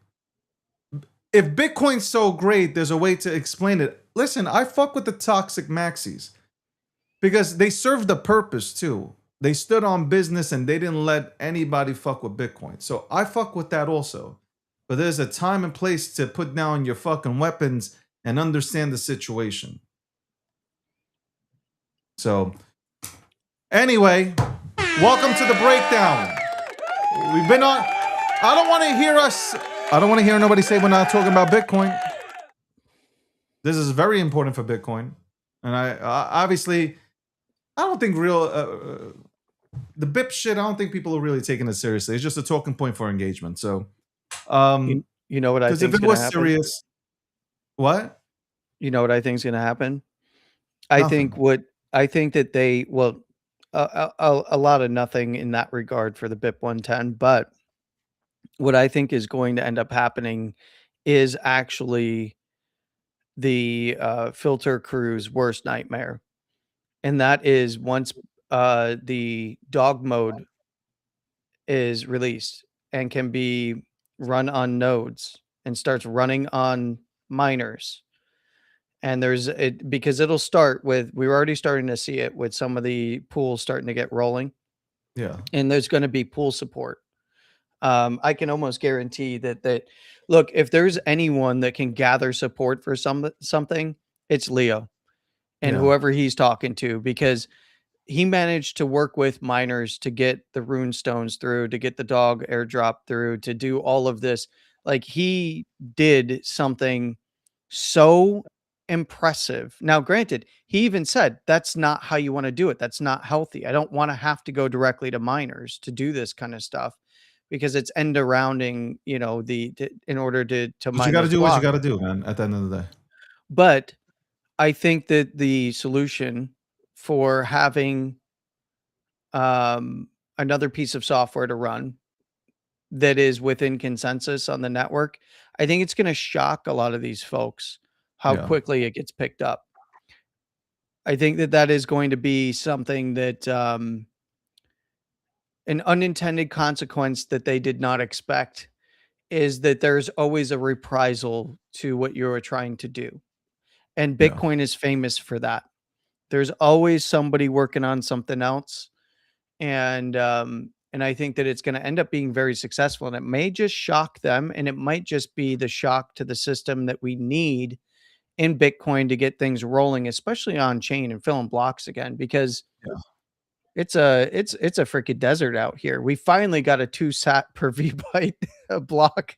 if Bitcoin's so great, there's a way to explain it. Listen, I fuck with the toxic maxis because they served a purpose too. They stood on business and they didn't let anybody fuck with Bitcoin. So I fuck with that also. But there's a time and place to put down your fucking weapons and understand the situation. So, anyway, welcome to the breakdown. We've been on. I don't want to hear nobody say we're not talking about Bitcoin. This is very important for Bitcoin. And I obviously, I don't think the BIP shit, I don't think people are really taking it seriously. It's just a talking point for engagement. So,
you know what I think?
Because if it was serious, what?
You know what I think is going to happen? I think that they, well, a lot of nothing in that regard for the BIP 110, but what I think is going to end up happening is actually the filter crew's worst nightmare. And that is once the dog mode is released and can be run on nodes and starts running on miners. And because it'll start with, we're already starting to see it with some of the pools starting to get rolling.
Yeah.
And there's going to be pool support. I can almost guarantee that look, if there's anyone that can gather support for something, it's Leo and whoever he's talking to, because he managed to work with miners to get the rune stones through, to get the dog airdrop through, to do all of this. Like, he did something so impressive. Now, granted, he even said, that's not how you want to do it. That's not healthy. I don't want to have to go directly to miners to do this kind of stuff because it's end arounding, in order to
But
mine
you got to
those
do what you
blocks.
got to do, man. At the end of the day.
But I think that the solution for having another piece of software to run that is within consensus on the network, I think it's going to shock a lot of these folks how
Yeah.
quickly it gets picked up. I think that that is going to be something that an unintended consequence that they did not expect is that there's always a reprisal to what you're trying to do. And
Yeah.
Bitcoin is famous for that. There's always somebody working on something else. And I think that it's going to end up being very successful, and it may just shock them, and it might just be the shock to the system that we need in Bitcoin to get things rolling, especially on chain and filling blocks again, because
Yeah.
it's a freaking desert out here. We finally got a 2 sat per VByte block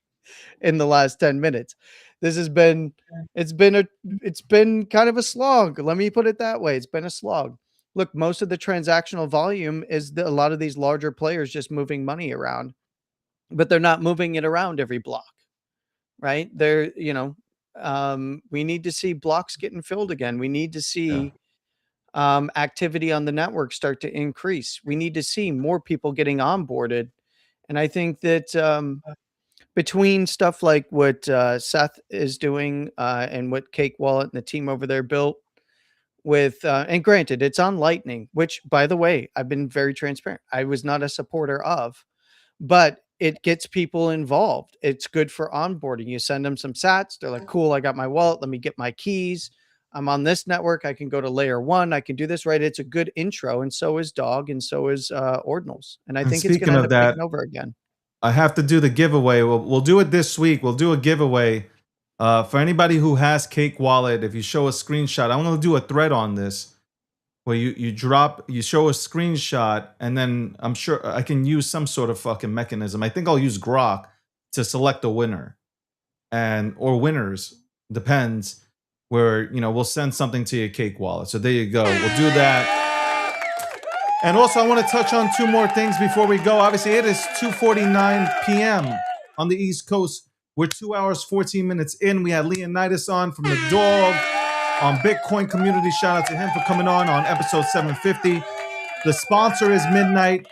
in the last 10 minutes. This has been it's been kind of a slog. Let me put it that way. It's been a slog. Look, most of the transactional volume is a lot of these larger players just moving money around, but they're not moving it around every block, right? We need to see blocks getting filled again. We need to see activity on the network start to increase. We need to see more people getting onboarded. And I think that between stuff like what Seth is doing and what Cake Wallet and the team over there built with, and granted, it's on Lightning, which, by the way, I've been very transparent. I was not a supporter of, but it gets people involved. It's good for onboarding. You send them some sats. They're like, cool, I got my wallet. Let me get my keys. I'm on this network. I can go to layer 1. I can do this, right? It's a good intro. And so is Dog. And so is Ordinals. And I
And
think it's going
speaking
to end
of
up
that,
taking over again.
I have to do the giveaway. We'll do it this week. We'll do a giveaway for anybody who has Cake Wallet. If you show a screenshot, I'm going to do a thread on this where you show a screenshot, and then I'm sure I can use some sort of fucking mechanism. I think I'll use Grok to select a winner or winners, depends, where, we'll send something to your Cake Wallet. So there you go. We'll do that. And also, I want to touch on 2 more things before we go. Obviously, it is 2:49 p.m. on the East Coast. We're 2 hours, 14 minutes in. We had Leonidas on from the Dog on Bitcoin Community. Shout out to him for coming on episode 750. The sponsor is Midnight.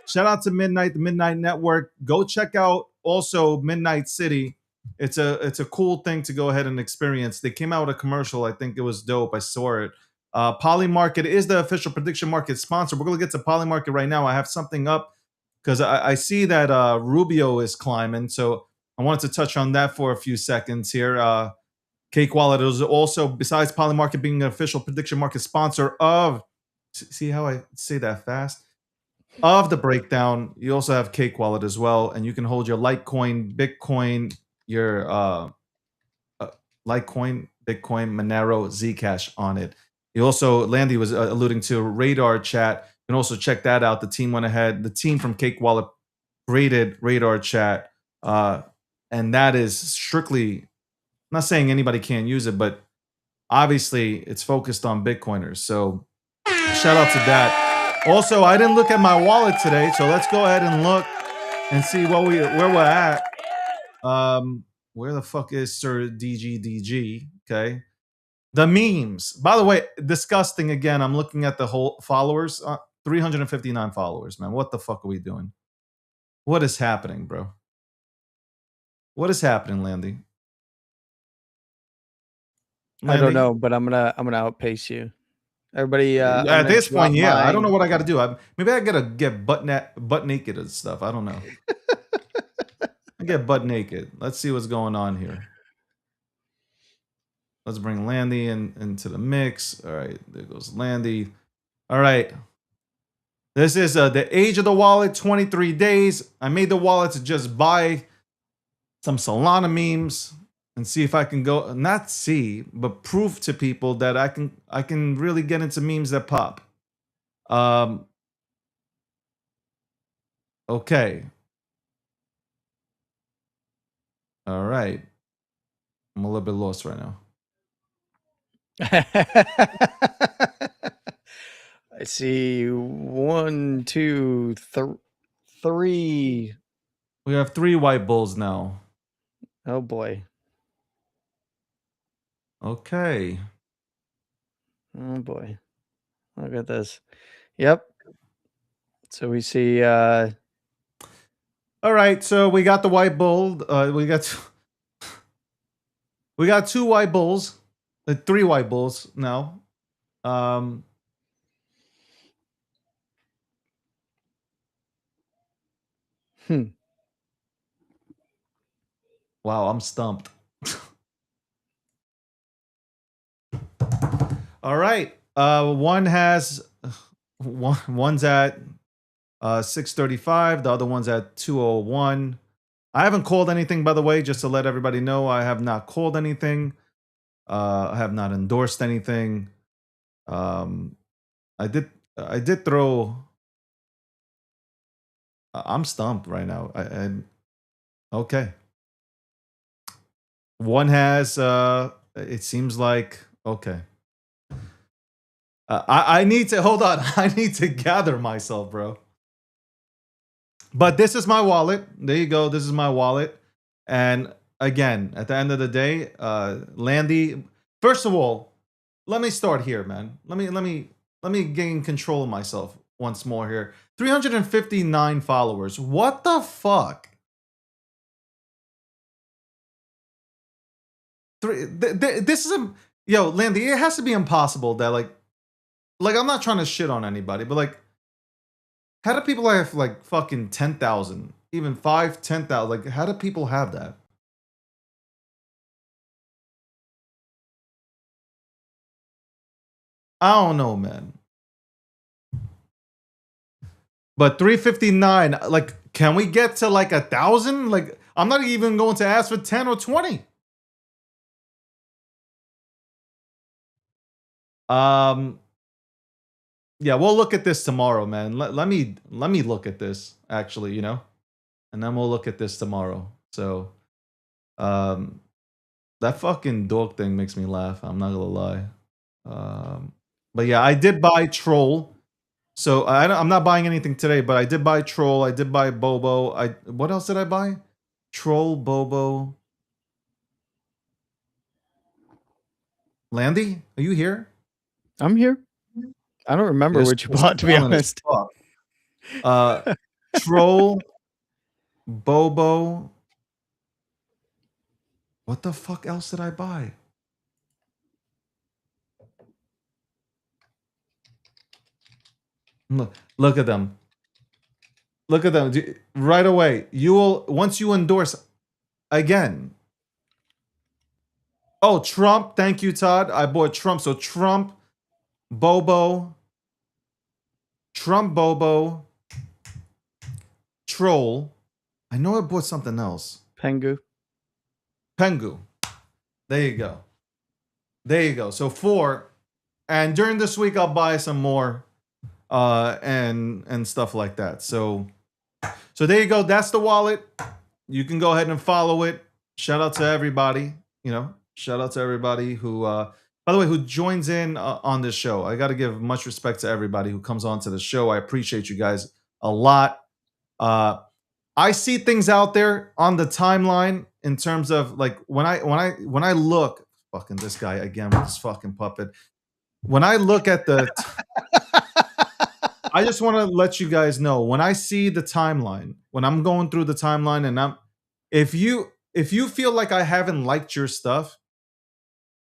Shout out to Midnight, the Midnight Network. Go check out also Midnight City. It's a cool thing to go ahead and experience. They came out with a commercial. I think it was dope. I saw it. Polymarket is the official prediction market sponsor. We're going to get to Polymarket right now. I have something up because I see that Rubio is climbing. So I wanted to touch on that for a few seconds here. Cake Wallet is also, besides Polymarket being an official prediction market sponsor of, see how I say that fast? Of the breakdown, you also have Cake Wallet as well. And you can hold your Litecoin, Bitcoin, your Litecoin, Bitcoin, Monero, Zcash on it. You also, Landy was alluding to Radar Chat. You can also check that out. The team went ahead. The team from Cake Wallet created Radar Chat. And that is strictly, I'm not saying anybody can't use it, but obviously it's focused on Bitcoiners. So shout out to that. Also, I didn't look at my wallet today. So let's go ahead and look and see where we're at. Where the fuck is Sir DGDG? Okay. The memes. By the way, disgusting again. I'm looking at the whole followers. 359 followers, man. What the fuck are we doing? What is happening, bro? What is happening, Landy?
I don't know, but I'm gonna outpace you. Everybody,
at this point, yeah. I don't know what I got to do. Maybe I gotta get butt naked and stuff. I don't know. I get butt naked. Let's see what's going on here. Let's bring Landy into the mix. All right, there goes Landy. All right. This is the age of the wallet, 23 days. I made the wallet to just buy some Solana memes and see if I can go, not see, but prove to people that I can really get into memes that pop. Okay. All right. I'm a little bit lost right now.
I see 1, 2, 3.
We have 3 white bulls now.
Oh boy.
Okay.
Oh boy. Look at this. Yep. So we see
All right. So we got the white bull. We got 2 white bulls. 3 white bulls now. Wow, I'm stumped. All right. One has one's at 635. The other one's at 201. I haven't called anything, by the way, just to let everybody know. I have not called anything. I have not endorsed anything. I did throw. I'm stumped right now. Okay. One has. It seems like okay. I need to hold on. I need to gather myself, bro. But this is my wallet. There you go. This is my wallet. And again, at the end of the day, Landy. First of all, let me start here, man. Let me gain control of myself once more here. 359 followers. What the fuck? This is Landy. It has to be impossible that like I'm not trying to shit on anybody, but like, how do people have like fucking 10,000, even 5, 10,000? Like, how do people have that? I don't know, man. But 359, like, can we get to like 1,000? Like, I'm not even going to ask for 10 or 20. Yeah, we'll look at this tomorrow, man. Let me look at this actually, and then we'll look at this tomorrow. So, that fucking dog thing makes me laugh. I'm not gonna lie. But yeah, I did buy Troll. So I'm not buying anything today, but I did buy Troll. I did buy Bobo. What else did I buy? Troll, Bobo. Landy, are you here?
I'm here. I don't remember what you bought, to be honest.
Troll, Bobo. What the fuck else did I buy? Look at them. Look at them. Right away. You will, once you endorse again. Oh, Trump. Thank you, Todd. I bought Trump. So Trump, Bobo, Bobo, Troll. I know I bought something else.
Pengu.
There you go. There you go. So 4. And during this week, I'll buy some more and stuff like that. So there you go. That's the wallet. You can go ahead and follow it. Shout out to everybody. Shout out to everybody who, by the way, who joins in on this show. I got to give much respect to everybody who comes on to the show. I appreciate you guys a lot. I see things out there on the timeline in terms of like when I look, fucking this guy again with this fucking puppet. When I look at the, I just want to let you guys know when I see the timeline, when I'm going through the timeline, and if you feel like I haven't liked your stuff,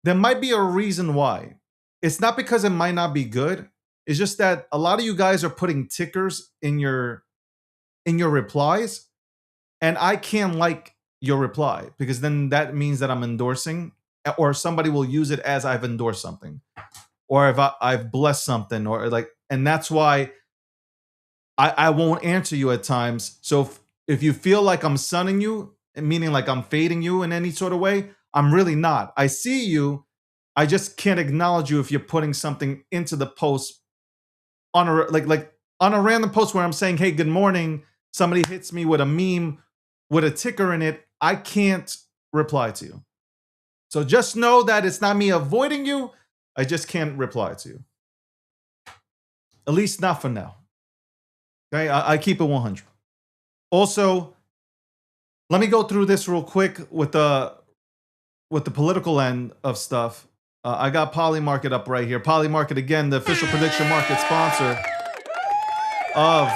there might be a reason why. It's not because it might not be good. It's just that a lot of you guys are putting tickers in your replies, and I can't like your reply because then that means that I'm endorsing, or somebody will use it as I've endorsed something, or if I've blessed something, or like, and that's why I won't answer you at times. So if you feel like I'm sunning you, meaning like I'm fading you in any sort of way, I'm really not. I see you. I just can't acknowledge you if you're putting something into the post on a like on a random post where I'm saying, "Hey, good morning." Somebody hits me with a meme with a ticker in it. I can't reply to you. So just know that it's not me avoiding you. I just can't reply to you. At least not for now. Okay, I keep it 100. Also, let me go through this real quick with the political end of stuff. I got Polymarket up right here. Polymarket, again, the official prediction market sponsor of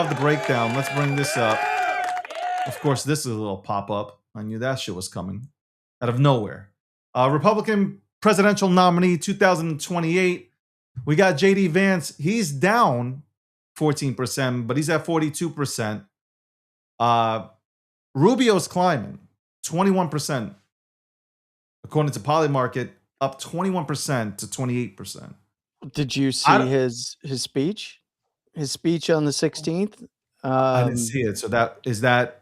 the breakdown. Let's bring this up. Of course, this is a little pop-up. I knew that shit was coming out of nowhere. Republican presidential nominee 2028. We got JD Vance. He's down 14%, but he's at 42%. Rubio's climbing 21%. According to Polymarket, up 21% to 28%.
Did you see his speech? His speech on the 16th?
I didn't see it. So is that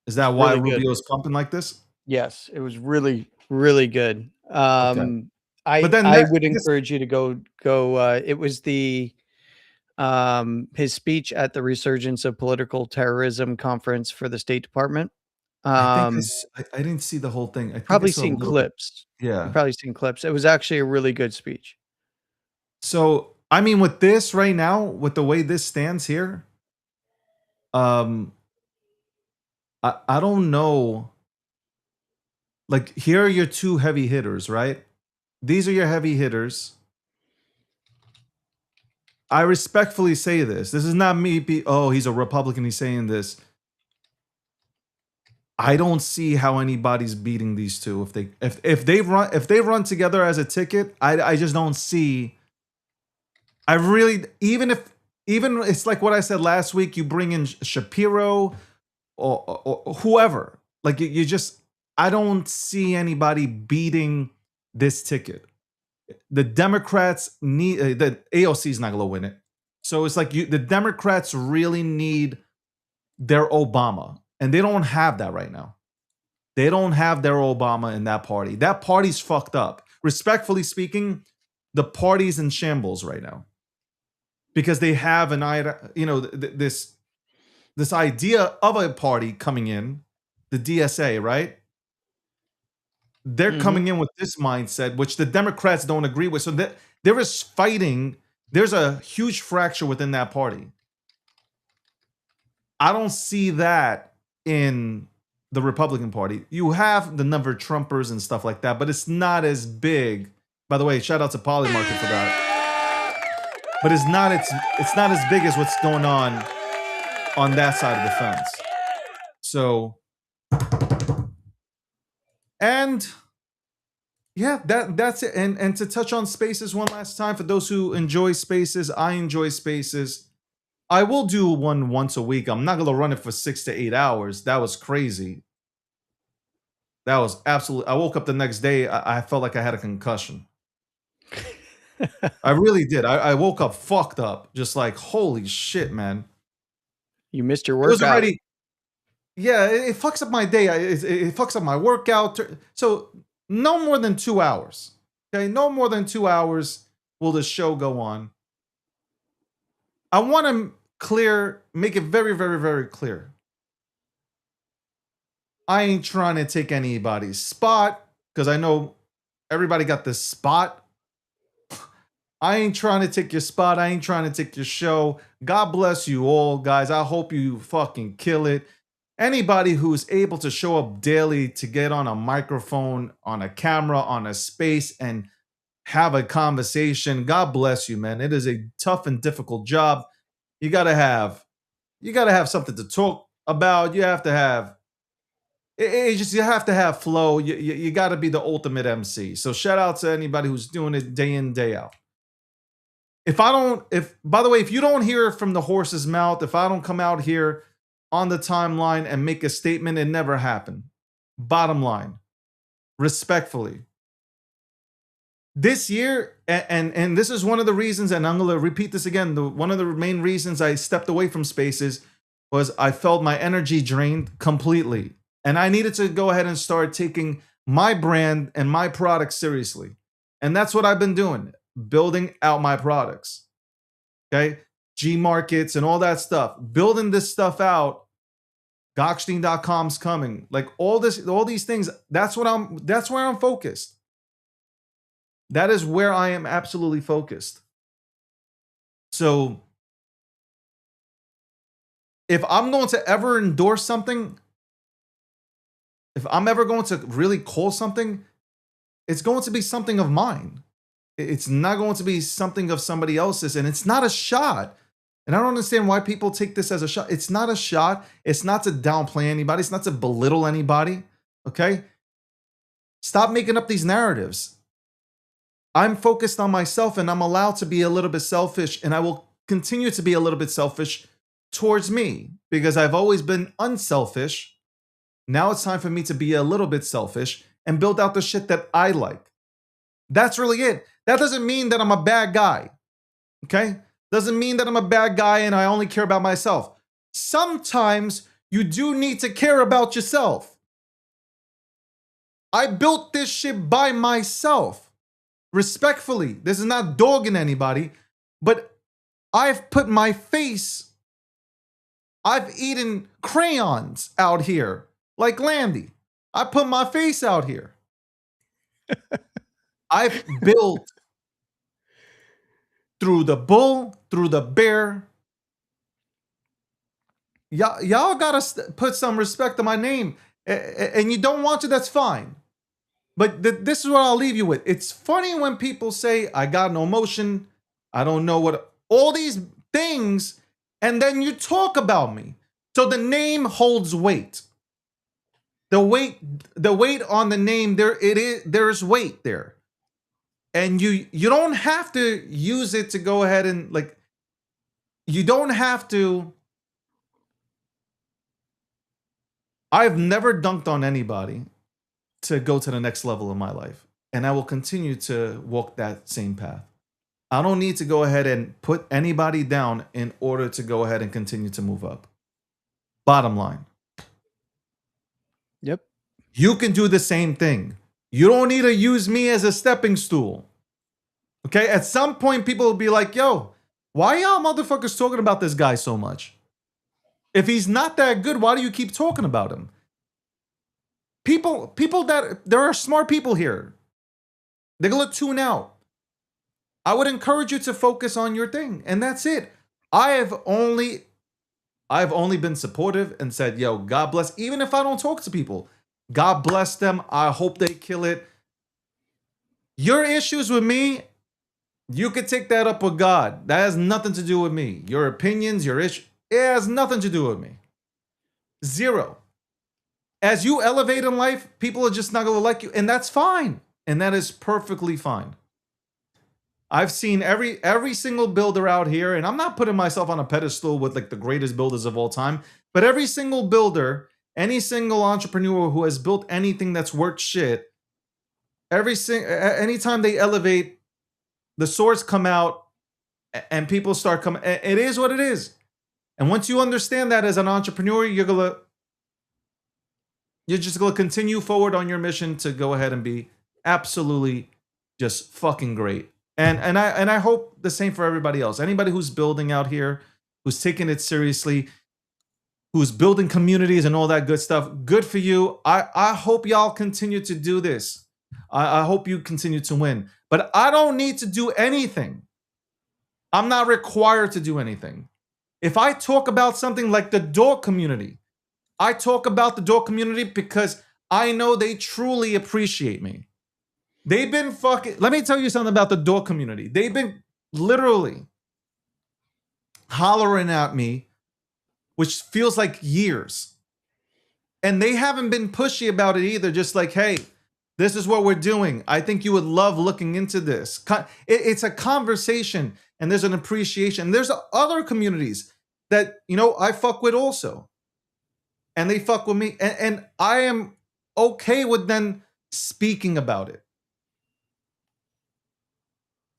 why
really good.
Rubio's pumping like this?
Yes, it was really, really good.
Okay.
I
But then
would encourage you to go. It was his speech at the Resurgence of Political Terrorism conference for the State Department.
I didn't see the whole thing. I think
Probably
I saw a
seen
little
clips.
bit. Yeah.
You've probably seen clips. It was actually a really good speech.
So, I mean, with this right now, with the way this stands here, I don't know. Like, here are your two heavy hitters, right? These are your heavy hitters. I respectfully say this. This is not me. He's a Republican. He's saying this. I don't see how anybody's beating these two if they run together as a ticket. I just don't see. I really even it's like what I said last week. You bring in Shapiro or whoever. Like you just I don't see anybody beating this ticket. The Democrats need the AOC is not going to win it. So it's like the Democrats really need their Obama. And they don't have that right now. They don't have their Obama in that party. That party's fucked up. Respectfully speaking, the party's in shambles right now. Because they have this idea of a party coming in, the DSA, right? They're coming in with this mindset, which the Democrats don't agree with. So there is fighting. There's a huge fracture within that party. I don't see that in the Republican Party. You have the number of Trumpers and stuff like that, but it's not as big. By the way, shout out to Polymarket for that. But it's not as big as what's going on that side of the fence. So, and yeah, that's it. And to touch on Spaces one last time, for those who enjoy Spaces, I enjoy Spaces. I will do one once a week. I'm not going to run it for 6 to 8 hours. That was crazy. That was absolutely. I woke up the next day. I felt like I had a concussion. I really did. I woke up fucked up. Just like, holy shit, man.
You missed your
It was
workout.
already. Yeah, it fucks up my day. It fucks up my workout. So no more than 2 hours. Okay, no more than 2 hours will the show go on. I want to make it very, very, very clear. I ain't trying to take anybody's spot because I know everybody got this spot. I ain't trying to take your spot. I ain't trying to take your show. God bless you all, guys. I hope you fucking kill it. Anybody who's able to show up daily to get on a microphone, on a camera, on a space, and have a conversation, God bless you, man. It is a tough and difficult job. You gotta have something to talk about. You have to have you have to have flow. You gotta be the ultimate MC. So shout out to anybody who's doing it day in, day out. By the way, if you don't hear it from the horse's mouth, if I don't come out here on the timeline and make a statement, it never happened. Bottom line, respectfully. This year, and this is one of the reasons, and I'm going to repeat this again, one of the main reasons I stepped away from Spaces was I felt my energy drained completely. And I needed to go ahead and start taking my brand and my products seriously. And that's what I've been doing, building out my products. okay? G Markets and all that stuff. Building this stuff out. Gokhshtein.com's coming. Like all these things, that's where I'm focused. That is where I am absolutely focused. So if I'm going to ever endorse something, if I'm ever going to really call something, it's going to be something of mine. It's not going to be something of somebody else's. And it's not a shot. And I don't understand why people take this as a shot. It's not a shot. It's not to downplay anybody. It's not to belittle anybody. Okay? Stop making up these narratives. I'm focused on myself, and I'm allowed to be a little bit selfish, and I will continue to be a little bit selfish towards me because I've always been unselfish. Now it's time for me to be a little bit selfish and build out the shit that I like. That's really it. That doesn't mean that I'm a bad guy. Okay? Doesn't mean that I'm a bad guy and I only care about myself. Sometimes you do need to care about yourself. I built this shit by myself. Respectfully. This is not dogging anybody, but I've put my face. I've eaten crayons out here like Landy. I put my face out here. I've built through the bull, through the bear. Y'all gotta put some respect on my name. And you don't want to, that's fine. But this is what I'll leave you with. It's funny when people say, I got no emotion. I don't know what, all these things. And then you talk about me. So the name holds weight. The weight on the name, there's weight there. And you don't have to use it to go ahead and like, you don't have to. I've never dunked on anybody to go to the next level in my life. And I will continue to walk that same path. I don't need to go ahead and put anybody down in order to go ahead and continue to move up. Bottom line.
Yep.
You can do the same thing. You don't need to use me as a stepping stool. Okay? At some point, people will be like, yo, why y'all motherfuckers talking about this guy so much? If he's not that good, why do you keep talking about him? People that, there are smart people here. They're going to tune out. I would encourage you to focus on your thing. And that's it. I've only been supportive and said, yo, God bless. Even if I don't talk to people, God bless them. I hope they kill it. Your issues with me, you could take that up with God. That has nothing to do with me. Your opinions, your issue, it has nothing to do with me. Zero. As you elevate in life, people are just not going to like you. And that's fine. And that is perfectly fine. I've seen every single builder out here, and I'm not putting myself on a pedestal with like the greatest builders of all time, but every single builder, any single entrepreneur who has built anything that's worth shit, anytime they elevate, the swords come out and people start coming. It is what it is. And once you understand that as an entrepreneur, you're just gonna continue forward on your mission to go ahead and be absolutely just fucking great. And I hope the same for everybody else. Anybody who's building out here, who's taking it seriously, who's building communities and all that good stuff, good for you. I hope y'all continue to do this. I hope you continue to win. But I don't need to do anything. I'm not required to do anything. If I talk about something like the dog community, I talk about the dog community because I know they truly appreciate me. They've been fucking, let me tell you something about the dog community. They've been literally hollering at me, which feels like years. And they haven't been pushy about it either. Just like, hey, this is what we're doing. I think you would love looking into this. It's a conversation and there's an appreciation. There's other communities that, you know, I fuck with also. And they fuck with me. And I am okay with them speaking about it.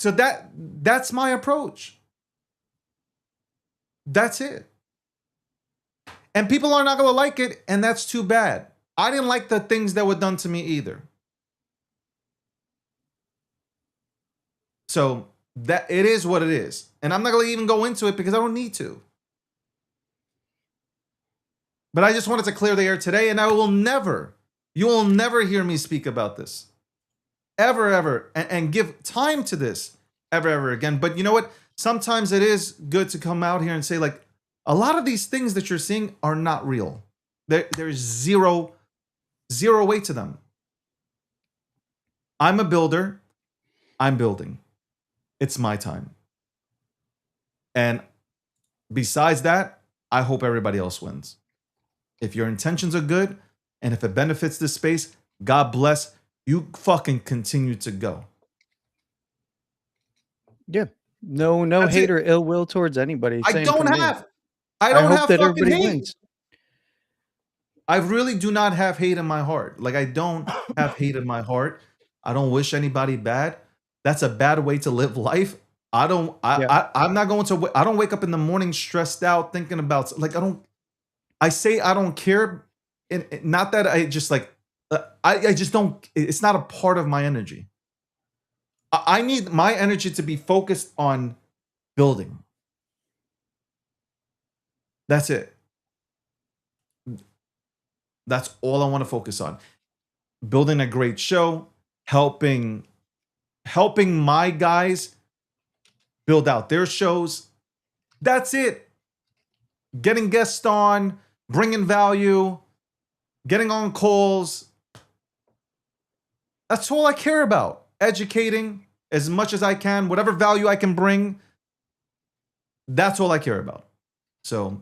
So that's my approach. That's it. And people are not going to like it, and that's too bad. I didn't like the things that were done to me either. So That it is what it is. And I'm not going to even go into it because I don't need to. But I just wanted to clear the air today, and you will never hear me speak about this. Ever, and give time to this ever again. But you know what? Sometimes it is good to come out here and say, like, a lot of these things that you're seeing are not real. There's zero weight to them. I'm a builder. I'm building. It's my time. And besides that, I hope everybody else wins. If your intentions are good and if it benefits this space, God bless. You fucking continue to go.
Yeah. No
That's
hate
it.
or ill will towards anybody.
I
Same
don't
from me.
have. I don't
hope
have
that
fucking
everybody
hate.
wins.
I really do not have hate in my heart. Like, I don't have hate in my heart. I don't wish anybody bad. That's a bad way to live life. I'm not going to. I don't wake up in the morning stressed out thinking about, like, I say I don't care, and not that I just like. I just don't. It's not a part of my energy. I need my energy to be focused on building. That's it. That's all I want to focus on. Building a great show, helping my guys build out their shows. That's it. Getting guests on, bringing value, getting on calls. That's all I care about. Educating as much as I can, whatever value I can bring. That's all I care about. So,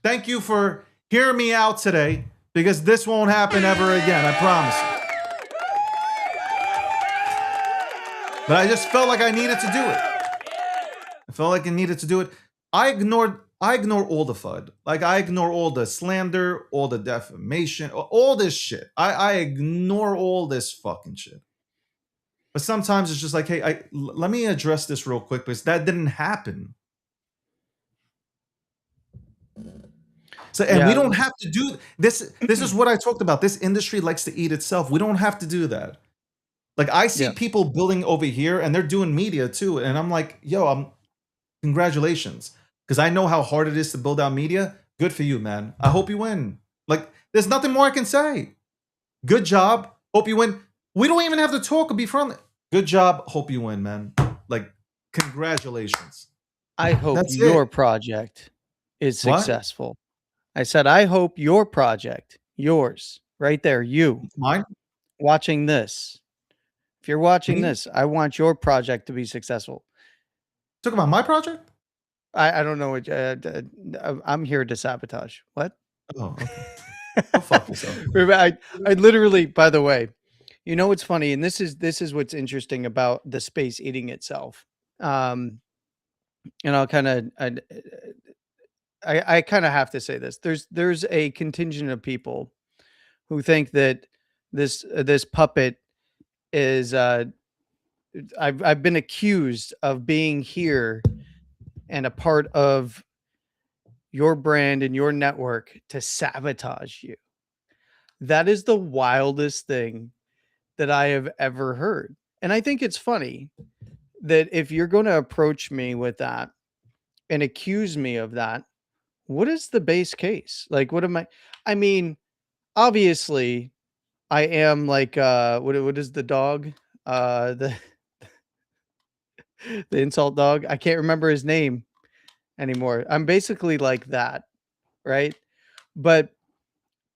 thank you for hearing me out today, because this won't happen ever again, I promise you. But I just felt like I needed to do it. I felt like I needed to do it. I ignore all the FUD. Like, I ignore all the slander, all the defamation, all this shit. I ignore all this fucking shit. But sometimes it's just like, hey, let me address this real quick, because that didn't happen. So, and we don't have to do this. This is what I talked about. This industry likes to eat itself. We don't have to do that. Like, I see people building over here, and they're doing media too. And I'm like, yo, congratulations. Because I know how hard it is to build out media. Good for you, man. I hope you win. Like, there's nothing more I can say. Good job. Hope you win. We don't even have to talk or be friendly. Good job. Hope you win, man. Like, congratulations.
I hope your project is successful. I said, I hope your project, yours, right there, you,
mine,
watching this. If you're watching this, I want your project to be successful.
Talk about my project?
I don't know what. I'm here to sabotage. What?
Oh, okay. Go fuck yourself.
I literally, by the way, you know what's funny, and this is what's interesting about the space eating itself. And I'll kind of, I kind of have to say this. There's a contingent of people who think that this puppet is. I've been accused of being here and a part of your brand and your network to sabotage you. That is the wildest thing that I have ever heard. And I think it's funny that if you're going to approach me with that and accuse me of that, what is the base case? Like, what am I mean, obviously I am like, what is the dog? The insult dog. I can't remember his name anymore. I'm basically like that, right? But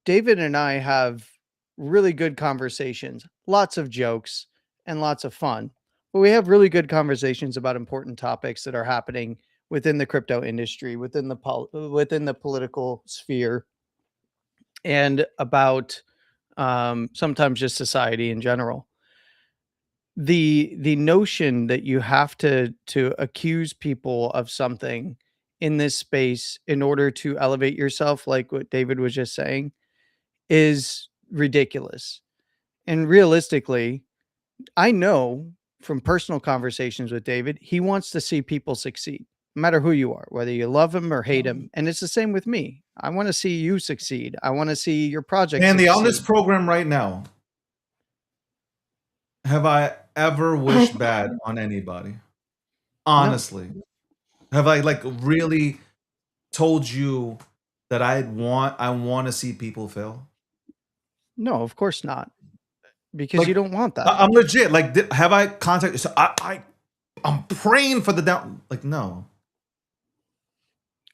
David and I have really good conversations, lots of jokes and lots of fun. But we have really good conversations about important topics that are happening within the crypto industry, within the political sphere, and about sometimes just society in general. The notion that you have to accuse people of something in this space in order to elevate yourself, like what David was just saying, is ridiculous. And realistically, I know from personal conversations with David, he wants to see people succeed, no matter who you are, whether you love him or hate him. And it's the same with me. I want to see you succeed. I want to see your project
Andy,
succeed.
on this program right now, have I ever wished bad on anybody. Honestly. Have I like really told you that I want to see people fail?
No, of course not, because you
Like
don't want that.
I'm legit. Like have I contacted? So I'm praying for the down. Like no.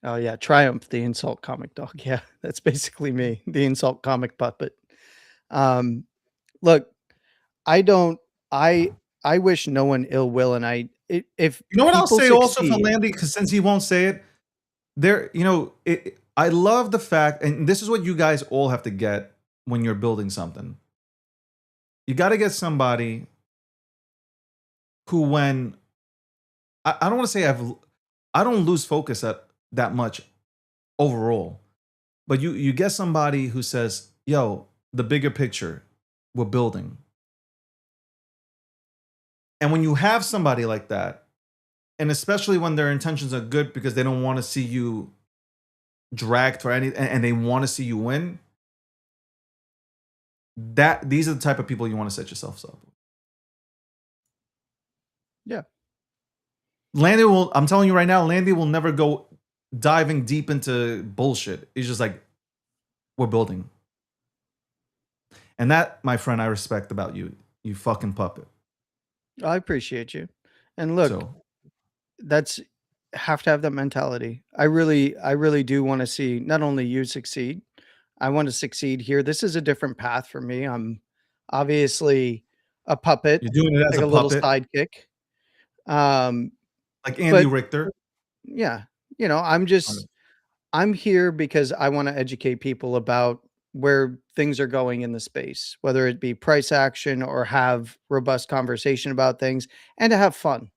Oh yeah, Triumph, the insult comic dog. Yeah, that's basically me, the insult comic puppet. Um, look, I don't. I wish no one ill will, and if
You know what I'll
people
say also for
succeed,
Landy, because since he won't say it, there. I love the fact, and this is what you guys all have to get when you're building something. You got to get somebody who, when I don't want to say I don't lose focus at that much overall, but you get somebody who says, "Yo, the bigger picture, we're building." And when you have somebody like that, and especially when their intentions are good because they don't want to see you dragged for any, and they want to see you win, that these are the type of people you want to set yourselves up with.
yeah,
Landy will, I'm telling you right now, Landy will never go diving deep into bullshit. He's just like, we're building. And that, my friend, I respect about you, you fucking puppet.
I appreciate you. And look,
So
that's have to have that mentality. I really do want to see not only you succeed. I want to succeed here. This is a different path for me. I'm obviously a puppet,
you're doing it as
like
a
a little
puppet,
sidekick. Um,
like Andy
but
Richter.
yeah, I'm here because I want to educate people about where things are going in the space, whether it be price action or have robust conversation about things and to have fun,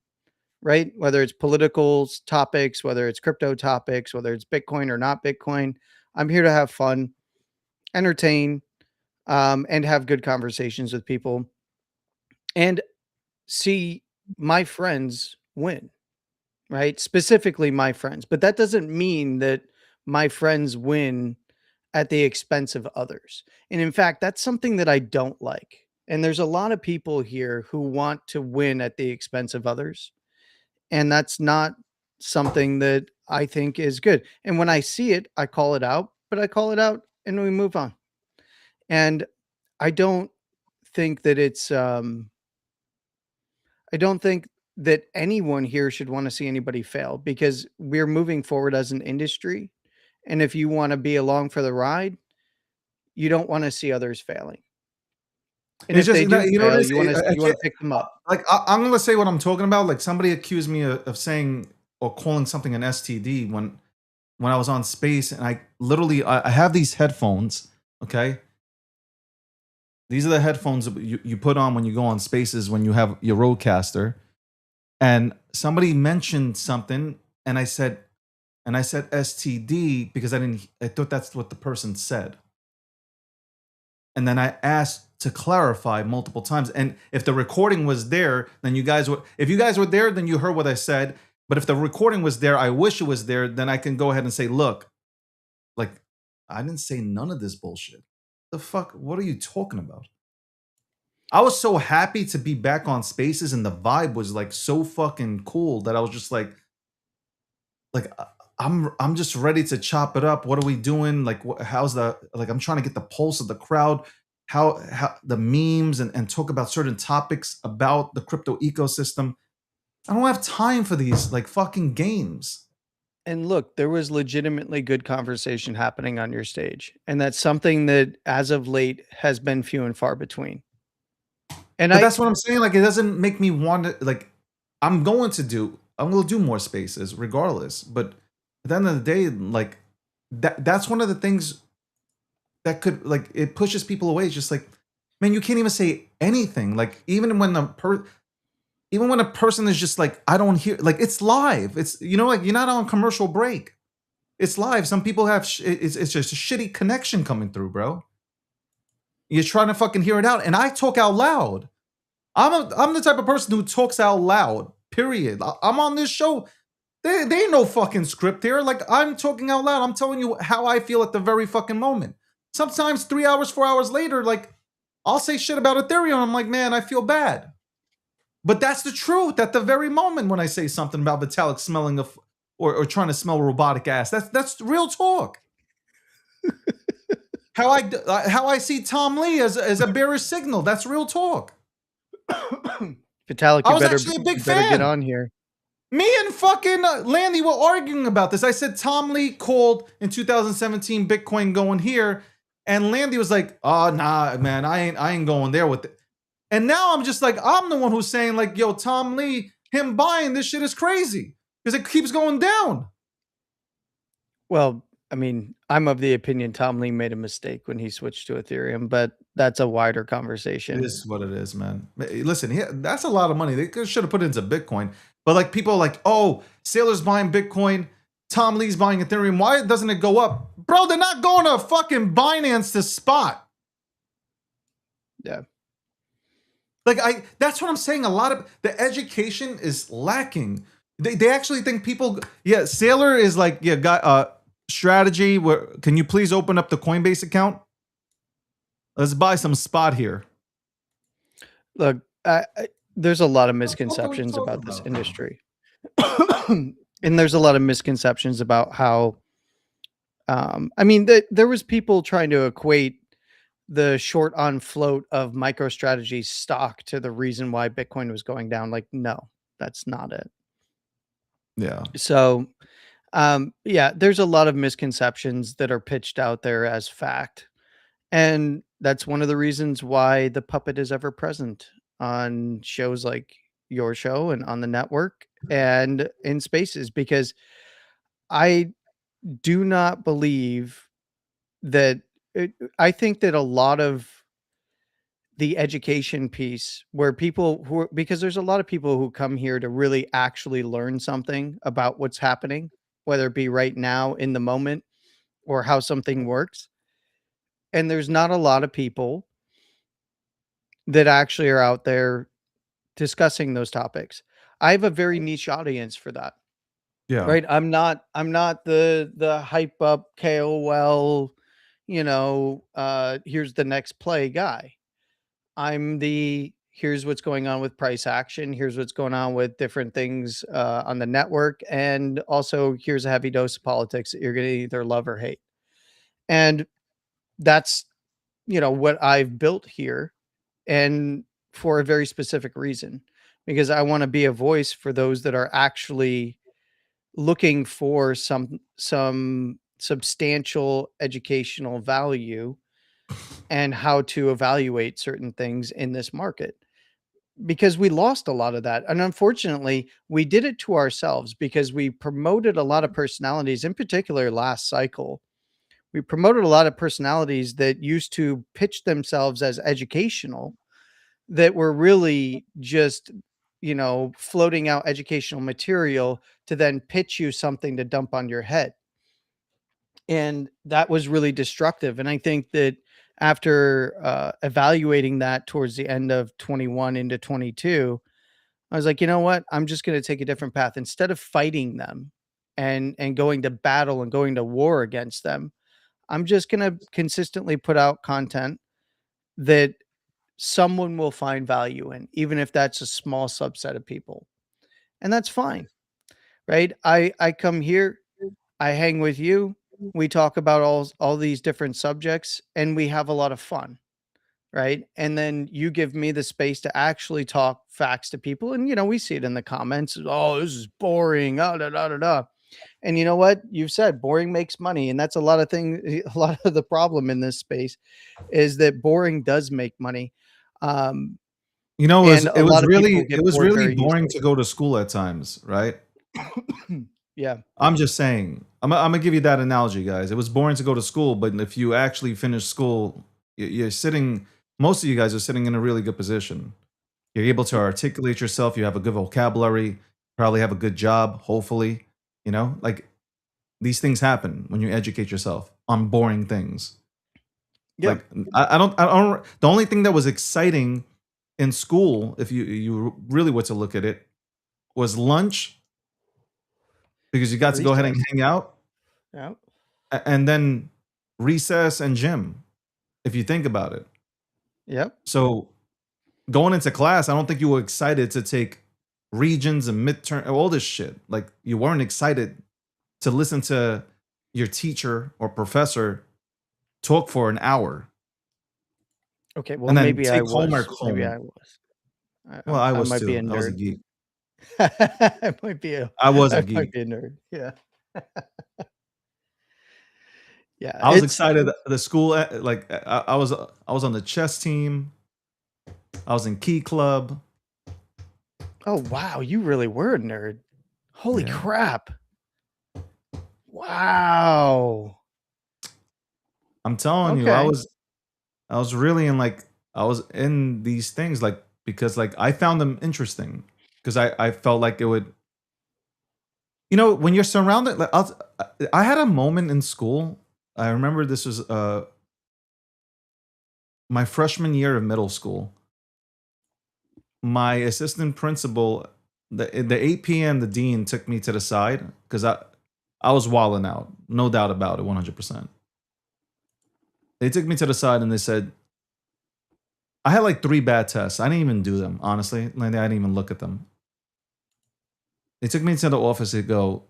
right? Whether it's political topics, whether it's crypto topics, whether it's Bitcoin or not Bitcoin. I'm here to have fun, entertain, and have good conversations with people and see my friends win, right? Specifically my friends. But that doesn't mean that my friends win at the expense of others. And in fact, that's something that I don't like. And there's a lot of people here who want to win at the expense of others. And that's not something that I think is good. And when I see it, I call it out, but I call it out and we move on. And I don't think that I don't think that anyone here should want to see anybody fail because we're moving forward as an industry. And if you want to be along for the ride, you don't want to see others failing. And
It's
if they
just,
do
you know,
fail,
this, I
you want
can't,
to pick them up.
like, I'm going to say what I'm talking about. Like somebody accused me of saying or calling something an STD when I was on Space, and I have these headphones. Okay, these are the headphones that you put on when you go on Spaces when you have your Rodecaster. And somebody mentioned something, and I said STD because I thought that's what the person said. And then I asked to clarify multiple times. And if the recording was there, then if you guys were there, then you heard what I said. But if the recording was there, I wish it was there, then I can go ahead and say, look, like, I didn't say none of this bullshit. The fuck? What are you talking about? I was so happy to be back on Spaces, and the vibe was like so fucking cool that I was just like I'm just ready to chop it up. What are we doing? Like, how's I'm trying to get the pulse of the crowd, how the memes and talk about certain topics about the crypto ecosystem. I don't have time for these like fucking games.
And look, there was legitimately good conversation happening on your stage. And that's something that as of late has been few and far between. And
But that's what I'm saying. Like, it doesn't make me want to, like, I'm going to do more Spaces regardless. But at the end of the day, like, that's one of the things that could, like, it pushes people away. It's just like, man, you can't even say anything. Like, even when a person is just like, I don't hear, like, it's live. It's, like, you're not on commercial break. It's live. Some people have, it's just a shitty connection coming through, bro. You're trying to fucking hear it out. And I talk out loud. I'm the type of person who talks out loud, period. I'm on this show. There ain't no fucking script here. Like, I'm talking out loud. I'm telling you how I feel at the very fucking moment. Sometimes 3 hours, 4 hours later, like, I'll say shit about Ethereum. I'm like, man, I feel bad. But that's the truth at the very moment when I say something about Vitalik smelling or trying to smell robotic ass. That's real talk. How I see Tom Lee as a bearish signal. That's real talk.
Vitalik,
I
you
was
better,
actually a big
you better get
fan.
on here.
Me and fucking Landy were arguing about this. I said Tom Lee called in 2017 Bitcoin going here, and Landy was like, "Oh nah, man, I ain't going there with it." And now I'm just like, I'm the one who's saying like, "Yo, Tom Lee, him buying this shit is crazy because it keeps going down."
Well, I mean, I'm of the opinion Tom Lee made a mistake when he switched to Ethereum, but that's a wider
It
conversation.
is what it is, man. Listen, that's a lot of money. They should have put it into Bitcoin. But like people are like, oh, Sailor's buying Bitcoin, Tom Lee's buying Ethereum. Why doesn't it go up? Bro, they're not going to fucking Binance to spot.
Yeah.
Like that's what I'm saying. A lot of the education is lacking. They actually think people, yeah, Sailor is like, yeah, got strategy. Where can you please open up the Coinbase account? Let's buy some spot here.
Look, there's a lot of
What are we
misconceptions
talking
about this
about?
industry. And there's a lot of misconceptions about how, I mean, there was people trying to equate the short on float of MicroStrategy stock to the reason why Bitcoin was going down. Like, no, that's not it.
Yeah.
So, yeah, there's a lot of misconceptions that are pitched out there as fact. And that's one of the reasons why the puppet is ever present on shows like your show and on the network and in spaces, because I do not believe that I think that a lot of the education piece where people who because there's a lot of people who come here to really actually learn something about what's happening, whether it be right now in the moment or how something works. And there's not a lot of people that actually are out there discussing those topics. I have a very niche audience for that.
Yeah.
Right? I'm not the hype up KOL, here's the next play guy. I'm the here's what's going on with price action, here's what's going on with different things on the network, and also here's a heavy dose of politics that you're going to either love or hate. And that's what I've built here, and for a very specific reason, because I want to be a voice for those that are actually looking for some substantial educational value and how to evaluate certain things in this market, because we lost a lot of that. And unfortunately, we did it to ourselves because we promoted a lot of personalities, in particular last cycle. We promoted a lot of personalities that used to pitch themselves as educational, that were really just, floating out educational material to then pitch you something to dump on your head. And that was really destructive. And I think that after evaluating that towards the end of 21 into 22, I was like, you know what? I'm just going to take a different path. Instead of fighting them and going to battle and going to war against them, I'm just going to consistently put out content that someone will find value in, even if that's a small subset of people. And that's fine, right? I come here, I hang with you, we talk about all these different subjects, and we have a lot of fun, right? And then you give me the space to actually talk facts to people, and we see it in the comments. Oh, this is boring. Da, da, da, da. And you know what? You've said boring makes money, and that's a lot of things. A lot of the problem in this space is that boring does make money.
It was
and a lot of people
really
get
it was
bored
really
very
boring
easily.
to go to school at times, right?
Yeah.
I'm just saying. I'm gonna give you that analogy, guys. It was boring to go to school, but if you actually finish school, you're sitting. Most of you guys are sitting in a really good position. You're able to articulate yourself. You have a good vocabulary. Probably have a good job. Hopefully, like these things happen when you educate yourself on boring things.
Yeah.
Like I don't. The only thing that was exciting in school, if you really were to look at it, was lunch, because you got to go ahead and
Recess.
hang out,
Yeah.
and then recess and gym, if you think about it.
Yep.
So going into class, I don't think you were excited to take regions and midterm, all this shit. Like you weren't excited to listen to your teacher or professor talk for an hour.
Okay, well,
And then
maybe I
take
was.
homework
Maybe
home.
I was.
Well, I
I
was
might be
too.
a
I was a
nerd.
geek.
I might be a.
I was a
I might
geek.
be a nerd. Yeah. Yeah.
I was
It's.
excited. The school, like I was on the chess team. I was in key club.
Oh wow, you really were a nerd. Holy
Yeah.
crap! Wow.
I'm telling you,
Okay.
I was really in like I was in these things like because like I found them interesting because I felt like it would. You know, when you're surrounded, like I had a moment in school. I remember this was my freshman year of middle school. My assistant principal, the AP and the dean took me to the side because I was wilding out, no doubt about it, 100%. They took me to the side and they said, I had like 3 bad tests. I didn't even do them, honestly. Like, I didn't even look at them. They took me to the office. They go,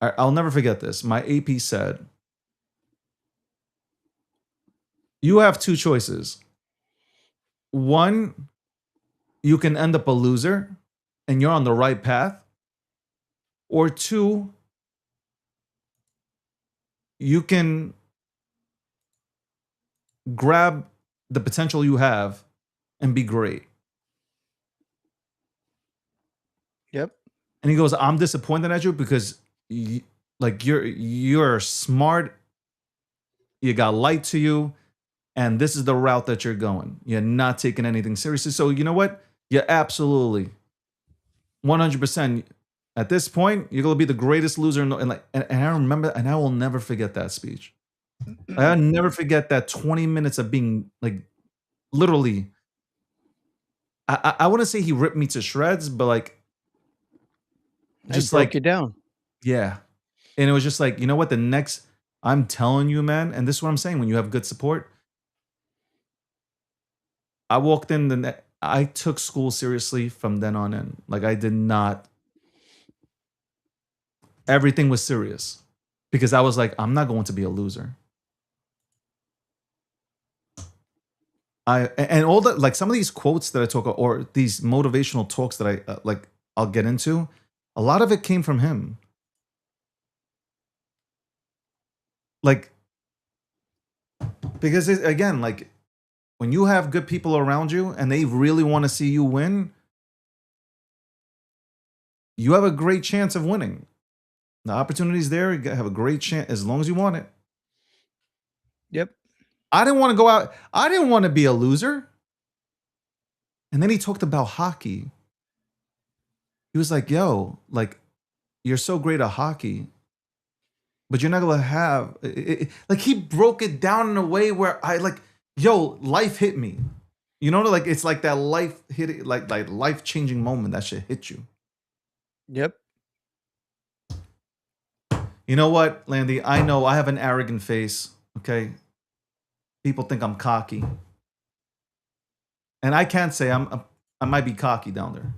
I'll never forget this. My AP said, you have 2 choices. One, you can end up a loser and you're on the right path. Or 2, you can grab the potential you have and be great.
Yep.
And he goes, I'm disappointed at you because you're smart. You got light to you. And this is the route that you're going. You're not taking anything seriously. So you know what? You're absolutely 100%. At this point, you're gonna be the greatest loser. And I remember, and I will never forget that speech. I'll never forget that 20 minutes of being like, literally. I wouldn't say he ripped me to shreds, but like, just
broke
like
you down.
yeah. And it was just like, you know what? I'm telling you, man, and this is what I'm saying. When you have good support, I walked in I took school seriously from then on in. Like I did not. Everything was serious because I was like, I'm not going to be a loser. And all that, like some of these quotes that I talk or these motivational talks that I like, I'll get into. A lot of it came from him. Like, because again, like when you have good people around you and they really want to see you win, you have a great chance of winning. The opportunity's there. You have a great chance as long as you want it.
Yep.
I didn't want to go out. I didn't want to be a loser. And then he talked about hockey. He was like, yo, like, you're so great at hockey, but you're not going to have it. Like, he broke it down in a way where I like, yo, life hit me. You know, like, it's like that life hit, like life-changing moment that shit hit you.
Yep.
You know what, Landy? I know I have an arrogant face, okay? People think I'm cocky. And I can't say I might be cocky down there.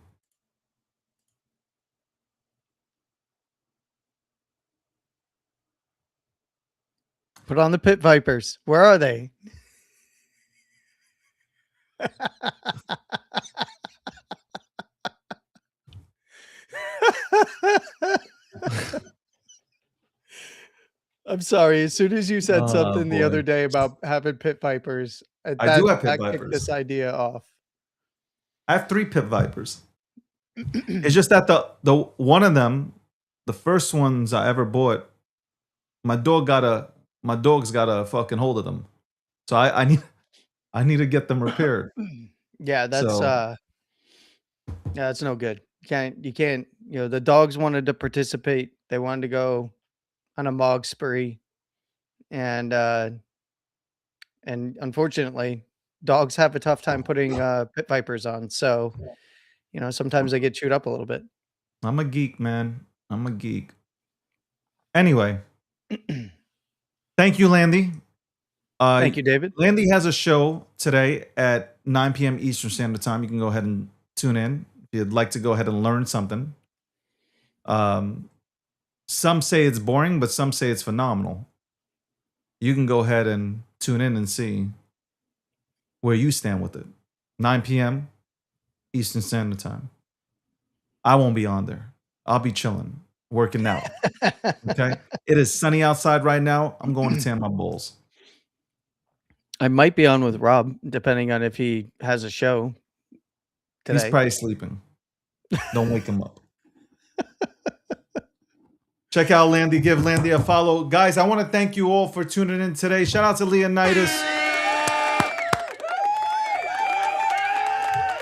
Put on the Pit Vipers. Where are they? I'm sorry. As soon as you said something the other day about having Pit Vipers,
I do have Pit
that kicked this
Vipers.
idea off.
I have 3 Pit Vipers. It's just that the one of them, the first ones I ever bought, my dog's got a fucking hold of them. So I need to get them repaired.
Yeah, that's
So,
yeah, that's no good. You can't, the dogs wanted to participate. They wanted to go on a mog spree. And unfortunately, dogs have a tough time putting Pit Vipers on. So, sometimes they get chewed up a little bit.
I'm a geek, man. I'm a geek. Anyway, thank you, Landy.
Thank you, David.
Landy has a show today at 9 p.m. Eastern Standard Time. You can go ahead and tune in if you'd like to go ahead and learn something. Some say it's boring, but some say it's phenomenal. You can go ahead and tune in and see where you stand with it. 9 p.m. Eastern Standard Time. I won't be on there. I'll be chilling, working out. Okay? It is sunny outside right now. I'm going to tan my balls.
I might be on with Rob, depending on if he has a show today.
He's probably sleeping. Don't wake him up. Check out Landy. Give Landy a follow. Guys, I want to thank you all for tuning in today. Shout out to Leonidas.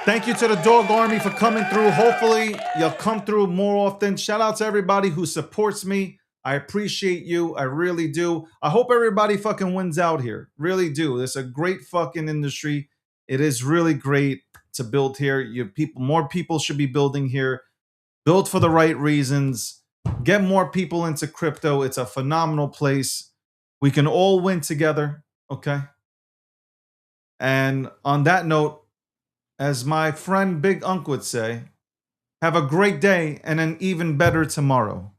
Thank you to the Dog Army for coming through. Hopefully, you'll come through more often. Shout out to everybody who supports me. I appreciate you. I really do. I hope everybody fucking wins out here. Really do. It's a great fucking industry. It is really great to build here. More people should be building here. Build for the right reasons. Get more people into crypto. It's a phenomenal place. We can all win together. Okay. And on that note, as my friend Big Unk would say, have a great day and an even better tomorrow.